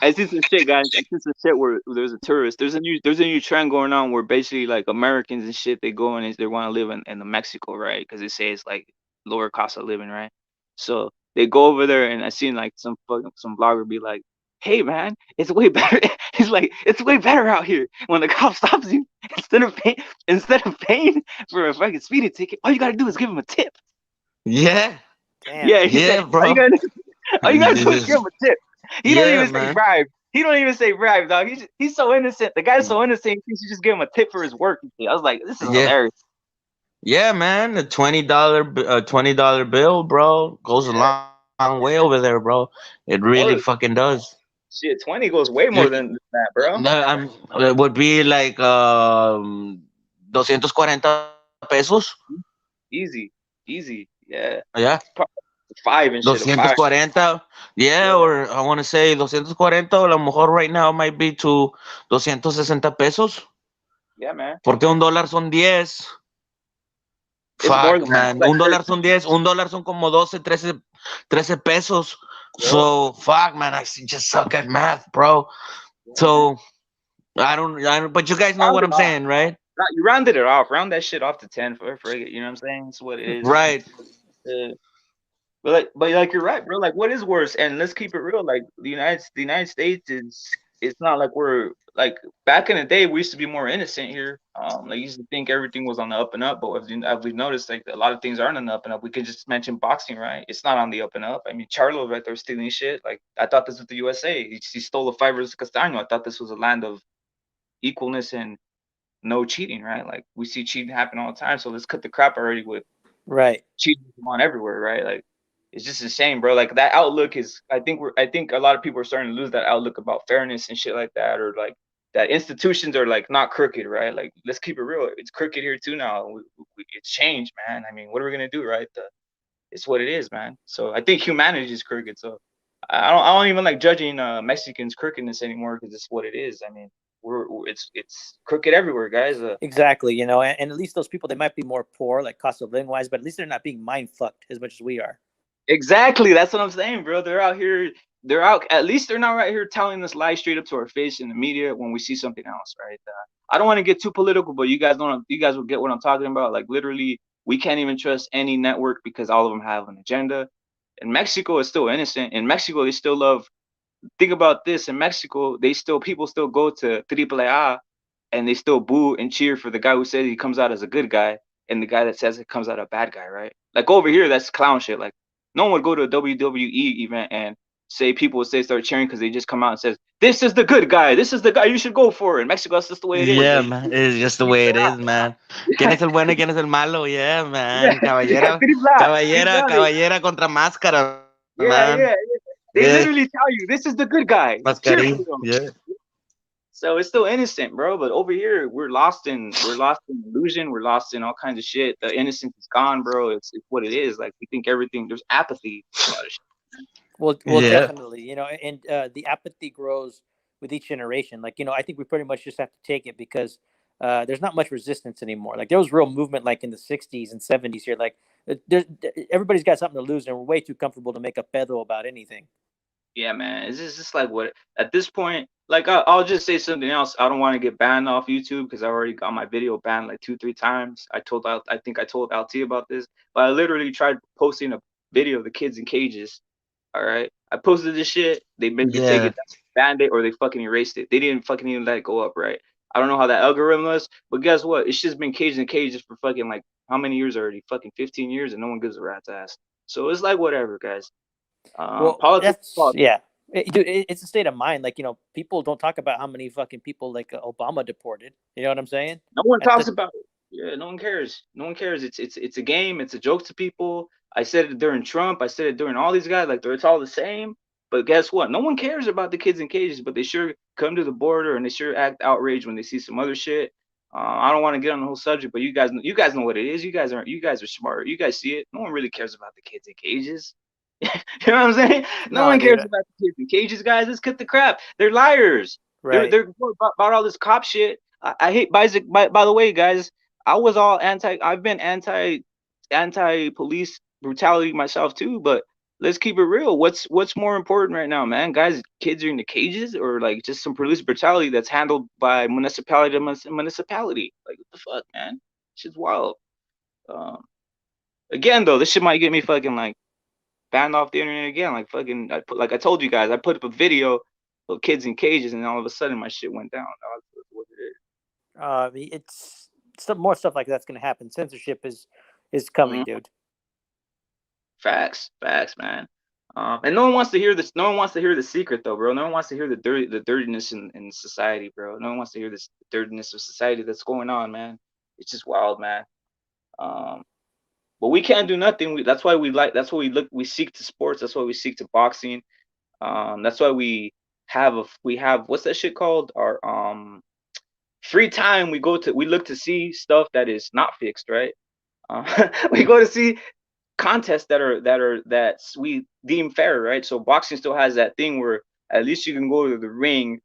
Speaker 1: I see some shit, guys. I see some shit where there's a tourist. There's a new trend going on where basically like Americans and shit they go and they want to live in the Mexico, right? Because they say it's like lower cost of living, right? So they go over there and I seen like some blogger be like, hey man, it's way better. He's like, it's way better out here. When the cop stops you, instead of paying for a fucking speeding ticket, all you gotta do is give him a tip.
Speaker 4: Yeah.
Speaker 3: Damn.
Speaker 1: Yeah, he said,
Speaker 4: Yeah, bro.
Speaker 1: all you gotta do is
Speaker 4: This
Speaker 1: give him
Speaker 4: is-
Speaker 1: a tip. He don't
Speaker 4: yeah,
Speaker 1: even say
Speaker 4: man.
Speaker 1: bribe. He don't even say bribe, dog. He's so innocent. The guy's so innocent. He thinks you just give him a tip for his work. I was like, this is
Speaker 4: Yeah.
Speaker 1: hilarious.
Speaker 4: Yeah, man. The $20 bill, bro, goes a
Speaker 1: Yeah.
Speaker 4: long way over there, bro. It really fucking
Speaker 1: Oh
Speaker 4: does.
Speaker 1: shit, 20 goes way
Speaker 4: You,
Speaker 1: more than that, bro.
Speaker 4: no, it would be like 240 pesos.
Speaker 1: Easy, easy. Yeah,
Speaker 4: Yeah.
Speaker 1: Pro- five and shit. A five.
Speaker 4: 240. Yeah,
Speaker 1: Yeah,
Speaker 4: or I want to say 240, a lo mejor right now might be to 260 pesos.
Speaker 1: yeah, man.
Speaker 4: Porque $1 son 10.
Speaker 1: It's more
Speaker 4: Fuck,
Speaker 1: than that.
Speaker 4: man.
Speaker 1: Like,
Speaker 4: $1 son 10. $1 son como 13 pesos.
Speaker 1: yo,
Speaker 4: So, fuck, man. Just suck at math, bro.
Speaker 1: yeah, man.
Speaker 4: So, but you guys know
Speaker 1: Round
Speaker 4: what
Speaker 1: it
Speaker 4: I'm
Speaker 1: off.
Speaker 4: saying, right?
Speaker 1: You rounded it off. Round that shit off to 10 for it. You know what I'm saying? That's what it is.
Speaker 4: Right.
Speaker 1: Uh, but like you're right, bro. Like, what is worse? And let's keep it real. Like the United States is. It's not like we're like back in the day. We used to be more innocent here. Like, used to think everything was on the up and up. But as we've noticed, like a lot of things aren't on the up and up. We could just mention boxing, right? It's not on the up and up. I mean, Charlo right there stealing shit. Like, I thought this was the USA. He stole the fibers of Castaño. I thought this was a land of equalness and no cheating, right? Like, we see cheating happen all the time. So let's cut the crap already with
Speaker 3: Right.
Speaker 1: cheating on everywhere, right? Like, it's just a shame, bro. Like, that outlook is, I think a lot of people are starting to lose that outlook about fairness and shit like that, or like that institutions are like not crooked, right? Like, let's keep it real. It's crooked here too now. It's changed, man. I mean, what are we gonna do, right? It's what it is, man. So I think humanity is crooked. So I don't even like judging Mexicans crookedness anymore because it's what it is. I mean, it's crooked everywhere, guys.
Speaker 3: Exactly. And at least those people, they might be more poor, like cost of living wise, but at least they're not being mind fucked as much as we are.
Speaker 1: Exactly. That's what I'm saying, bro. They're out here. They're out. At least they're not right here telling us lies straight up to our face in the media when we see something else, right? I don't want to get too political, but you guys don't. You guys will get what I'm talking about. Like, literally, we can't even trust any network because all of them have an agenda. And Mexico is still innocent. In Mexico, they still love. Think about this. In Mexico, people still go to AAA and they still boo and cheer for the guy who says he comes out as a good guy and the guy that says it comes out a bad guy, right? Like, over here, that's clown shit. Like, no one would go to a WWE event and people would start cheering because they just come out and says, "This is the good guy. This is the guy you should go for." In Mexico, that's just the way it is.
Speaker 4: Yeah, man. It's just the way it is, man. ¿Quién es el bueno y quién es el malo? Yeah,
Speaker 1: Yeah,
Speaker 4: man.
Speaker 1: yeah,
Speaker 4: Caballero, caballera,
Speaker 1: triple A.
Speaker 4: caballera contra máscara,
Speaker 1: Yeah,
Speaker 4: man.
Speaker 1: yeah. They
Speaker 4: Yeah,
Speaker 1: literally tell you this is the good guy. Cheer for
Speaker 4: mascarín.
Speaker 1: him.
Speaker 4: Yeah.
Speaker 1: So it's still innocent, bro. But over here, we're lost in illusion. We're lost in all kinds of shit. The innocence is gone, bro. It's what it is. Like, we think everything. There's apathy. A lot of shit.
Speaker 3: Well,
Speaker 4: Yeah.
Speaker 3: definitely, and the apathy grows with each generation. Like, I think we pretty much just have to take it because there's not much resistance anymore. Like, there was real movement, like in the '60s and '70s here. Like, everybody's got something to lose, and we're way too comfortable to make a pedo about anything.
Speaker 1: Yeah, man. It's just like, what at this point. Like, I'll just say something else. I don't want to get banned off YouTube because I already got my video banned like 2-3 times. I think I told LT about this, but I literally tried posting a video of the kids in cages. All right, I posted this shit. They made me take
Speaker 4: Yeah.
Speaker 1: it down, banned it, or they fucking erased it. They didn't fucking even let it go up, right? I don't know how that algorithm was, but guess what? It's just been caged in cages for fucking, like, how many years already? Fucking 15 years, and no one gives a rat's ass. So it's like, whatever, guys.
Speaker 3: Well,
Speaker 1: Politics.
Speaker 3: that's yeah. Dude, it's a state of mind. Like, people don't talk about how many fucking people like Obama deported. You know what I'm saying?
Speaker 1: No one
Speaker 3: At
Speaker 1: talks
Speaker 3: the
Speaker 1: about it. Yeah, no one cares. No one cares. It's a game. It's a joke to people. I said it during Trump. I said it during all these guys. Like, it's all the same. But guess what? No one cares about the kids in cages, but they sure come to the border and they sure act outraged when they see some other shit. I don't want to get on the whole subject, but you guys know what it is. You guys are smart. You guys see it. No one really cares about the kids in cages. You know what I'm saying? No
Speaker 3: no,
Speaker 1: one
Speaker 3: dude.
Speaker 1: cares about the kids in cages, guys. Let's cut the crap. They're liars.
Speaker 3: Right.
Speaker 1: They're about all this cop shit. I hate by the way, guys. I've been anti police brutality myself too. But let's keep it real. What's more important right now, man? Guys, kids are in the cages, or like just some police brutality that's handled by municipality to municipality. Like, what the fuck, man? Shit's wild. Um, Again, though, this shit might get me fucking, like, banned off the internet again. Like, fucking, like I told you guys, I put up a video put kids in cages, and all of a sudden my shit went down. That's what it is.
Speaker 3: It's some more stuff like that's going to happen. Censorship is coming,
Speaker 1: Mhm.
Speaker 3: dude.
Speaker 1: Facts, man. And no one wants to hear this. No one wants to hear the secret, though, bro. No one wants to hear the dirtiness in society, bro. No one wants to hear this dirtiness of society that's going on, man. It's just wild, man. Um, but we can't do nothing. That's why we like. That's why we look. We seek to sports. That's why we seek to boxing. That's why we have what's that shit called? Our free time. We look to see stuff that is not fixed, right? We go to see contests that we deem fair, right? So boxing still has that thing where at least you can go to the ring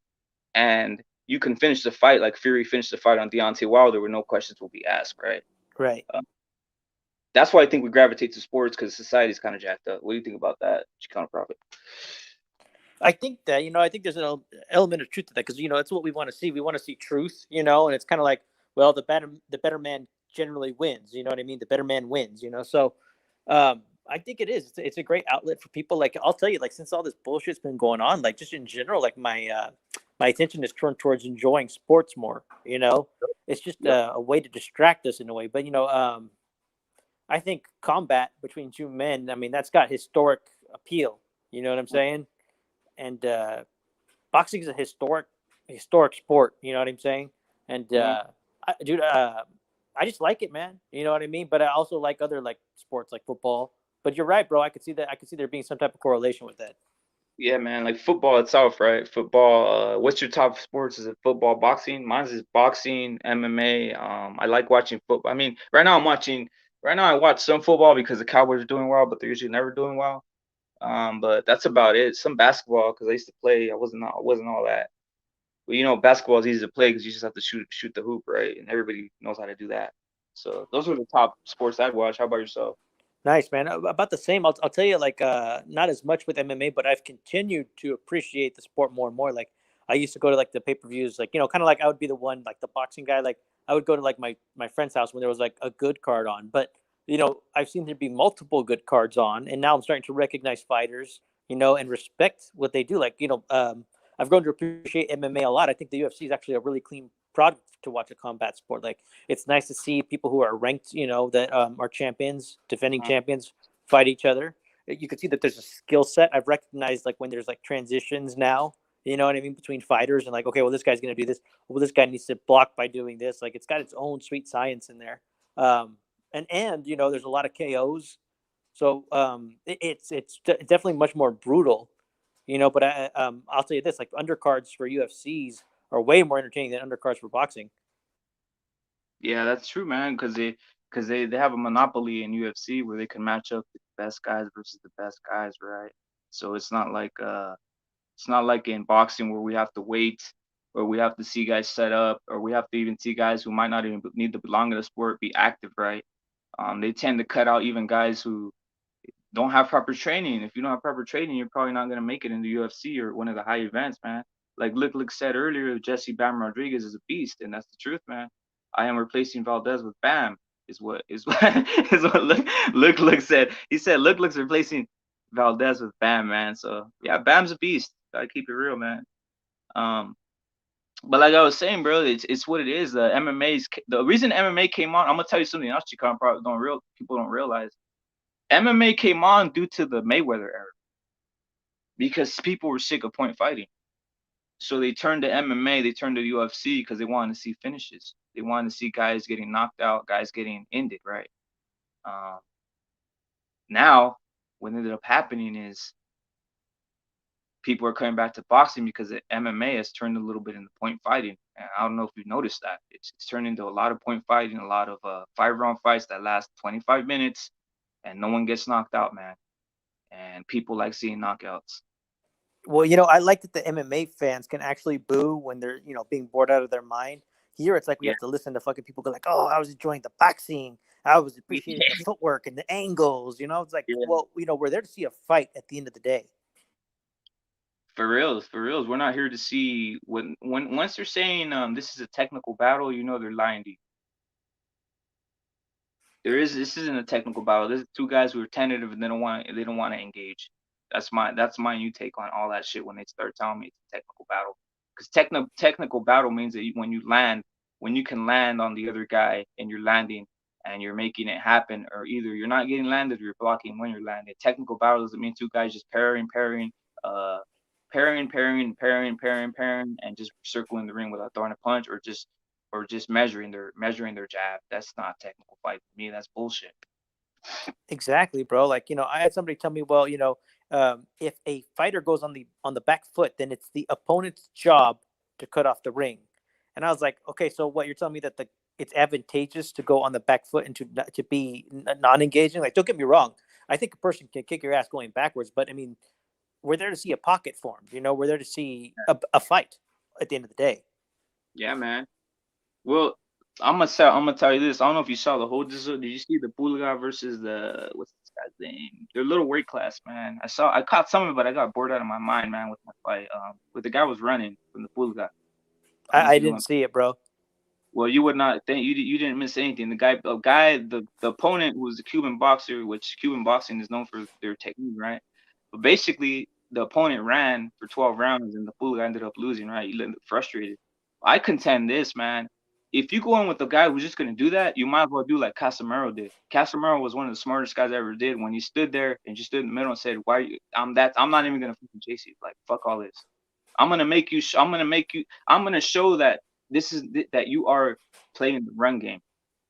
Speaker 1: and you can finish the fight like Fury finished the fight on Deontay Wilder where no questions will be asked, right?
Speaker 3: Right.
Speaker 1: Uh, that's why I think we gravitate to sports because society's kind of jacked up. What do you think about that, Chicano Prophet?
Speaker 3: I think that I think there's an element of truth to that because it's what we want to see. We want to see truth, and it's kind of like, well, the better man generally wins. You know what I mean? The better man wins. So I think it is. It's a great outlet for people. Like I'll tell you, like since all this bullshit's been going on, like just in general, like my attention is turned towards enjoying sports more. It's just
Speaker 1: Yep.
Speaker 3: a way to distract us in a way. But I think combat between two men, I mean, that's got historic appeal. You know what I'm saying? And boxing is a historic sport. You know what I'm saying? And
Speaker 1: Mhm.
Speaker 3: dude, I just like it, man. You know what I mean? But I also like other like sports like football. But you're right, bro. I could see that. I could see there being some type of correlation with that.
Speaker 1: Yeah, man, like football itself, right? Football. What's your top sports? Is it football, boxing? Mine's is boxing, MMA. I like watching football. I mean, right now I'm watching. Right now I watch some football because the Cowboys are doing well, but they're usually never doing well. But that's about it. Some basketball because I used to play. I wasn't all that. But basketball is easy to play because you just have to shoot the hoop, right? And everybody knows how to do that. So those are the top sports I'd watch. How about yourself?
Speaker 3: Nice, man. About the same. I'll tell you, like, not as much with MMA, but I've continued to appreciate the sport more and more. Like, I used to go to like the pay per views, like kind of like I would be the one, like the boxing guy. Like, I would go to like my friend's house when there was like a good card on. But I've seen there be multiple good cards on, and now I'm starting to recognize fighters, and respect what they do. Like, I've grown to appreciate MMA a lot. I think the UFC is actually a really clean product to watch a combat sport. Like it's nice to see people who are ranked, that are champions, defending
Speaker 1: Uh,
Speaker 3: champions, fight each other. You can see that there's a skill set. I've recognized like when there's like transitions now, you know what I mean, between fighters and like, okay, well, this guy's gonna do this. Well, this guy needs to block by doing this. Like it's got its own sweet science in there. And there's a lot of KOs. So it's definitely much more brutal, But I'll tell you this: like undercards for UFCs are way more entertaining than undercards for boxing.
Speaker 1: yeah, that's true, man. Because they have a monopoly in UFC where they can match up the best guys versus the best guys, right? So it's not like in boxing where we have to wait, or we have to see guys set up, or we have to even see guys who might not even need to belong to the sport be active, right? They tend to cut out even guys who don't have proper training. If you don't have proper training, you're probably not gonna make it in the UFC or one of the high events, man. Like Lick said earlier, Jesse Bam Rodriguez is a beast, and that's the truth, man. I am replacing Valdez with Bam, is what is what Lick said. He said Lick's replacing Valdez with Bam, man. So yeah, Bam's a beast. Gotta keep it real, man. Um, but like I was saying, bro, it's what it is. The reason MMA came on. I'm gonna tell you something else. You probably people don't realize. MMA came on due to the Mayweather era because people were sick of point fighting. So they turned to MMA, they turned to UFC because they wanted to see finishes. They wanted to see guys getting knocked out, guys getting ended, right? Um, Now, what ended up happening is people are coming back to boxing because the MMA has turned a little bit into point fighting. And I don't know if you've noticed that. It's turned into a lot of point fighting, a lot of 5 round fights that last 25 minutes, and no one gets knocked out, man. And people like seeing knockouts.
Speaker 3: Well, I like that the MMA fans can actually boo when they're, being bored out of their mind. Here, it's like we
Speaker 1: Yeah.
Speaker 3: have to listen to fucking people go like, "Oh, I was enjoying the boxing. I was appreciating the footwork and the angles." It's like,
Speaker 1: Yeah.
Speaker 3: well, we're there to see a fight at the end of the day.
Speaker 1: For reals, for reals. We're not here to see when once they're saying this is a technical battle, they're lying to you. This isn't a technical battle. This is two guys who are tentative and they don't want to engage. That's my new take on all that shit when they start telling me it's a technical battle. Because technical battle means that when you land, when you can land on the other guy and you're landing and you're making it happen, or either you're not getting landed or you're blocking when you're landed. Technical battle doesn't mean two guys just uh, parrying, and just circling the ring without throwing a punch, or just measuring their jab. That's not technical fight to me. That's bullshit.
Speaker 3: Exactly, bro. Like, I had somebody tell me, well, if a fighter goes on the back foot, then it's the opponent's job to cut off the ring. And I was like, okay, so what you're telling me that it's advantageous to go on the back foot and to be non-engaging? Like, don't get me wrong. I think a person can kick your ass going backwards, but I mean, we're there to see a pocket formed. We're there to see a fight at the end of the day.
Speaker 1: Yeah, man. Well, I'm gonna tell you this. I don't know if you saw the whole. Did you see the Pulga versus the what's this guy's name? Their little weight class, man. I caught some of it, but I got bored out of my mind, man, with my fight. But the guy was running from the Pulga. I don't know if
Speaker 3: I
Speaker 1: you know
Speaker 3: didn't
Speaker 1: him.
Speaker 3: see it, bro.
Speaker 1: Well, you would not think you didn't miss anything. The opponent was a Cuban boxer, which Cuban boxing is known for their technique, right? But basically, the opponent ran for 12 rounds, and the fool ended up losing, right? He ended up frustrated. I contend this, man. If you go in with the guy who's just gonna do that, you might as well do like Casemiro did. Casemiro was one of the smartest guys I ever did when he stood there and just stood in the middle and said, "Why? I'm not even gonna fucking chase you. Like, fuck all this. I'm gonna make you. I'm gonna make you. I'm gonna show that that you are playing the run game.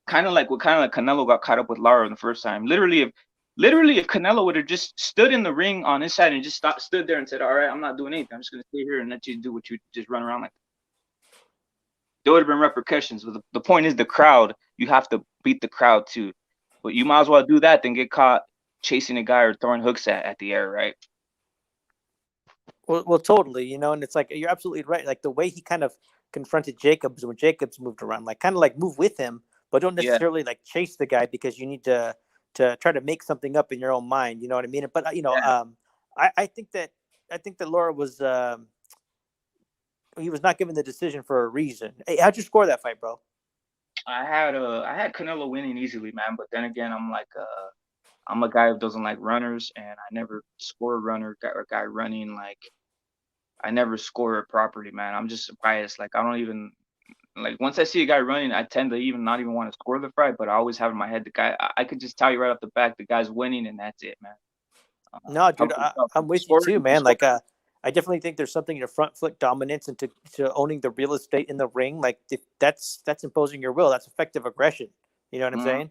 Speaker 1: Kind of like Canelo got caught up with Lara the first time. Literally, if Canelo would have just stood in the ring on his side and just stood there and said, "All right, I'm not doing anything. I'm just gonna stay here and let you do what you just run around like." There would have been repercussions. But the point is the crowd. You have to beat the crowd too. But you might as well do that than get caught chasing a guy or throwing hooks at the air, right?
Speaker 3: Well, totally, and it's like you're absolutely right. Like the way he kind of confronted Jacobs when Jacobs moved around, like kind of like move with him, but don't
Speaker 1: Yeah,
Speaker 3: necessarily like chase the guy because you need to try to make something up in your own mind. You know what I mean? But
Speaker 1: yeah.
Speaker 3: I think that Laura was he was not given the decision for a reason. Hey, how'd you score that fight, bro?
Speaker 1: I had Canelo winning easily, man. But then again, I'm a guy who doesn't like runners, and I never score a runner or guy running like I never score it properly, man. I'm just biased. Like I don't even like once I see a guy running, I tend to even not even want to score the fight, but I always have in my head the guy. I could just tell you right off the back the guy's winning, and that's it, man.
Speaker 3: No,
Speaker 1: Tough
Speaker 3: dude,
Speaker 1: is tough.
Speaker 3: I'm with you
Speaker 1: Score,
Speaker 3: too,
Speaker 1: if you
Speaker 3: man.
Speaker 1: score,
Speaker 3: Like, I definitely think there's something in your front foot dominance and to owning the real estate in the ring. Like, if that's imposing your will. That's effective aggression. You know what I'm
Speaker 1: mm-hmm,
Speaker 3: saying?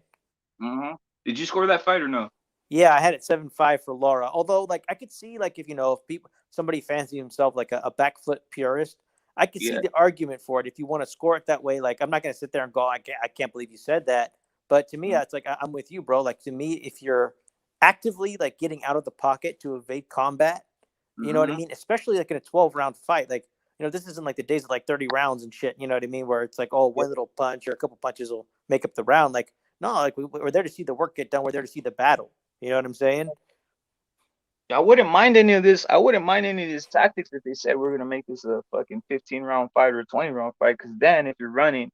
Speaker 1: mm-hmm. Did you score that fight or no?
Speaker 3: Yeah, I had it 7-5 for Laura. Although, like, I could see, like, if people somebody fancy himself like a back foot purist, I could see
Speaker 1: Yeah.
Speaker 3: the argument for it. If you want to score it that way, like, I'm not gonna sit there and go, I can't believe you said that. But to me,
Speaker 1: Mm-hmm.
Speaker 3: it's like I'm with you, bro. Like to me, if you're actively like getting out of the pocket to evade combat, you know what I
Speaker 1: Mm-hmm.
Speaker 3: mean? Especially like in a 12-round fight, like this isn't like the days of like 30 rounds and shit. You know what I mean? Where it's like, oh,
Speaker 1: Yeah.
Speaker 3: one little punch or a couple punches will make up the round. Like, no, like we're there to see the work get done. We're there to see the battle. You know what I'm saying?
Speaker 1: I wouldn't mind any of this. I wouldn't mind any of these tactics if they said we're gonna make this a fucking 15-round fight or a 20-round fight. Because then, if you're running,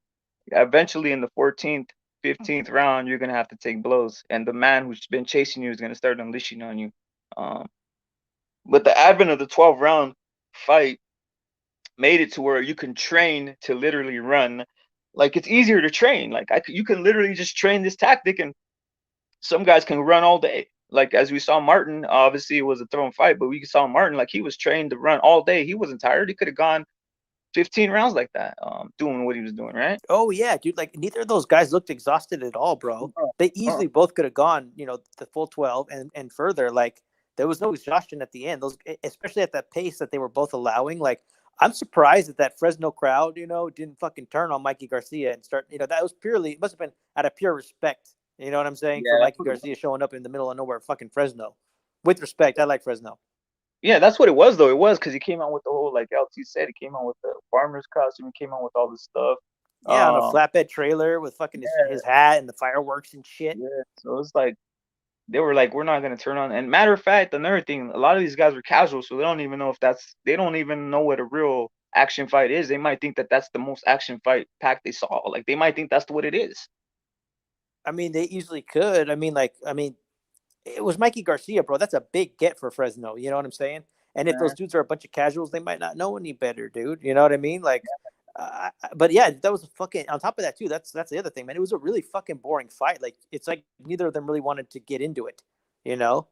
Speaker 1: eventually in the 14th, 15th round, you're gonna have to take blows, and the man who's been chasing you is gonna start unleashing on you. Um, but the advent of the 12-round fight made it to where you can train to literally run. Like it's easier to train. Like you can literally just train this tactic, and some guys can run all day. Like as we saw Martin, obviously it was a thrown fight, but we saw Martin like he was trained to run all day. He wasn't tired. He could have gone 15 rounds like that, doing what he was doing, right?
Speaker 3: Oh yeah, dude. Like neither of those guys looked exhausted at all, bro.
Speaker 1: Uh,
Speaker 3: They
Speaker 1: uh,
Speaker 3: easily both could have gone, the full 12 and further. Like there was no exhaustion at the end. Especially at that pace that they were both allowing. Like I'm surprised that Fresno crowd, didn't fucking turn on Mikey Garcia and start. That was purely. It must have been out of pure respect. You know what I'm saying?
Speaker 1: yeah,
Speaker 3: For
Speaker 1: that's
Speaker 3: Mikey
Speaker 1: what it was.
Speaker 3: Garcia showing up in the middle of nowhere, fucking Fresno. With respect, I like Fresno.
Speaker 1: Yeah, that's what it was though. It was because he came out with the whole like LT said. He came out with the farmer's costume. He came out with all this stuff.
Speaker 3: Yeah, on a
Speaker 1: Um,
Speaker 3: flatbed trailer with fucking his
Speaker 1: yeah,
Speaker 3: hat and the fireworks and shit.
Speaker 1: yeah. So it's like they were like, we're not gonna turn on. And matter of fact, another thing, a lot of these guys are casual, so they don't even know what a real action fight is. They might think that that's the most action fight pack they saw. Like they might think that's what it is.
Speaker 3: I mean, they easily could. I mean, it was Mikey Garcia, bro. That's a big get for Fresno. You know what I'm saying? And if those
Speaker 1: man.
Speaker 3: dudes are a bunch of casuals, they might not know any better, dude. You know what I mean? Like, but yeah, that was a fucking. On top of that, too, that's the other thing, man. It was a really fucking boring fight. Like, it's like neither of them really wanted to get into it. You know?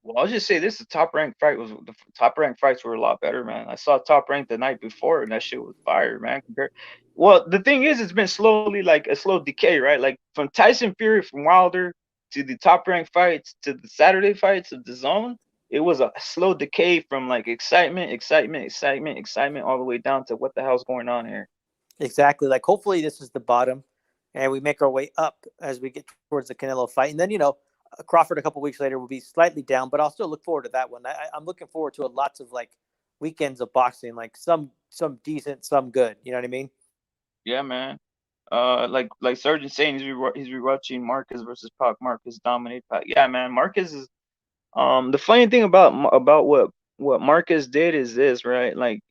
Speaker 1: Well, I'll just say this: the top ranked fight was the top ranked fights were a lot better, man. I saw top ranked the night before, and that shit was fire, man. Compared, well, the thing is, it's been slowly like a slow decay, right? Like from Tyson Fury, from Wilder to the top ranked fights to the Saturday fights of the Zone, it was a slow decay from like excitement, all the way down to what the hell's going on here.
Speaker 3: Exactly. Like, hopefully, this is the bottom, and we make our way up as we get towards the Canelo fight. And then, Crawford a couple weeks later will be slightly down, but I'll still look forward to that one. I'm looking forward to lots of like weekends of boxing, like some decent, some good. You know what I mean?
Speaker 1: Yeah, man. Like Sergeant saying, he's rewatching Marcus versus Pac. Marcus dominate Pac. Yeah, man. Marcus is the funny thing about what Marcus did is this, right? Like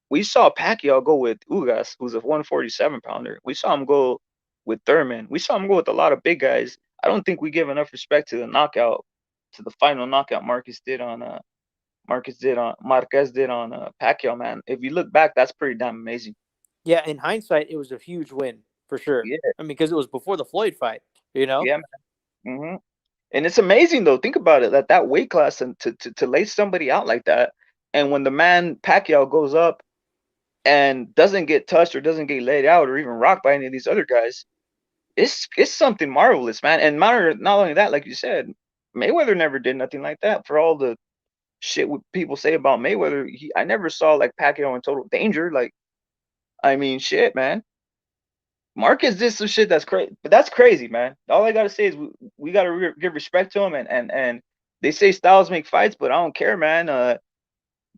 Speaker 1: we saw Pacquiao go with Ugas, who's a 147 pounder. We saw him go with Thurman. We saw him go with a lot of big guys. I don't think we give enough respect to the knockout, to the final knockout Marquez did on Pacquiao, man. If you look back, that's pretty damn amazing.
Speaker 3: Yeah. In hindsight, it was a huge win for sure.
Speaker 1: Yeah,
Speaker 3: I mean, because it was before the Floyd fight. You know?
Speaker 1: yeah, man. And it's amazing though. Think about it, that weight class and to lay somebody out like that, and when the man Pacquiao goes up and doesn't get touched or doesn't get laid out or even rocked by any of these other guys, it's something marvelous, man. And not only that, like you said, Mayweather never did nothing like that. For all the shit people say about Mayweather, I never saw like Pacquiao in total danger. Like, I mean, shit, man. Marcus did some shit that's crazy, but that's crazy, man. All I gotta say is we gotta give respect to him, and they say styles make fights, but I don't care, man.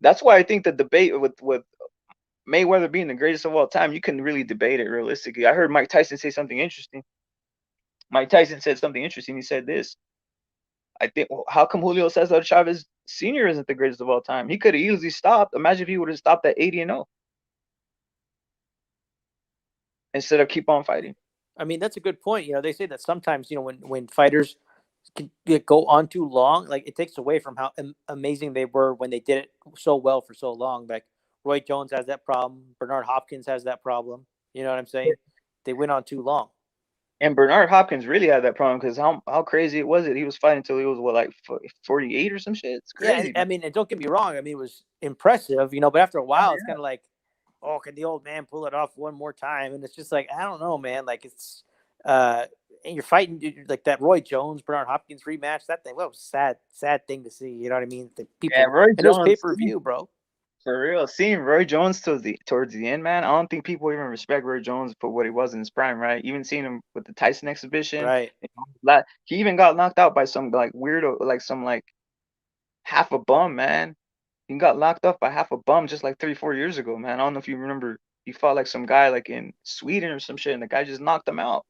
Speaker 1: That's why I think the debate with Mayweather being the greatest of all time, you can really debate it realistically. I heard Mike Tyson say something interesting. Mike Tyson said something interesting. He said this. I think, well, how come Julio Cesar Chavez Sr. isn't the greatest of all time? He could have easily stopped. Imagine if he would have stopped at 80-0 instead of keep on fighting.
Speaker 3: I mean, that's a good point. They say that sometimes, when fighters can go on too long, like it takes away from how amazing they were when they did it so well for so long. Like Roy Jones has that problem. Bernard Hopkins has that problem. You know what I'm saying? They went on too long.
Speaker 1: And Bernard Hopkins really had that problem because how crazy it was it? He was fighting until he was what, like 48 or some shit. It's
Speaker 3: Yeah,
Speaker 1: crazy.
Speaker 3: I mean, and don't get me wrong. I mean, it was impressive, but after a
Speaker 1: Oh,
Speaker 3: while, it's
Speaker 1: yeah.
Speaker 3: kind of like, oh, can the old man pull it off one more time? And it's just like, I don't know, man. Like uh, and you're fighting like that Roy Jones, Bernard Hopkins rematch. That thing, that was sad thing to see. You know what I mean? The
Speaker 1: Yeah,
Speaker 3: people,
Speaker 1: Roy
Speaker 3: and it was pay
Speaker 1: Jones,
Speaker 3: per view, bro.
Speaker 1: for real. Seeing Roy Jones towards the end, man, I don't think people even respect Roy Jones for what he was in his prime, right? Even seeing him with the Tyson exhibition,
Speaker 3: Right.
Speaker 1: he even got knocked out by some like weirdo, like some like half a bum, man. He got locked up by half a bum just like 3 4 years ago, man. I don't know if you remember. He fought like some guy like in Sweden or some shit, and the guy just knocked him out.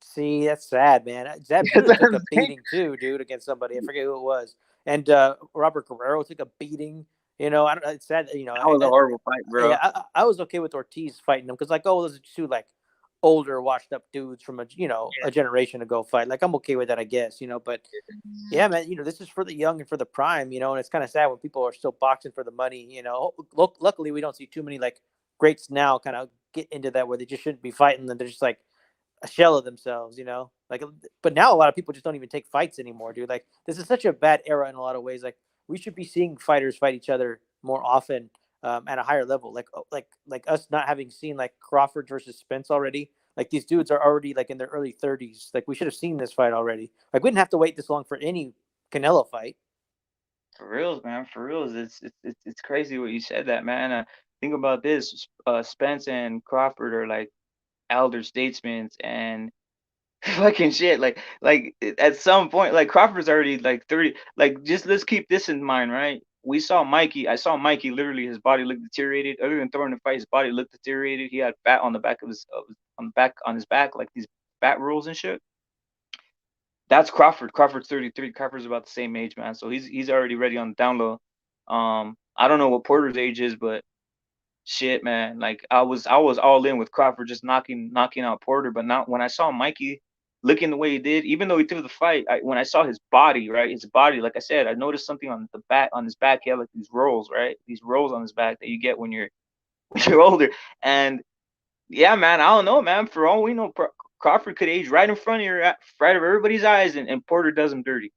Speaker 3: See, that's sad, man. Zab
Speaker 1: That's
Speaker 3: Judah
Speaker 1: what
Speaker 3: took
Speaker 1: I'm
Speaker 3: a
Speaker 1: saying.
Speaker 3: beating too, dude, against somebody. I forget who it was. And Robert Guerrero took a beating. I don't. It's sad.
Speaker 1: That was a horrible fight, bro.
Speaker 3: Yeah, I was okay with Ortiz fighting him because, like, oh, those are two like older, washed up dudes from a generation ago fight. Like, I'm okay with that, I guess. But yeah, man, this is for the young and for the prime. And it's kind of sad when people are still boxing for the money. Luckily, we don't see too many like greats now kind of get into that where they just shouldn't be fighting, and they're just like a shell of themselves, like, but now a lot of people just don't even take fights anymore, dude. Like, this is such a bad era in a lot of ways. Like, we should be seeing fighters fight each other more often, at a higher level. Like us not having seen like Crawford versus Spence already. Like, these dudes are already like in their early 30s. Like, we should have seen this fight already. Like, we didn't have to wait this long for any Canelo fight.
Speaker 1: For reals, man. For reals, it's crazy what you said that, man. Think about this. Spence and Crawford are like elder statesmen and fucking shit. Like at some point, like Crawford's already like 30. Like, just let's keep this in mind, right? We saw Mikey. I saw Mikey. Literally, his body looked deteriorated. Other than throwing the fight, his body looked deteriorated. He had fat on the back of on his back, like these fat rolls and shit. That's Crawford. Crawford's 33. Crawford's about the same age, man. So he's already ready on the down low. I don't know what Porter's age is, but shit, man. Like I was all in with Crawford just knocking out Porter, but not when I saw Mikey. looking the way he did, even though he threw the fight, when I saw his body, right, his body, like I said, I noticed something on the back, on his back. He had like these rolls, right, these rolls on his back that you get when you're when you're older. And yeah, man, I don't know, man. For all we know, Crawford could age right in front of your, right of everybody's eyes, and Porter does him dirty.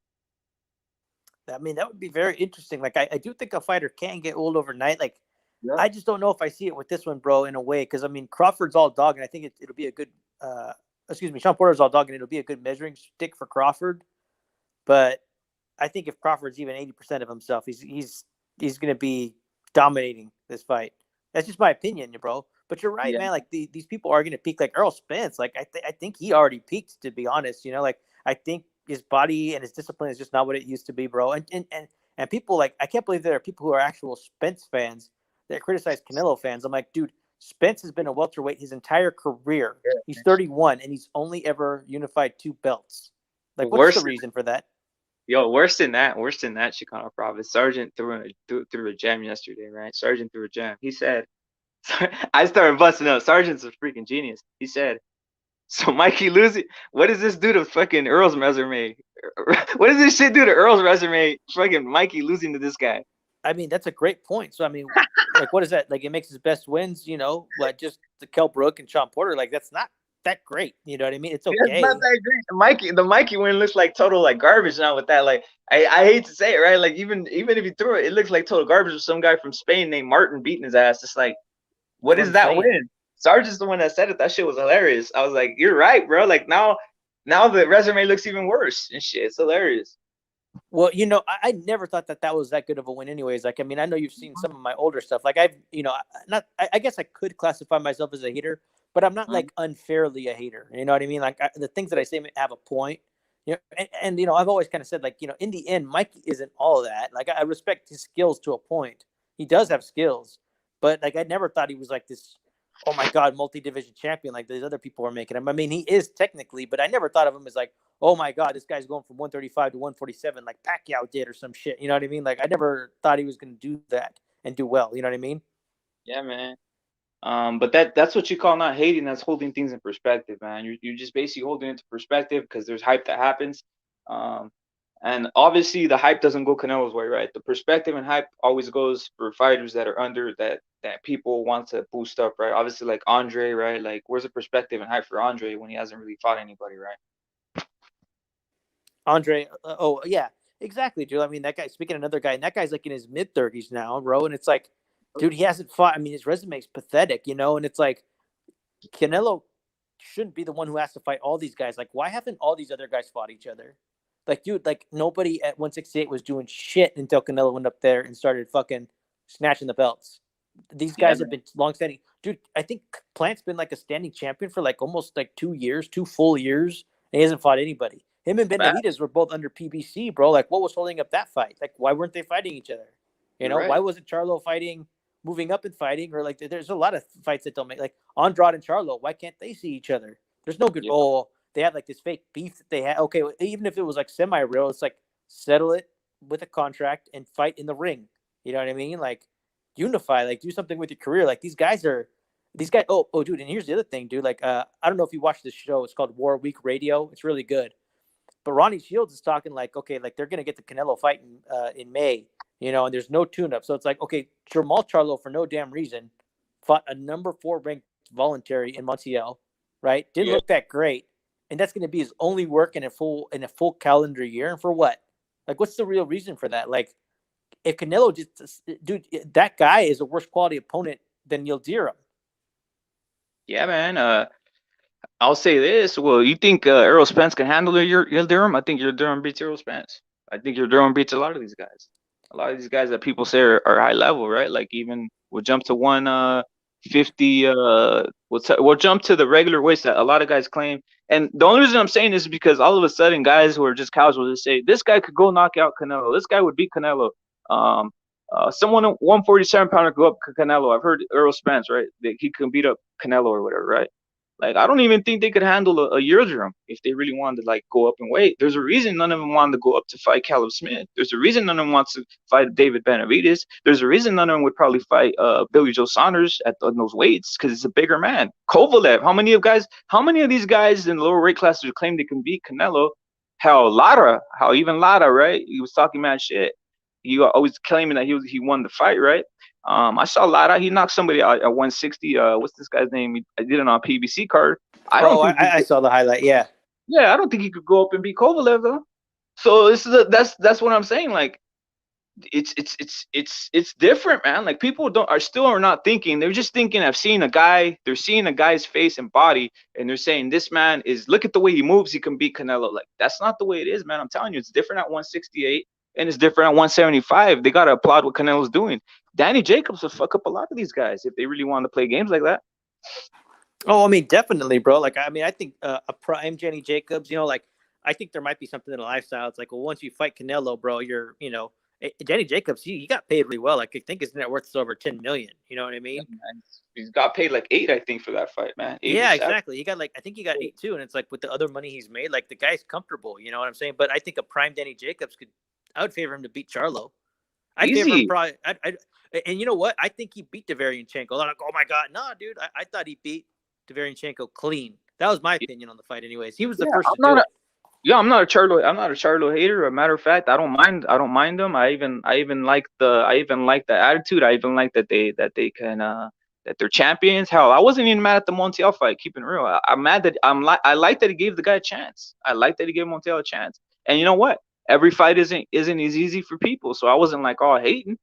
Speaker 3: I mean, that would be very interesting. Like, I do think a fighter can get old overnight. Like,
Speaker 1: Yeah.
Speaker 3: I just don't know if I see it with this one, bro, in a way. Because, I mean, Crawford's all dog, and I think it'll be a good, Sean Porter's all dog, and it'll be a good measuring stick for Crawford. But I think if Crawford's even 80% of himself, he's going to be dominating this fight. That's just my opinion, bro. But you're right,
Speaker 1: Yeah.
Speaker 3: man. Like, these people are going to peak. Like Errol Spence, like, I think he already peaked, to be honest. You know, like, I think his body and his discipline is just not what it used to be, bro. And people, like, I can't believe there are people who are actual Spence fans that criticize Canelo fans. I'm like, dude, Spence has been a welterweight his entire career.
Speaker 1: Yeah.
Speaker 3: He's 31 and he's only ever unified 2 belts. Like, what's
Speaker 1: Worse
Speaker 3: the
Speaker 1: than-
Speaker 3: reason for that?
Speaker 1: Yo, worse than that, Chicago Prophet. Sergeant threw a gem yesterday, right? Sergeant threw a gem. He said, I started busting up. Sergeant's a freaking genius. He said, so Mikey losing, what does this do to fucking Earl's resume? What does this shit do to Earl's resume? Fucking Mikey losing to this guy.
Speaker 3: I mean, that's a great point. So, I mean, like, what is that? Like, it makes his best wins, you know, like just the Kell Brook and Sean Porter. Like, that's not that great. You know what I mean? It's okay.
Speaker 1: It's not that great. The Mikey win looks like total like garbage now with that. Like, I hate to say it, right? Like, even if he threw it, it looks like total garbage with some guy from Spain named Martin beating his ass. It's like, what is that win? Sargent's the one that said it. That shit was hilarious. I was like, you're right, bro. Like, now the resume looks even worse and shit. It's hilarious.
Speaker 3: Well, you know, I never thought that was that good of a win anyways. Like, I mean, I know you've seen some of my older stuff. Like, I've, you know, I guess I could classify myself as a hater, but I'm not like unfairly a hater. You know what I mean? Like, the things that I say have a point. You know, and you know, I've always kind of said, like, you know, in the end, Mikey isn't all of that. Like, I respect his skills to a point. He does have skills, but like, I never thought he was like this, oh my God, multi-division champion like these other people are making him. I mean, he is technically, but I never thought of him as like, oh my God, this guy's going from 135 to 147 like Pacquiao did or some shit. You know what I mean? Like, I never thought he was going to do that and do well. You know what I mean?
Speaker 1: Yeah, man. But that's what you call not hating. That's holding things in perspective, man. You're just basically holding it to perspective because there's hype that happens. And obviously the hype doesn't go Canelo's way, right? The perspective and hype always goes for fighters that are under that people want to boost up, right? Obviously, like Andre, right? Like, where's the perspective and hype for Andre when he hasn't really fought anybody, right?
Speaker 3: Andre, oh yeah, exactly, dude. I mean, that guy. Speaking of another guy, and that guy's like in his mid-30s now, bro. And it's like, dude, he hasn't fought. I mean, his resume is pathetic, you know. And it's like, Canelo shouldn't be the one who has to fight all these guys. Like, why haven't all these other guys fought each other? Like, dude, like nobody at 168 was doing shit until Canelo went up there and started fucking snatching the belts. These guys have been long-standing. Dude, I think Plant's been like a standing champion for like almost like 2 years, 2 full years, and he hasn't fought anybody. Him and Benavidez were both under PBC, bro. Like, what was holding up that fight? Like, why weren't they fighting each other? You know, why wasn't Charlo fighting, moving up and fighting? Or like, there's a lot of fights that don't make, like Andrade and Charlo. Why can't they see each other? There's no good. Oh, they had like this fake beef that they had. Okay, even if it was like semi-real, it's like settle it with a contract and fight in the ring. You know what I mean? Like, unify, like do something with your career. Like these guys. Oh, dude. And here's the other thing, dude. Like, I don't know if you watched this show. It's called War Week Radio. It's really good. But Ronnie Shields is talking like, okay, like they're gonna get the Canelo fight in May, you know, and there's no tune-up. So it's like, okay, Jermall Charlo for no damn reason fought a number 4 ranked voluntary in Montiel, right? Didn't look that great, and that's gonna be his only work in a full calendar year. And for what? Like, what's the real reason for that? Like, if Canelo just, dude, that guy is a worse quality opponent than Yildirim.
Speaker 1: Yeah, man. I'll say this. Well, you think Errol Spence can handle Yildirim? I think Yildirim beats Errol Spence. I think Yildirim beats a lot of these guys. A lot of these guys that people say are high level, right? Like, even we'll jump to 150. We'll jump to the regular weights that a lot of guys claim. And the only reason I'm saying this is because all of a sudden guys who are just casual just say this guy could go knock out Canelo. This guy would beat Canelo. Someone 147 pounder go up Canelo. I've heard Errol Spence, right? That he can beat up Canelo or whatever, right? Like, I don't even think they could handle a Yildirim if they really wanted to like go up in weight. There's a reason none of them wanted to go up to fight Caleb Smith. There's a reason none of them wants to fight David Benavidez. There's a reason none of them would probably fight Billy Joe Saunders on those weights, because it's a bigger man. Kovalev. How many of these guys in the lower weight classes claim they can beat Canelo? Even Lara, right? He was talking mad shit. He always claiming that he won the fight, right? I saw Lara. He knocked somebody out at 160. What's this guy's name? I did it on a PBC card.
Speaker 3: I saw the highlight. Yeah.
Speaker 1: Yeah, I don't think he could go up and beat Kovalev though. So that's what I'm saying. Like, it's different, man. Like, people are not thinking. They're just thinking of seeing a guy. They're seeing a guy's face and body, and they're saying this man is. Look at the way he moves. He can beat Canelo. Like, that's not the way it is, man. I'm telling you, it's different at 168 and it's different at 175. They gotta applaud what Canelo's doing. Danny Jacobs would fuck up a lot of these guys if they really wanted to play games like that.
Speaker 3: Oh, I mean, definitely, bro. Like, I mean, I think a prime Danny Jacobs, like, I think there might be something in the lifestyle. It's like, well, once you fight Canelo, bro, you're, Danny Jacobs, he got paid really well. Like, I think his net worth is over 10 million. You know what I mean?
Speaker 1: Yeah, he's got paid like 8, I think, for that fight, man.
Speaker 3: Yeah, exactly. He got I think he got 8 too. And it's like, with the other money he's made, like, the guy's comfortable. You know what I'm saying? But I think a prime Danny Jacobs I would favor him to beat Charlo. I'd favor him probably. And you know what? I think he beat Deverenchenko. I'm like, oh my God, no, dude. I thought he beat Deverenchenko clean. That was my opinion on the fight, anyways. He was the first to do it.
Speaker 1: Yeah, I'm not a Charlo hater. As a matter of fact, I don't mind them. I even like the attitude. I even like that they can that they're champions. Hell, I wasn't even mad at the Montiel fight. Keeping it real, I'm mad that I like that he gave the guy a chance. I like that he gave Montiel a chance. And you know what? Every fight isn't as easy for people. So I wasn't like all hating.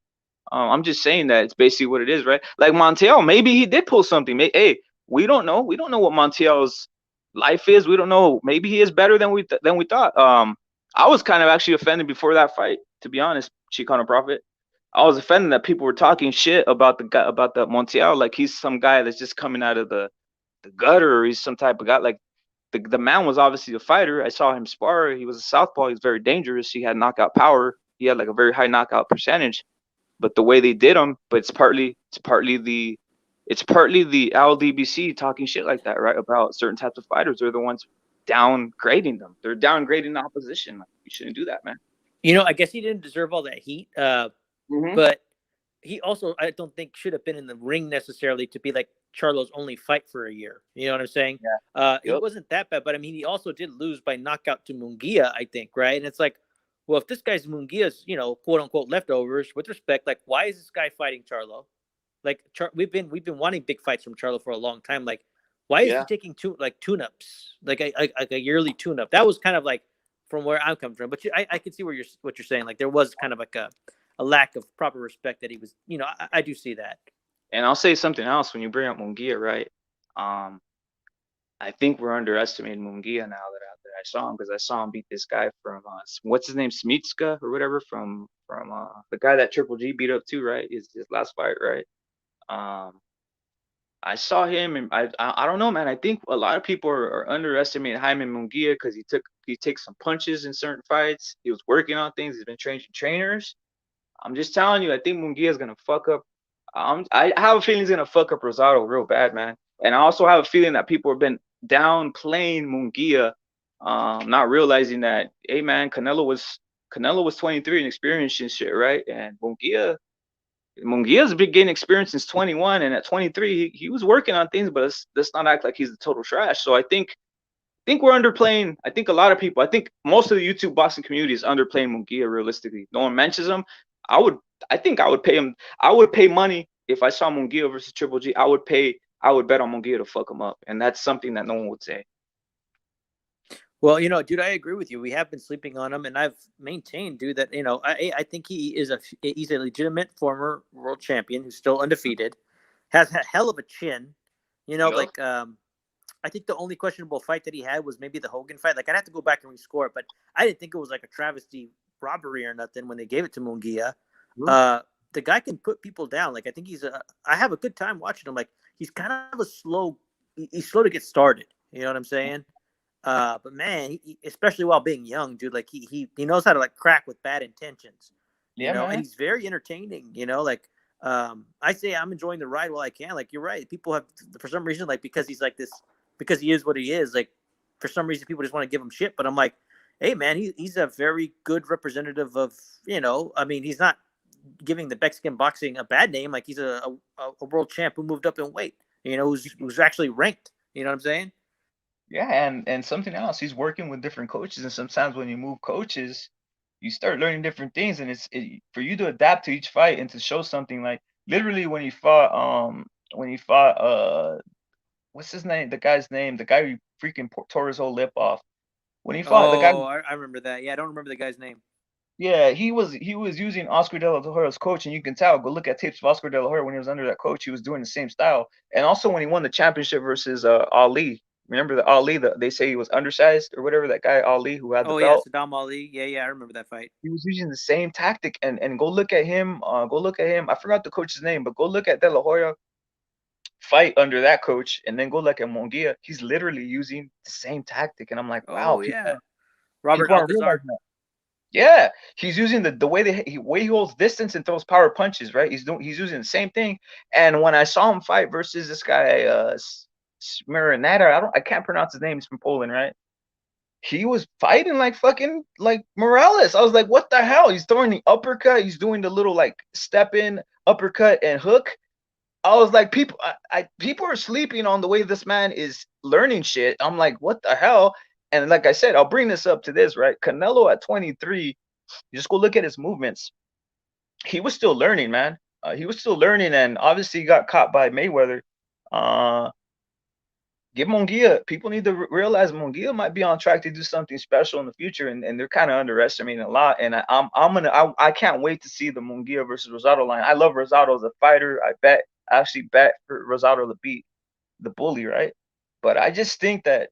Speaker 1: I'm just saying that it's basically what it is, right? Like Montiel, maybe he did pull something. Hey, we don't know. We don't know what Montiel's life is. We don't know. Maybe he is better than we thought. I was kind of actually offended before that fight, to be honest, Chico Prophet. I was offended that people were talking shit about the Montiel, like he's some guy that's just coming out of the gutter, or he's some type of guy. Like, the man was obviously a fighter. I saw him spar. He was a southpaw. He was very dangerous. He had knockout power. He had like a very high knockout percentage. But the way they did him, but it's partly the LDBC talking shit like that, right? About certain types of fighters. They're the ones downgrading them. They're downgrading the opposition. Like, you shouldn't do that, man.
Speaker 3: I guess he didn't deserve all that heat. But he also, I don't think, should have been in the ring necessarily to be like Charlo's only fight for a year. You know what I'm saying?
Speaker 1: Yeah.
Speaker 3: He wasn't that bad, but I mean, he also did lose by knockout to Munguia, I think, right? And it's like, well, if this guy's Munguia's, quote unquote leftovers, with respect, like, why is this guy fighting Charlo? Like, we've been wanting big fights from Charlo for a long time. Like, why is he taking tune-ups, like a yearly tune-up? That was kind of like from where I'm coming from. But I can see what you're saying. Like, there was kind of like a lack of proper respect that he was. I do see that.
Speaker 1: And I'll say something else when you bring up Munguia, right? I think we're underestimating Munguia now that I saw him, because I saw him beat this guy from what's his name, Smitska or whatever, from the guy that Triple G beat up too, right? His last fight, right? I saw him, and I don't know, man. I think a lot of people are underestimating Jaime Munguia because he takes some punches in certain fights. He was working on things. He's been training trainers. I'm just telling you, I think Munguia is gonna fuck up. I have a feeling he's gonna fuck up Rosado real bad, man. And I also have a feeling that people have been downplaying Munguia, not realizing that, hey, man, Canelo was 23 and experienced and shit, right? And Munguia's been getting experience since 21, and at 23 he was working on things, but let's not act like he's the total trash. So I think we're underplaying. I think a lot of people, I think most of the YouTube boxing community is underplaying Munguia realistically. No one mentions him. I would pay him. I would pay money if I saw Munguia versus Triple G. I would bet on Munguia to fuck him up, and that's something that no one would say.
Speaker 3: Well, dude, I agree with you. We have been sleeping on him, and I've maintained, dude, that I think he's a legitimate former world champion who's still undefeated, has a hell of a chin. Like I think the only questionable fight that he had was maybe the Hogan fight. Like, I'd have to go back and rescore it, but I didn't think it was like a travesty robbery or nothing when they gave it to Munguia. The guy can put people down. Like, I think I have a good time watching him. Like, he's kind of he's slow to get started. You know what I'm saying? But man, especially while being young, dude, like he knows how to like crack with bad intentions. And he's very entertaining. Like I say, I'm enjoying the ride while I can. Like, you're right. People have, for some reason, like, because he's like this because he is what he is. Like for some reason, people just want to give him shit. But I'm like, hey man, he's a very good representative of, I mean, he's not giving the Mexican boxing a bad name. Like he's a world champ who moved up in weight. Who's actually ranked. You know what I'm saying?
Speaker 1: Yeah, and something else, he's working with different coaches, and sometimes when you move coaches, you start learning different things, and for you to adapt to each fight and to show something. Like literally when he fought what's his name, the guy's name, the guy who freaking tore his whole lip off. When he fought the guy,
Speaker 3: Oh, I remember that. Yeah, I don't remember the guy's name.
Speaker 1: yeah, he was using Oscar De La Hoya's coach, and you can tell. Go look at tapes of Oscar De La Hoya when he was under that coach. He was doing the same style, and also when he won the championship versus Ali. Remember the Ali? They say he was undersized or whatever. That guy Ali who had the
Speaker 3: Oh yeah,
Speaker 1: belt.
Speaker 3: Saddam Ali. Yeah, I remember that fight.
Speaker 1: He was using the same tactic, and go look at him. Go look at him. I forgot the coach's name, but go look at De La Hoya fight under that coach, and then go look at Munguia. He's literally using the same tactic, and I'm like, wow,
Speaker 3: Oh yeah, Robert
Speaker 1: people aren't
Speaker 3: Alcazar.
Speaker 1: realizing that. Yeah, he's using the way he holds distance and throws power punches, right? He's using the same thing. And when I saw him fight versus this guy, Smiranata, I can't pronounce his name. He's from Poland, right? He was fighting like fucking like Morales. I was like, what the hell? He's throwing the uppercut. He's doing the little like step in uppercut and hook. I was like, people are sleeping on the way this man is learning shit. I'm like, what the hell? And like I said, I'll bring this up to this, right? Canelo at 23, you just go look at his movements. He was still learning, man. He was still learning, and obviously he got caught by Mayweather. Uh, Give Munguia. People need to realize Munguia might be on track to do something special in the future, and they're kind of underestimating a lot. And I can't wait to see the Munguia versus Rosado line. I love Rosado as a fighter. I actually bet for Rosado to beat the bully, right? But I just think that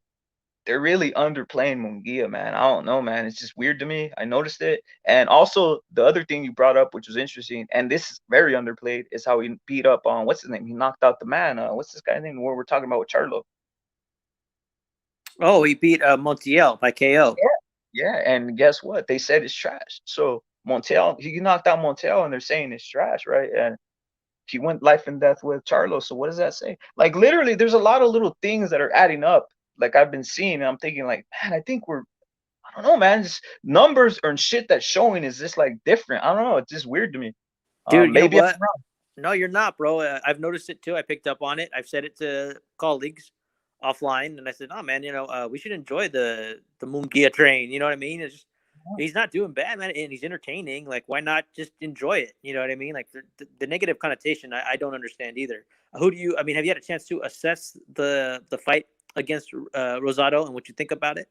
Speaker 1: they're really underplaying Munguia, man. I don't know, man. It's just weird to me. I noticed it. And also the other thing you brought up, which was interesting, and this is very underplayed, is how he beat up on what's his name? He knocked out the man. What's this guy's name? Where we're talking about with Charlo.
Speaker 3: Oh, he beat Montiel by KO.
Speaker 1: Yeah, and guess what? They said it's trash. So Montiel, he knocked out Montiel, and they're saying it's trash, right? And he went life and death with Charlo. So what does that say? Like literally, there's a lot of little things that are adding up. Like I've been seeing, and I'm thinking, like, man, I think I don't know, man. Just numbers and shit that's showing is just like different. I don't know. It's just weird to me.
Speaker 3: Dude, you know
Speaker 1: Maybe I'm
Speaker 3: what?
Speaker 1: wrong.
Speaker 3: No, you're not, bro. I've noticed it too. I picked up on it. I've said it to colleagues offline, and I said, "Oh man, we should enjoy the Mungia train." You know what I mean? He's not doing bad, man, and he's entertaining. Like, why not just enjoy it? You know what I mean? Like the negative connotation, I don't understand either. Who do you? I mean, have you had a chance to assess the fight against Rosado and what you think about it?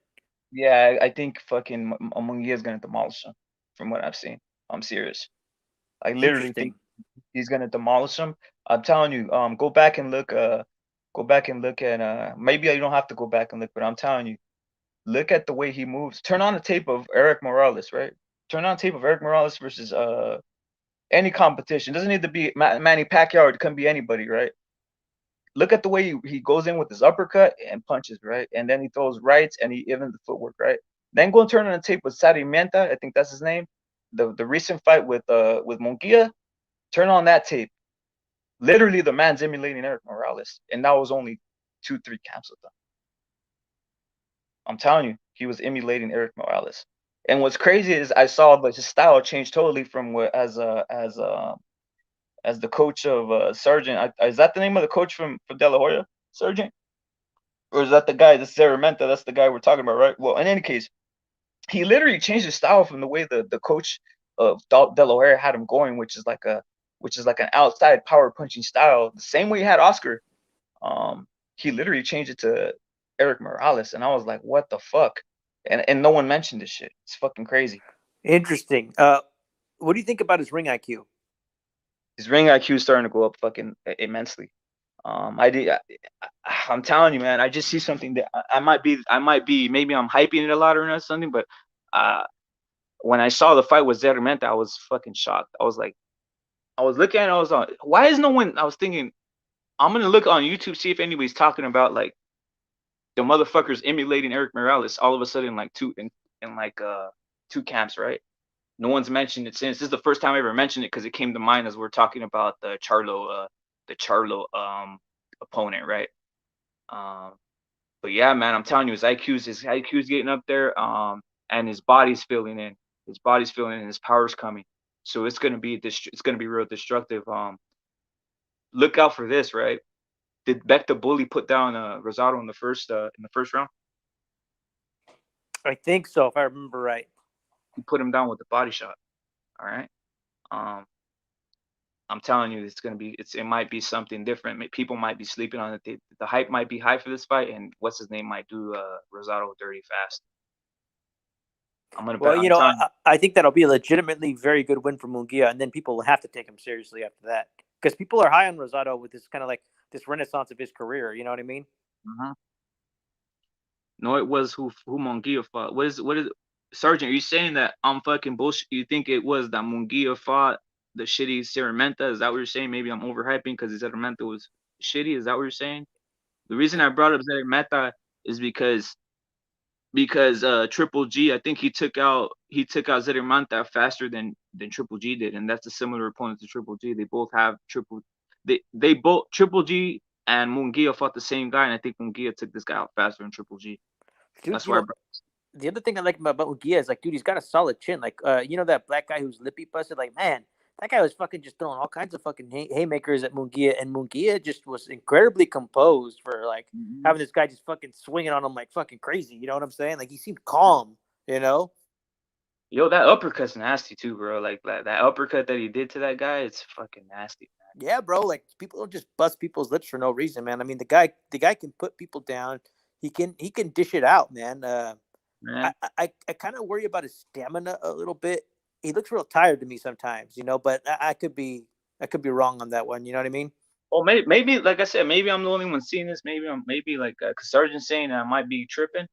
Speaker 1: Yeah, I think fucking Munguia is gonna demolish him. From what I've seen, I'm serious. I literally think
Speaker 3: Interesting.
Speaker 1: he's gonna demolish him. I'm telling you. Go back and look. Go back and look at. Maybe you don't have to go back and look, but I'm telling you, look at the way he moves. Turn on the tape of Eric Morales, right? Turn on tape of Eric Morales versus any competition. Doesn't need to be Manny Pacquiao. It can be anybody, right? Look at the way he goes in with his uppercut and punches, right? And then he throws rights and he even the footwork, right? Then go and turn on the tape with Sadi Menta. I think that's his name. The recent fight with Munguia. Turn on that tape. Literally, the man's emulating Eric Morales, and that was only 2-3 camps with them. I'm telling you, he was emulating Eric Morales. And what's crazy is I saw his style change totally from what as the coach of Sergeant. Is that the name of the coach from De La Hoya, Sergeant? Or is that the guy, the Serramenta? That's the guy we're talking about, right? Well, in any case, he literally changed his style from the way the coach of De La Hoya had him going, which is like an outside power punching style, the same way he had Oscar. He literally changed it to Eric Morales, and I was like, what the fuck? And no one mentioned this shit. It's fucking crazy.
Speaker 3: Interesting. What do you think about his ring IQ?
Speaker 1: His ring IQ is starting to go up fucking immensely. I'm telling you, man. I just see something that I might be. Maybe I'm hyping it a lot or something. But when I saw the fight with Zermenta, I was fucking shocked. I was like, I was looking at it. I was on. Why is no one? I was thinking, I'm gonna look on YouTube, see if anybody's talking about like the motherfuckers emulating Eric Morales. All of a sudden, like two camps, right? No one's mentioned it since. This is the first time I ever mentioned it because it came to mind as we're talking about the Charlo opponent, right? But yeah, man, I'm telling you, his IQ's getting up there. And his body's filling in. His body's filling in. His power's coming. So it's gonna be real destructive. Look out for this, right? Did Beck the Bully put down Rosado in the first round?
Speaker 3: I think so, if I remember right.
Speaker 1: He put him down with the body shot. All right. Um, I'm telling you, it might be something different. People might be sleeping on it. The hype might be high for this fight, and what's his name might do Rosado dirty fast. I'm gonna
Speaker 3: Well,
Speaker 1: bet. I'm telling you.
Speaker 3: I think that'll be a legitimately very good win for Munguia, and then people will have to take him seriously after that because people are high on Rosado with this kind of like this renaissance of his career. You know what I mean?
Speaker 1: Uh-huh. No, it was who Munguia fought. What is Sergeant? Are you saying that I'm fucking bullshit? You think it was that Munguia fought the shitty Ceramenta? Is that what you're saying? Maybe I'm overhyping because Ceramenta was shitty. Is that what you're saying? The reason I brought up Ceramenta is because Triple G, I think he took out Zerimanta faster than Triple G did, and that's a similar opponent to Triple G. They both have they both Triple G and Munguia fought the same guy, and I think Munguia took this guy out faster than Triple G.
Speaker 3: Dude,
Speaker 1: That's why.
Speaker 3: The other thing I like about Munguia is like, dude, he's got a solid chin. Like, that black guy who's lippy busted. Like, man, that guy was fucking just throwing all kinds of fucking haymakers at Munguia, and Munguia just was incredibly composed for like having this guy just fucking swinging on him like fucking crazy. You know what I'm saying? Like he seemed calm. You know?
Speaker 1: Yo, that uppercut's nasty too, bro. Like that uppercut that he did to that guy, it's fucking nasty, man.
Speaker 3: Yeah, bro. Like people don't just bust people's lips for no reason, man. I mean, the guy can put people down. He can dish it out, man.
Speaker 1: Man.
Speaker 3: I kind of worry about his stamina a little bit. He looks real tired to me sometimes, but I could be wrong on that one. You know what I mean?
Speaker 1: Well, maybe like I said, maybe I'm the only one seeing this. Maybe like cause Sergeant's saying I might be tripping,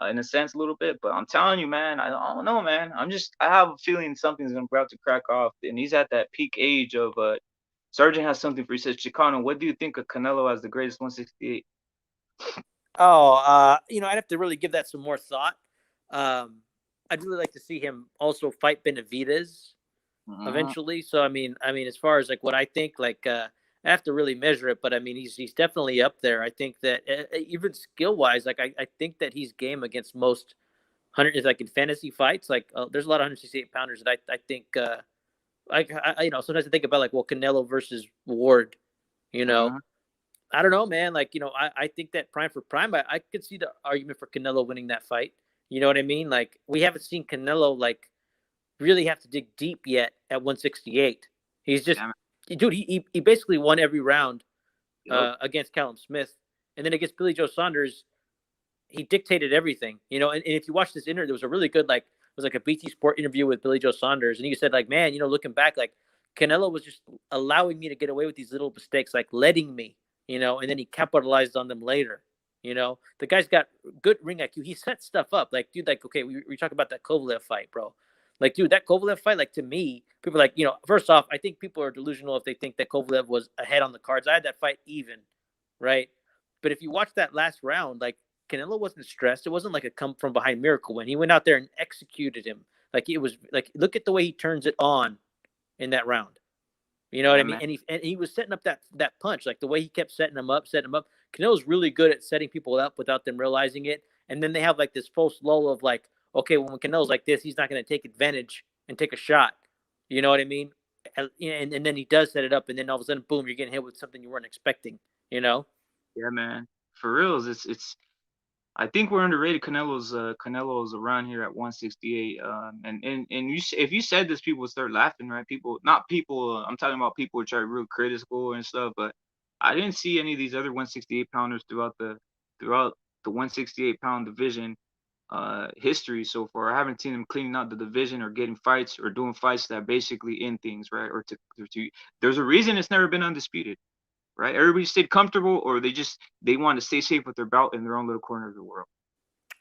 Speaker 1: in a sense a little bit. But I'm telling you, man, I don't know, man. I have a feeling something's about to crack off, and he's at that peak age of. Sergeant has something for you. He says, Chicano, what do you think of Canelo as the greatest 168?
Speaker 3: Oh, I'd have to really give that some more thought. I'd really like to see him also fight Benavidez eventually. So I mean, as far as like what I think, like I have to really measure it, but I mean, he's definitely up there. I think that even skill wise, like I think that he's game against most like in fantasy fights. Like there's a lot of 168 pounders that I think. Sometimes I think about like, well, Canelo versus Ward. I don't know, man. Like, I think that prime for prime, I could see the argument for Canelo winning that fight. You know what I mean? Like, we haven't seen Canelo like really have to dig deep yet at 168. He's just, dude. He basically won every round against Callum Smith, and then against Billy Joe Saunders, he dictated everything. And if you watch this interview, there was a really good it was like a BT Sport interview with Billy Joe Saunders, and he said like, man, looking back, like Canelo was just allowing me to get away with these little mistakes, like letting me. And then he capitalized on them later. The guy's got good ring IQ. He set stuff up. Like, dude, like, okay, we talk about that Kovalev fight, bro. Like, dude, that Kovalev fight, like, to me, people are like, first off, I think people are delusional if they think that Kovalev was ahead on the cards. I had that fight even, right? But if you watch that last round, like, Canelo wasn't stressed. It wasn't like a come from behind miracle win. He went out there and executed him. Like, it was like, look at the way he turns it on in that round. You know what I mean? And he was setting up that punch, like the way he kept setting him up. Canelo's really good at setting people up without them realizing it. And then they have like this false lull of like, okay, when Canelo's like this, he's not going to take advantage and take a shot. You know what I mean? And then he does set it up, and then all of a sudden, boom, you're getting hit with something you weren't expecting.
Speaker 1: Yeah, man. For reals, it's. I think we're underrated. Canelo's around here at 168. And if you said this, people would start laughing, right? Not people. I'm talking about people which are real critical and stuff. But I didn't see any of these other 168 pounders throughout the 168 pound division history so far. I haven't seen them cleaning out the division or getting fights or doing fights that basically end things, right? Or to there's a reason it's never been undisputed. Right, everybody stayed comfortable, or they want to stay safe with their belt in their own little corner of the world.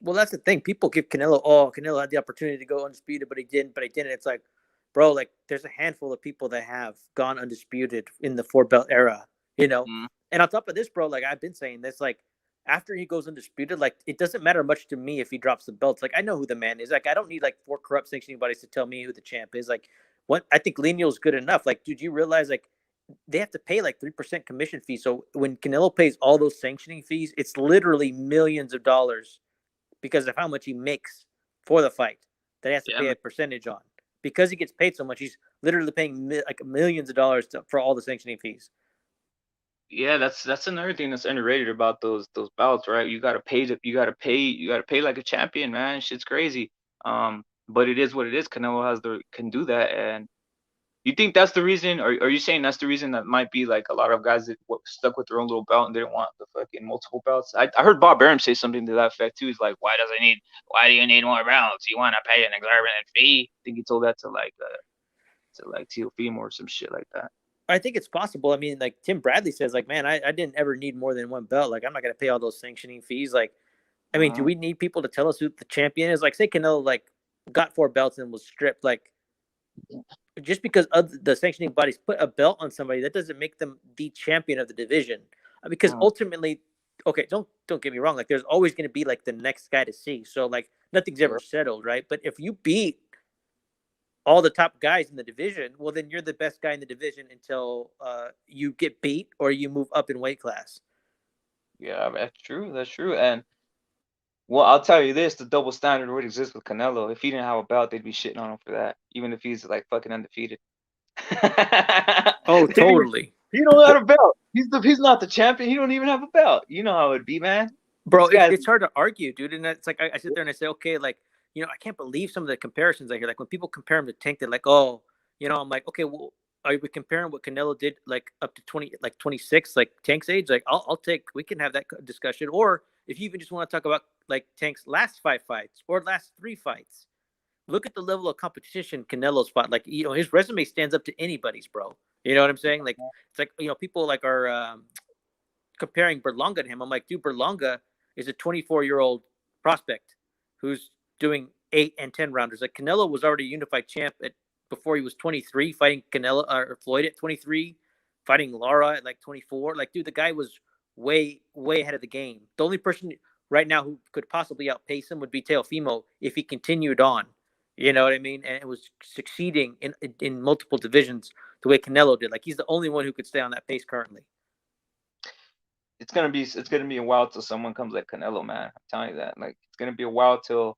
Speaker 3: Well, that's the thing. People give Canelo, Canelo had the opportunity to go undisputed, but he didn't. It's like, bro, like there's a handful of people that have gone undisputed in the 4-belt era, And on top of this, bro, like I've been saying this, like after he goes undisputed, like it doesn't matter much to me if he drops the belts. Like I know who the man is. Like I don't need like 4 corrupt sanctioning bodies to tell me who the champ is. Like I think Leonio's good enough. Like, dude, you realize like they have to pay like 3% commission fee. So when Canelo pays all those sanctioning fees, it's literally millions of dollars because of how much he makes for the fight that he has to
Speaker 1: Yeah,
Speaker 3: pay a percentage on. Because he gets paid so much, he's literally paying like millions of dollars for all the sanctioning fees.
Speaker 1: yeah, that's another thing that's underrated about those bouts, right? You gotta pay like a champion, man. Shit's crazy. But it is what it is. Canelo can do that, and you think that's the reason? Or are you saying that's the reason that might be like a lot of guys that stuck with their own little belt and didn't want the fucking multiple belts? I heard Bob Arum say something to that effect too. He's like, why do you need more belts? You want to pay an exorbitant fee? I think he told that to like Teofimo or some shit like that.
Speaker 3: I think it's possible. I mean, like Tim Bradley says, like, man, I didn't ever need more than one belt. Like, I'm not going to pay all those sanctioning fees. Like, I mean, do we need people to tell us who the champion is? Like, say Canelo, like, got 4 belts and was stripped. Like, just because the sanctioning bodies put a belt on somebody, that doesn't make them the champion of the division. Because ultimately, okay, don't get me wrong. Like, there's always going to be, like, the next guy to see. So, like, nothing's ever settled, right? But if you beat all the top guys in the division, well, then you're the best guy in the division until you get beat or you move up in weight class.
Speaker 1: Yeah, that's true. That's true. And well, I'll tell you this: the double standard would exist with Canelo. If he didn't have a belt, they'd be shitting on him for that, even if he's like fucking undefeated.
Speaker 3: Oh, totally.
Speaker 1: He don't have a belt. He's not the champion. He don't even have a belt. You know how it'd be, man.
Speaker 3: Bro, it's hard to argue, dude. And it's like I sit there and I say, okay, like, I can't believe some of the comparisons I hear. Like when people compare him to Tank, they're like, oh, I'm like, okay, well, are we comparing what Canelo did like up to 20, like 26, like Tank's age? Like we can have that discussion. Or if you even just want to talk about like Tank's last 5 fights or last 3 fights, look at the level of competition Canelo's fought. Like, his resume stands up to anybody's, bro. You know what I'm saying? Like, it's like, people like are comparing Berlanga to him. I'm like, dude, Berlanga is a 24-year-old prospect who's doing 8 and 10 rounders. Like Canelo was already a unified champ before he was 23, fighting Canelo or Floyd at 23, fighting Lara at like 24. Like, dude, the guy was way ahead of the game. The only person right now who could possibly outpace him would be Teofimo if he continued on. You know what I mean? And it was succeeding in multiple divisions the way Canelo did. Like, he's the only one who could stay on that pace currently.
Speaker 1: It's gonna be a while till someone comes like Canelo, man. I'm telling you that. Like, it's gonna be a while till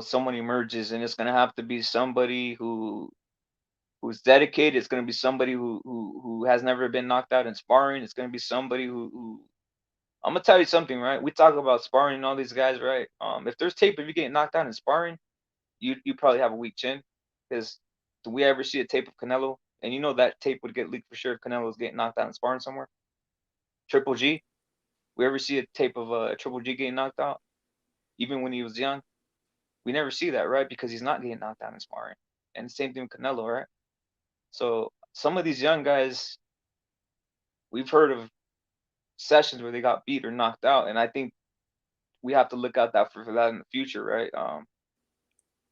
Speaker 1: someone emerges, and it's gonna have to be somebody who's dedicated. It's gonna be somebody who has never been knocked out in sparring. It's gonna be somebody who I'm gonna tell you something, right? We talk about sparring and all these guys, right? If there's tape of you getting knocked out in sparring, you probably have a weak chin. Because do we ever see a tape of Canelo? And you know that tape would get leaked for sure if Canelo was getting knocked out in sparring somewhere. Triple G. We ever see a tape of Triple G getting knocked out? Even when he was young? We never see that, right? Because he's not getting knocked out in sparring. And the same thing with Canelo, right? So some of these young guys, we've heard of sessions where they got beat or knocked out, and I think we have to look out that for that in the future, right? I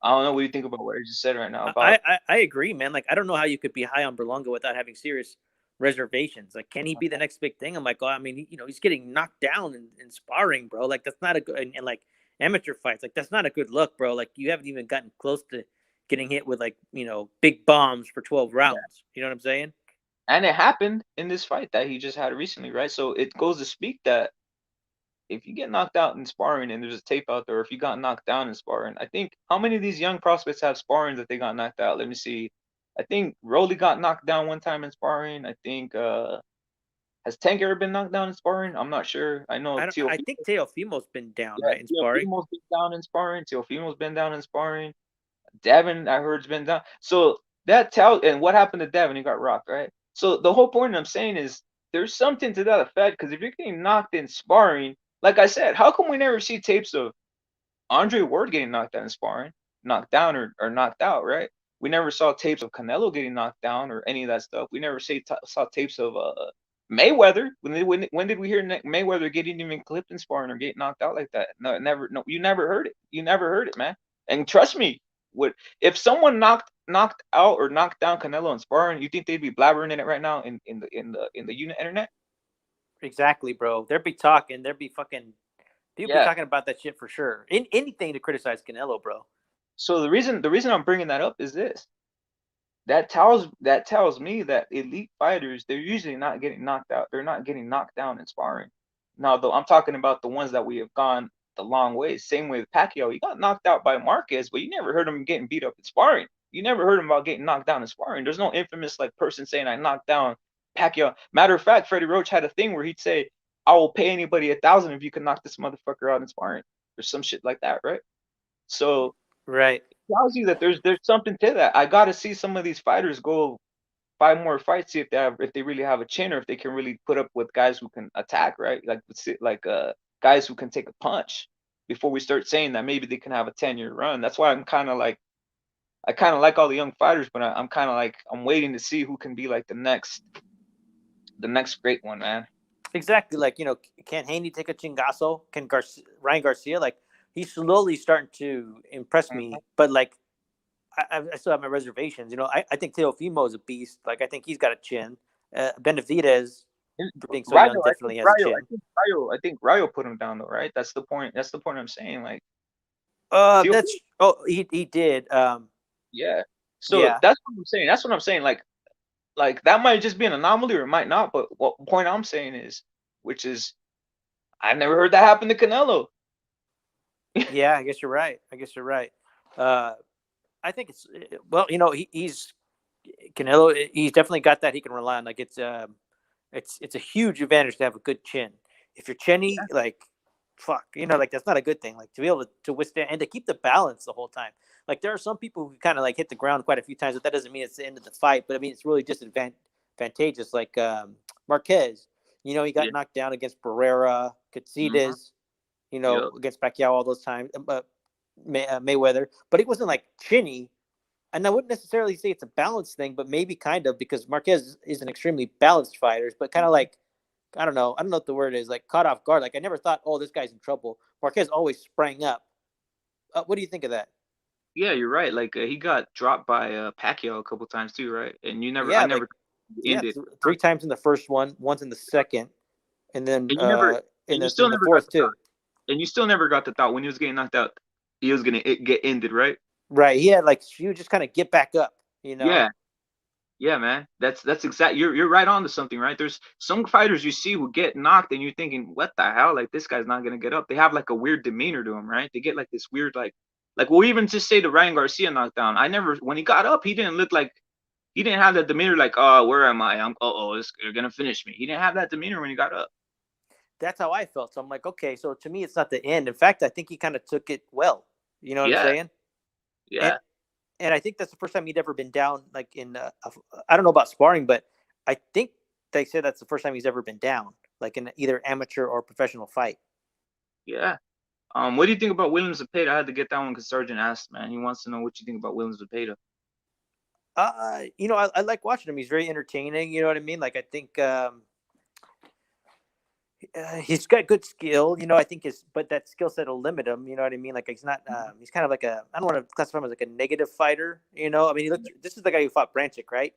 Speaker 1: don't know what you think about what I just said right now. About
Speaker 3: I agree, man. Like, I don't know how you could be high on Berlanga without having serious reservations. Like, can he be the next big thing? I'm like, oh, I mean, he's getting knocked down in sparring, bro. Like, that's not a good, and like amateur fights, like that's not a good look, bro. Like, you haven't even gotten close to getting hit with like, big bombs for 12 rounds. Yeah. You know what I'm saying?
Speaker 1: And it happened in this fight that he just had recently, right? So it goes to speak that if you get knocked out in sparring and there's a tape out there, or if you got knocked down in sparring, I think how many of these young prospects have sparring that they got knocked out? Let me see. I think Rolly got knocked down one time in sparring. I think has Tank ever been knocked down in sparring? I'm not sure. I know
Speaker 3: I think Teofimo's been down, right, in sparring.
Speaker 1: Teofimo's been down in sparring. Teofimo's been down in sparring. Devin, I heard, has been down. So that tells, and what happened to Devin? He got rocked, right? So the whole point I'm saying is there's something to that effect, because if you're getting knocked in sparring, like I said, how come we never see tapes of Andre Ward getting knocked out in sparring, knocked down or knocked out, right? We never saw tapes of Canelo getting knocked down or any of that stuff. We never saw tapes of Mayweather. When did we hear Mayweather getting even clipped in sparring or getting knocked out like that? No, never. No, you never heard it. You never heard it, man. And trust me, if someone knocked out or knocked down Canelo in sparring, you think they'd be blabbering in it right now in the unit internet?
Speaker 3: Exactly, bro. There'd be talking. There'd be fucking people be talking about that shit for sure. Anything to criticize Canelo, bro.
Speaker 1: So the reason I'm bringing that up is this: that tells me that elite fighters, they're usually not getting knocked out. They're not getting knocked down in sparring. Now, though, I'm talking about the ones that we have gone the long way. Same with Pacquiao. He got knocked out by Marquez, but you never heard him getting beat up in sparring. You never heard him about getting knocked down in sparring. There's no infamous like person saying I knocked down Pacquiao. Matter of fact, Freddie Roach had a thing where he'd say, "I will pay anybody 1,000 if you can knock this motherfucker out in sparring," or some shit like that, right? So
Speaker 3: Right.
Speaker 1: tells you that there's something to that. I got to see some of these fighters go 5 more fights, see if they really have a chin or if they can really put up with guys who can attack, right? Like guys who can take a punch before we start saying that maybe they can have a 10-year run. That's why I kind of like all the young fighters, but I'm kind of like I'm waiting to see who can be like the next great one, man.
Speaker 3: Exactly. Like, can Haney take a chingazo? Can Ryan Garcia? Like, he's slowly starting to impress me, but like, I still have my reservations. I think Teofimo is a beast. Like, I think he's got a chin. Benavidez, being so young, definitely has a chin.
Speaker 1: I think Rayo put him down though, right? That's the point. That's the point I'm saying. Like,
Speaker 3: He did.
Speaker 1: Yeah. So
Speaker 3: Yeah.
Speaker 1: that's what I'm saying. That's what I'm saying. Like that might just be an anomaly or it might not. But what point I'm saying is, which is, I've never heard that happen to Canelo.
Speaker 3: Yeah, I guess you're right. I think it's he's Canelo. He's definitely got that he can rely on. Like it's a huge advantage to have a good chin. If you're chinny, like fuck, like that's not a good thing. Like to be able to withstand and to keep the balance the whole time. Like there are some people who kind of like hit the ground quite a few times, but that doesn't mean it's the end of the fight. But I mean it's really disadvantageous. Like Marquez, he got knocked down against Barrera, Caceres, against Pacquiao all those times. Mayweather, but he wasn't like chinny. And I wouldn't necessarily say it's a balanced thing, but maybe kind of because Marquez is an extremely balanced fighter, but kind of like, I don't know what the word is, like caught off guard. Like I never thought, oh, this guy's in trouble. Marquez always sprang up. What do you think of that?
Speaker 1: Yeah, you're right. Like he got dropped by Pacquiao a couple times too, right? And I never ended.
Speaker 3: 3 times in the first one, once in the second, and then in the
Speaker 1: fourth
Speaker 3: too.
Speaker 1: And you still never got the thought when he was getting knocked out, he was gonna get ended, right?
Speaker 3: Right. He had like you just kind of get back up,
Speaker 1: Yeah, man. That's exact. You're right on to something, right? There's some fighters you see who get knocked, and you're thinking, what the hell? Like this guy's not gonna get up. They have like a weird demeanor to him, right? They get like this weird like we'll even just say the Ryan Garcia knockdown. When he got up, he didn't look like he didn't have that demeanor like, oh, where am I? You're gonna finish me. He didn't have that demeanor when he got up.
Speaker 3: That's how I felt. So I'm like, okay, so to me, it's not the end. In fact, I think he kind of took it well. You know what I'm saying?
Speaker 1: Yeah.
Speaker 3: And I think that's the first time he'd ever been down, like in, I don't know about sparring, but I think they said that's the first time he's ever been down, like in either amateur or professional fight.
Speaker 1: Yeah. What do you think about William Zepeda? I had to get that one because Sergeant asked, man. He wants to know what you think about William Zepeda.
Speaker 3: I like watching him. He's very entertaining. You know what I mean? Like, I think he's got good skill. I think but that skill set will limit him. You know what I mean? Like, he's not, he's kind of like I don't want to classify him as like a negative fighter. I mean, this is the guy who fought Branchik, right?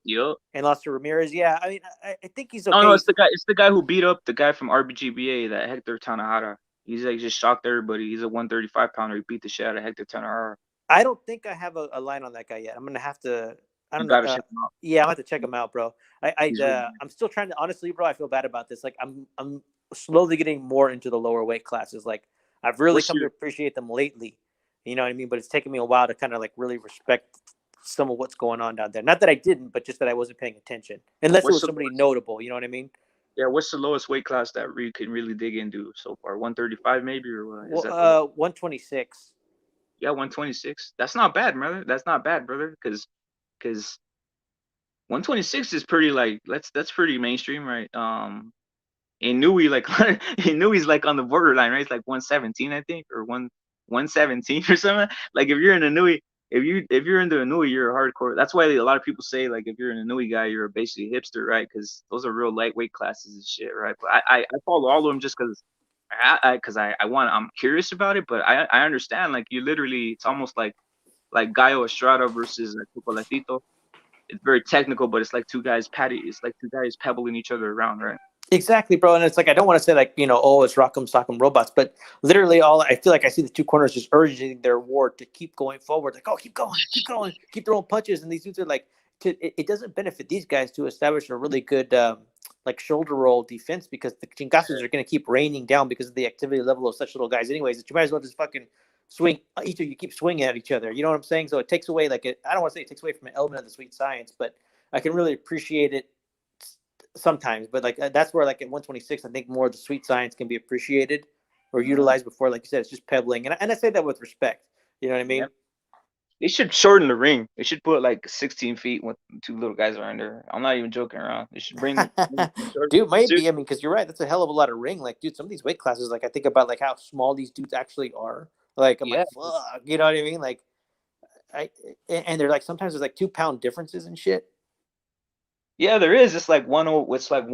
Speaker 1: Yep.
Speaker 3: And lost to Ramirez. Yeah. I mean, I think he's okay.
Speaker 1: Oh, no, it's the guy who beat up the guy from RBGBA, that Hector Tanahara. He's like just shocked everybody. He's a 135 pounder. He beat the shit out of Hector Tanahara.
Speaker 3: I don't think I have a line on that guy yet. I'm gonna have to. I don't know.
Speaker 1: Check him out.
Speaker 3: Yeah, I'm gonna have to check him out, bro. I'm still trying to. Honestly, bro, I feel bad about this. Like, I'm slowly getting more into the lower weight classes. Like, I've really come to appreciate them lately. You know what I mean? But it's taken me a while to kind of like really respect some of what's going on down there. Not that I didn't, but just that I wasn't paying attention. Unless it was somebody notable. You know what I mean?
Speaker 1: Yeah, what's the lowest weight class that we can really dig into so far? 135 maybe, or what?
Speaker 3: 126.
Speaker 1: Yeah, 126. That's not bad, brother. Because 126 is pretty that's pretty mainstream, right? In Nui, like in Nui's like on the borderline, right? It's like 117, I think, or 117 or something. Like if you're in a Nui, if you're into a Nui, you're a hardcore. That's why a lot of people say like if you're in a Nui guy, you're basically a hipster, right? Because those are real lightweight classes and shit, right? But I follow all of them just because I'm curious about it, but I understand. Like you literally, it's almost like Gallo Estrada versus Chocolatito. It's very technical, but it's like two guys pebbling each other around, right?
Speaker 3: Exactly, bro. And it's like I don't want to say like oh, it's Rock'em Sock'em Robots, but literally all I feel like I see the two corners just urging their ward to keep going forward, like keep going, keep throwing punches, and these dudes are like, it doesn't benefit these guys to establish a really good like shoulder roll defense because the chingasos are going to keep raining down because of the activity level of such little guys, anyways. That you might as well just fucking swing each of you keep swinging at each other. You know what I'm saying? So it takes away I don't want to say it takes away from an element of the sweet science, but I can really appreciate it sometimes, but like that's where like at 126, I think more of the sweet science can be appreciated or
Speaker 1: Mhm.
Speaker 3: utilized before, like you said, it's just pebbling, and I say that with respect. You know what I
Speaker 1: Yeah.
Speaker 3: mean?
Speaker 1: They should shorten the ring. They should put like 16 feet when two little guys are under. I'm not even joking around. They should bring short.
Speaker 3: Dude, maybe I
Speaker 1: Seriously.
Speaker 3: mean because you're right, that's a hell of a lot of ring. Like, dude, some of these weight classes, like I think about like how small these dudes actually are. Like, I'm
Speaker 1: Yeah.
Speaker 3: like, fuck, you know what I mean? Like, I and they're like sometimes there's like 2 pound differences and shit.
Speaker 1: Yeah, there is. It's like 10, it's like 10,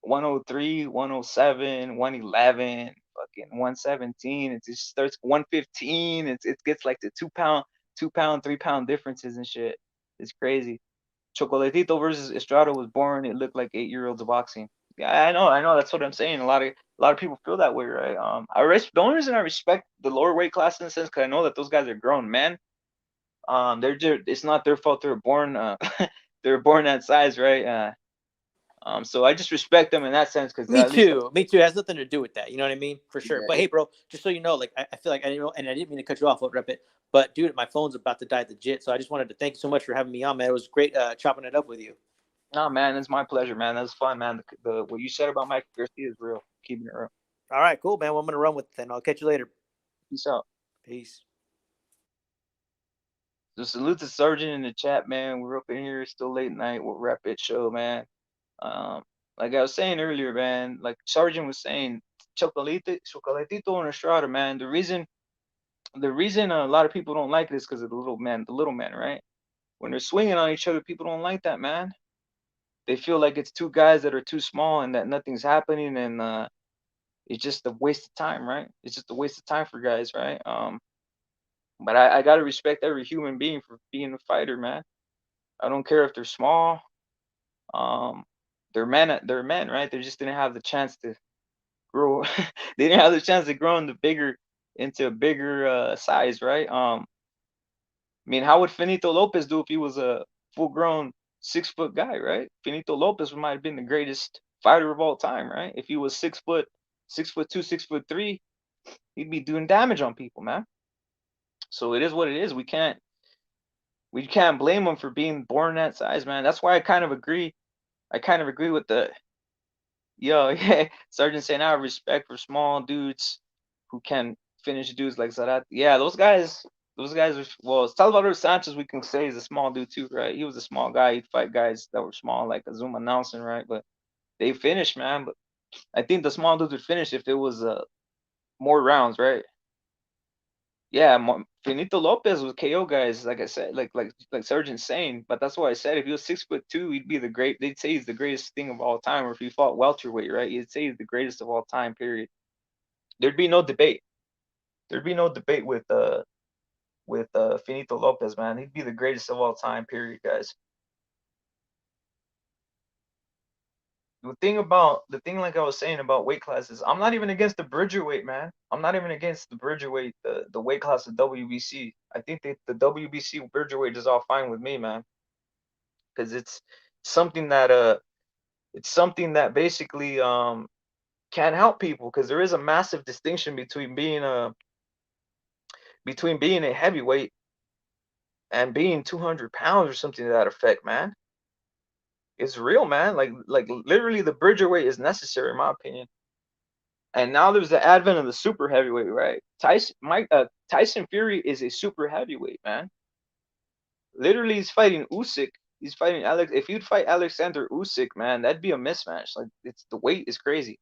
Speaker 1: 103, 107, 111, fucking 117. It just starts 115. It gets like the 2 pound, 2 pound, 3 pound differences and shit. It's crazy. Chocolatito versus Estrada was born. It looked like 8-year-olds boxing. Yeah, I know. That's what I'm saying. A lot of people feel that way, right? The only reason I respect the lower weight class in a sense, because I know that those guys are grown men. They're just, it's not their fault. They're born, they're born that size, right? So I just respect them in that sense, because
Speaker 3: Me
Speaker 1: at least,
Speaker 3: too. Me too. It has nothing to do with that. You know what I mean? For sure. But
Speaker 1: yeah,
Speaker 3: hey, bro, just so you know, like I feel like I didn't know, and I didn't mean to cut you off, Rep it. But dude, my phone's about to die legit. So I just wanted to thank you so much for having me on, man. It was great chopping it up with you.
Speaker 1: no, man, it's my pleasure, man. That's fun, man. The what you said about Mikey Garcia is real. Keeping it real.
Speaker 3: All right, cool, man. Well, I'm gonna run with it then. I'll catch you later.
Speaker 1: Peace out.
Speaker 3: Peace.
Speaker 1: So salute to Sergeant in the chat, man. We're up in here, still late night. We'll wrap it show, man. Um, like I was saying earlier, man, like Sergeant was saying, Chocolatito and Estrada, man. The reason a lot of people don't like this because of the little man, right? When they're swinging on each other, people don't like that, man. They feel like it's two guys that are too small and that nothing's happening, and it's just a waste of time, right? It's just a waste of time for guys, right? But I gotta respect every human being for being a fighter, man. I don't care if they're small. Um, they're men. They're men, right? They just didn't have the chance to grow. They didn't have the chance to grow into a bigger size, right? I mean, how would Finito Lopez do if he was a full-grown 6 foot guy, right? Finito Lopez might have been the greatest fighter of all time, right? If he was 6 foot, 6 foot 2, 6 foot 3, he'd be doing damage on people, man. So it is what it is. We can't blame him for being born that size, man. That's why I kind of agree. I kind of agree with the yo, yeah, Sergeant saying I have respect for small dudes who can finish dudes like Zarat. Yeah, those guys are, well, Salvador Sanchez we can say is a small dude too, right? He was a small guy. He'd fight guys that were small like Azuma Nelson, right? But they finished, man. But I think the small dudes would finish if it was more rounds, right? Yeah, Finito Lopez was KO guys, like I said, like Sergeant's saying. But that's why I said if he was 6 foot 2, he'd be the great. They'd say he's the greatest thing of all time. Or if he fought welterweight, right, you'd say he's the greatest of all time. Period. There'd be no debate. There'd be no debate with Finito Lopez, man. He'd be the greatest of all time. Period, guys. The thing, like I was saying about weight classes, I'm not even against the Bridgerweight, man. I'm not even against the Bridgerweight, the weight class of WBC. I think that the WBC Bridgerweight is all fine with me, man, because something that it's something that basically can help people, because there is a massive distinction between being a heavyweight and being 200 pounds or something to that effect, man. It's real, man. Like literally, the Bridgerweight is necessary, in my opinion. And now there's the advent of the super heavyweight, right? Tyson Fury is a super heavyweight, man. Literally, he's fighting Usyk. He's fighting Alex. If you'd fight Alexander Usyk, man, that'd be a mismatch. Like, it's the weight is crazy.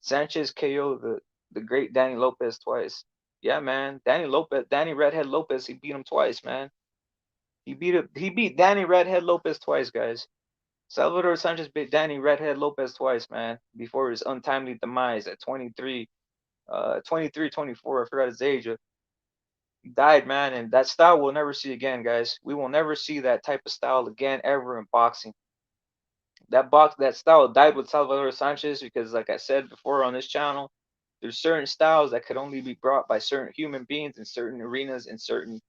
Speaker 1: Sanchez KO the great Danny Lopez twice. Yeah, man. Danny Redhead Lopez, he beat him twice, man. He beat Danny Redhead Lopez twice, guys. Salvador Sanchez beat Danny Redhead Lopez twice, man, before his untimely demise at 23, 23, 24. I forgot his age. He died, man, and that style we'll never see again, guys. We will never see that type of style again ever in boxing. that style died with Salvador Sanchez because, like I said before on this channel, there's certain styles that could only be brought by certain human beings in certain arenas and certain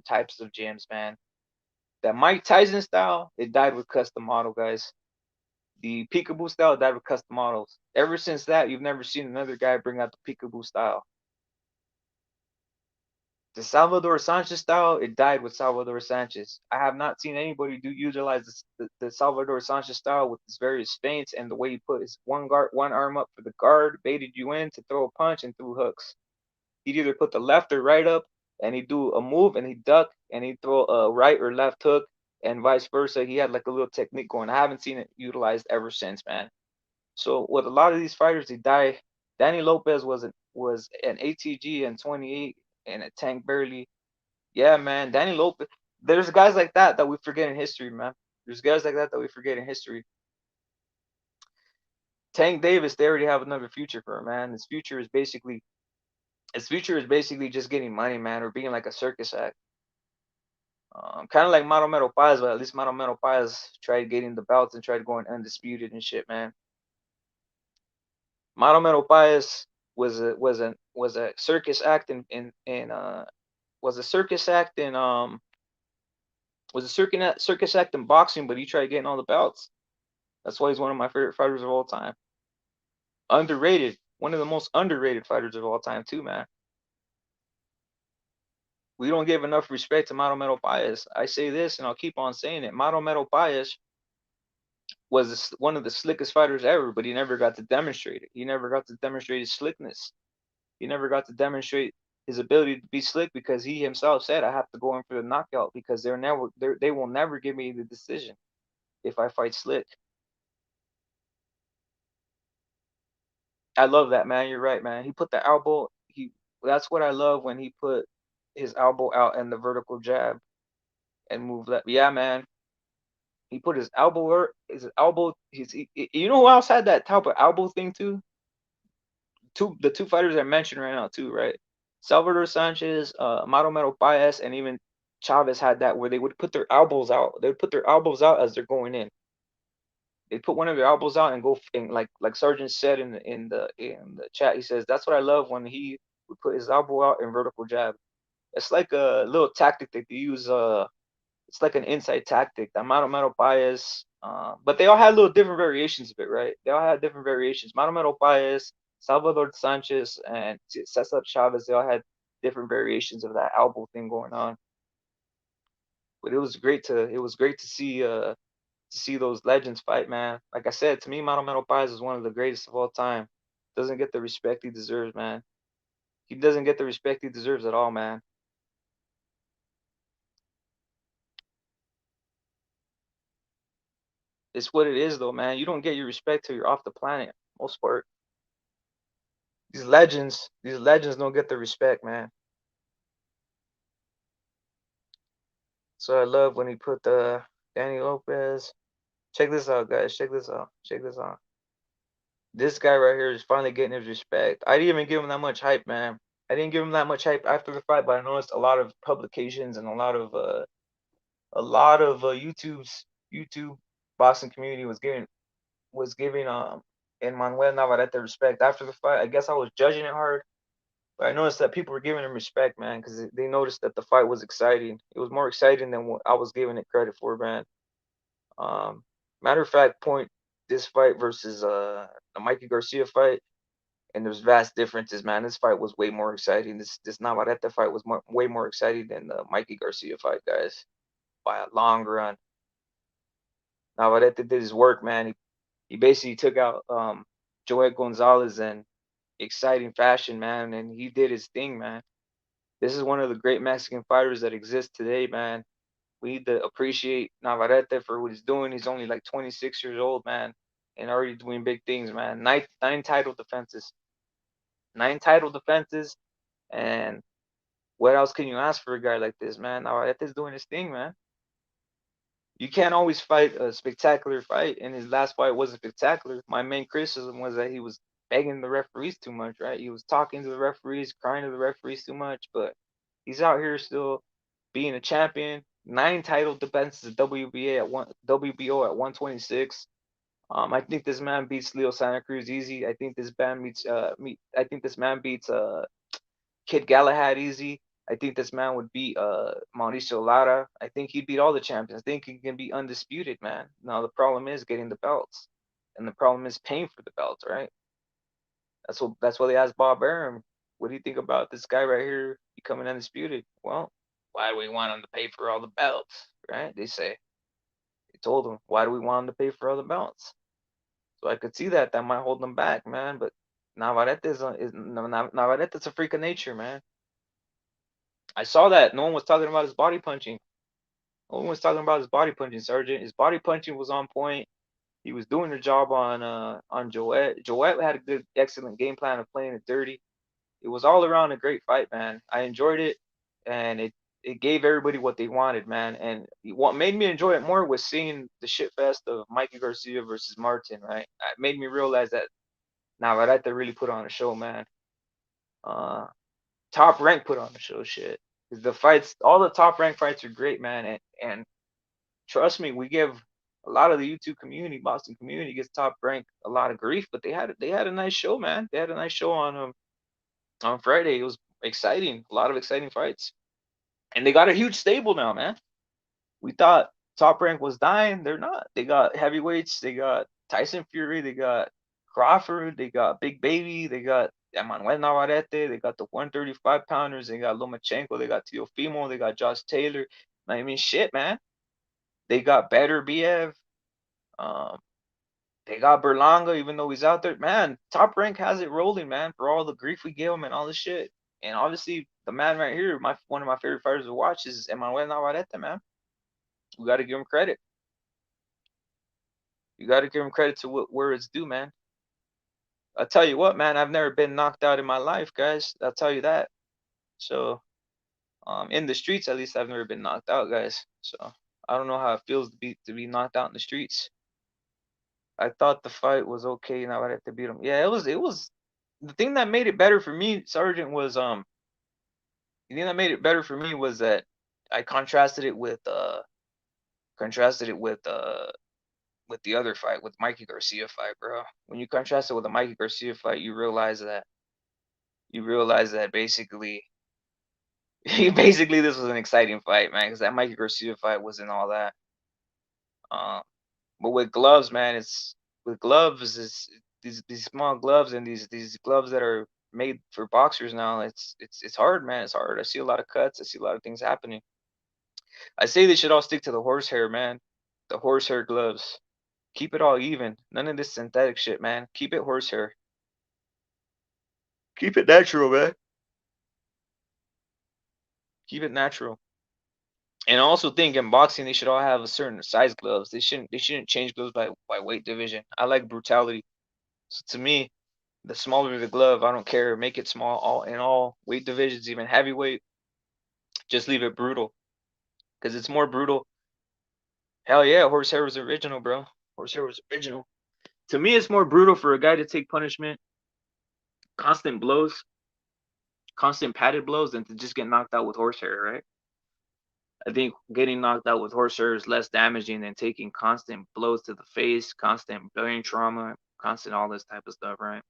Speaker 1: types of gyms, man. That Mike Tyson style, it died with custom model, guys. The peekaboo style died with custom models. Ever since that, you've never seen another guy bring out the peekaboo style. The Salvador Sanchez style, it died with Salvador Sanchez. I have not seen anybody utilize the Salvador Sanchez style with his various feints and the way he put his one arm up for the guard, baited you in to throw a punch and threw hooks. He'd either put the left or right up and he'd do a move and he'd duck and he'd throw a right or left hook and vice versa. He had like a little technique going. I haven't seen it utilized ever since, man. So with a lot of these fighters, they die. Danny Lopez was an ATG in 28 and a Tank barely. Yeah, man. Danny Lopez. There's guys like that we forget in history, man. There's guys like that we forget in history. Tank Davis, they already have another future for him, man. His future is basically just getting money, man, or being like a circus act. Kind of like Madomero Paz, but at least Madomero Paz tried getting the belts and tried going undisputed and shit, man. Madomero Paz was a circus act was a circus act in boxing, but he tried getting all the belts. That's why he's one of my favorite fighters of all time. Underrated, one of the most underrated fighters of all time too, man. We don't give enough respect to Madomero Paz. I say this and I'll keep on saying it. Madomero Paz was one of the slickest fighters ever, but he never got to demonstrate it. He never got to demonstrate his slickness. He never got to demonstrate his ability to be slick because he himself said, I have to go in for the knockout because they will never give me the decision if I fight slick. I love that, man. You're right, man. He put the elbow. That's what I love when he put his elbow out and the vertical jab and move left. Yeah, man. He put his elbow. You know who else had that type of elbow thing too? The two fighters I mentioned right now too, right? Salvador Sanchez, Madomero Paez, and even Chavez had that where they would put their elbows out. They would put their elbows out as they're going in. They put one of their elbows out and go, and like Sergeant said in the chat, he says that's what I love when he would put his elbow out and vertical jab. It's like a little tactic that they use. It's like an inside tactic. The Madomero Paez, but they all had little different variations of it, right? They all had different variations. Madomero Paez, Salvador Sanchez, and Cesar Chavez, they all had different variations of that elbow thing going on. But it was great to see those legends fight, man. Like I said, to me, Madomero Paez is one of the greatest of all time. Doesn't get the respect he deserves, man. He doesn't get the respect he deserves at all, man. It's what it is, though, man. You don't get your respect till you're off the planet, most part. These legends don't get the respect, man. So I love when he put the Danny Lopez. Check this out, guys. Check this out. This guy right here is finally getting his respect. I didn't even give him that much hype, man. I didn't give him that much hype after the fight, but I noticed a lot of publications and a lot of YouTube boxing community was giving Emmanuel Navarrete respect after the fight. I guess I was judging it hard, but I noticed that people were giving him respect, man, because they noticed that the fight was exciting. It was more exciting than what I was giving it credit for, man. Matter of fact, point this fight versus the Mikey Garcia fight, and there's vast differences, man. This fight was way more exciting. This Navarrete fight was way more exciting than the Mikey Garcia fight, guys, by a long run. Navarrete did his work, man. He basically took out Joel Gonzalez in exciting fashion, man, and he did his thing, man. This is one of the great Mexican fighters that exist today, man. We need to appreciate Navarrete for what he's doing. He's only like 26 years old, man, and already doing big things, man. Nine title defenses. 9 title defenses. And what else can you ask for a guy like this, man? Navarrete's doing his thing, man. You can't always fight a spectacular fight, and his last fight wasn't spectacular. My main criticism was that he was begging the referees too much, right? He was talking to the referees, crying to the referees too much, but he's out here still being a champion, 9 title defenses at WBO at 126. I think this man beats Leo Santa Cruz easy. I think this man beats Kid Galahad easy. I think this man would beat Mauricio Lara. I think he'd beat all the champions. I think he can be undisputed, man. Now the problem is getting the belts, and the problem is paying for the belts, right? That's why they asked Bob Arum, what do you think about this guy right here becoming undisputed? Well, why do we want him to pay for all the belts, right? They told him, why do we want him to pay for all the belts? So I could see that might hold them back, man. But Navarrete is a freak of nature, man. I saw that. No one was talking about his body punching. No one was talking about his body punching, Sergeant. His body punching was on point. He was doing the job on Joet. Joet had a good, excellent game plan of playing it dirty. It was all around a great fight, man. I enjoyed it, and it gave everybody what they wanted, man. And what made me enjoy it more was seeing the shit fest of Mikey Garcia versus Martin, right? It made me realize that Navarrete really put on a show, man. Top Rank put on the show, shit. 'Cause the fights, all the Top Rank fights are great, man. And trust me, we give a lot of the YouTube community, Boston community, gets Top Rank a lot of grief, but they had a nice show, man. They had a nice show on Friday. It was exciting, a lot of exciting fights, and they got a huge stable now, man. We thought Top Rank was dying. They're not. They got heavyweights. They got Tyson Fury. They got Crawford. They got Big Baby. They got Emmanuel Navarrete. They got the 135 pounders. They got Lomachenko. They got Teofimo. They got Josh Taylor. I mean, shit, man. They got Better BF. Um, they got Berlanga, even though he's out there. Man, Top Rank has it rolling, man, for all the grief we give him and all this shit. And obviously, the man right here, one of my favorite fighters to watch is Emmanuel Navarrete, man. We got to give him credit. You got to give him credit to where it's due, man. I'll tell you what, man, I've never been knocked out in my life, guys. I'll tell you that. So, in the streets, at least, I've never been knocked out, guys. So, I don't know how it feels to be knocked out in the streets. I thought the fight was okay. Now I have to beat him. Yeah, it was the thing that made it better for me, Sergeant, was the thing that made it better for me was that I contrasted it with the other fight, with Mikey Garcia fight, bro. When you contrast it with the Mikey Garcia fight, you realize that basically basically this was an exciting fight, man, because that Mikey Garcia fight wasn't all that. But with gloves, man, it's these small gloves and these gloves that are made for boxers now. It's hard, man. It's hard. I see a lot of cuts. I see a lot of things happening. I say they should all stick to the horsehair, man. The horsehair gloves. Keep it all even. None of this synthetic shit, man. Keep it horsehair. Keep it natural, man. Keep it natural. And I also think in boxing they should all have a certain size gloves. They shouldn't change gloves by weight division. I like brutality. So to me, the smaller the glove, I don't care. Make it small all weight divisions, even heavyweight. Just leave it brutal. Because it's more brutal. Hell yeah, horsehair was original, bro. Horsehair was original. To me, it's more brutal for a guy to take punishment, constant blows, constant padded blows, than to just get knocked out with horsehair, right? I think getting knocked out with horsehair is less damaging than taking constant blows to the face, constant brain trauma, constant all this type of stuff, right?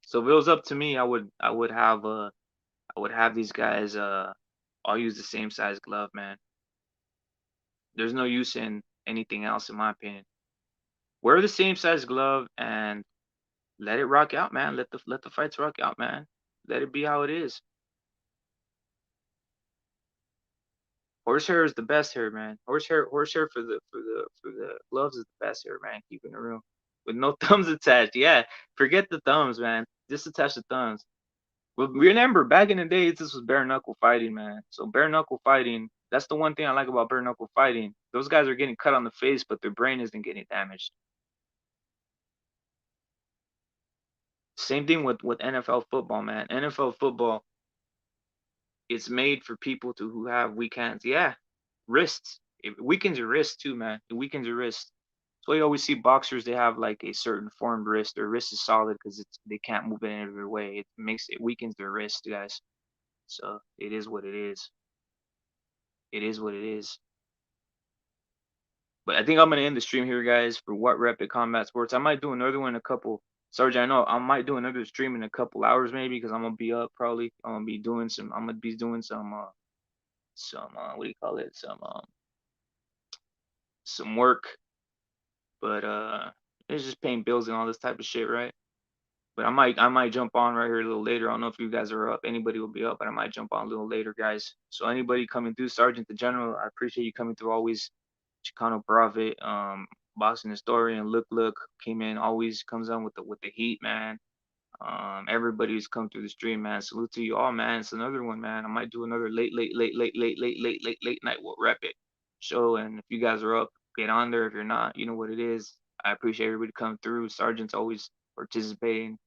Speaker 1: So if it was up to me, I would have these guys all use the same size glove, man. There's no use in anything else, in my opinion. Wear the same size glove and let it rock out, man. Let the fights rock out, man. Let it be how it is. Horsehair is the best hair, man. Horsehair for the gloves is the best hair, man. Keeping it real, with no thumbs attached. Yeah, forget the thumbs, man. Just attach the thumbs. Well, remember back in the day, this was bare knuckle fighting, man. So bare knuckle fighting. That's the one thing I like about bare knuckle fighting. Those guys are getting cut on the face, but their brain isn't getting damaged. Same thing with NFL football, man. NFL football, it's made for people who have weak hands. Yeah, wrists. It weakens your wrist too, man. It weakens your wrist. So you always see boxers. They have like a certain formed wrist. Their wrist is solid because they can't move it any other way. It weakens their wrist, guys. So it is what it is. it is what it is. But I think I'm gonna end the stream here, guys, for What Rep at Combat Sports. I might do another one in a couple. Sergeant, I know I might do another stream in a couple hours, maybe, because I'm gonna be up probably. I'm gonna be doing some. I'm gonna be doing some what do you call it? Some work, but it's just paying bills and all this type of shit, right? But I might jump on right here a little later. I don't know if you guys are up. Anybody will be up, but I might jump on a little later, guys. So anybody coming through, Sergeant the General, I appreciate you coming through always. Chicano Prophet, Boxing Historian, Look came in, always comes on with the heat, man. Everybody's come through the stream, man. Salute to you all, man. It's another one, man. I might do another late night. We'll rep it show. And if you guys are up, get on there. If you're not, you know what it is. I appreciate everybody coming through. Sergeant's always participating.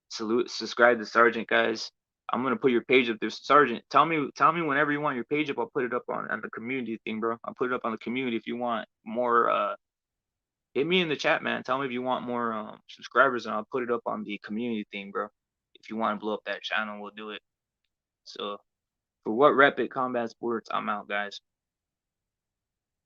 Speaker 1: Salute, subscribe to Sergeant, guys. I'm gonna put your page up there, Sergeant. Tell me whenever you want your page up. I'll put it up on the community thing, bro. I'll put it up on the community if you want more. Hit me in the chat, man. Tell me if you want more subscribers, and I'll put it up on the community thing, bro. If you want to blow up that channel, we'll do it. So for What Rep at Combat Sports, I'm out, guys.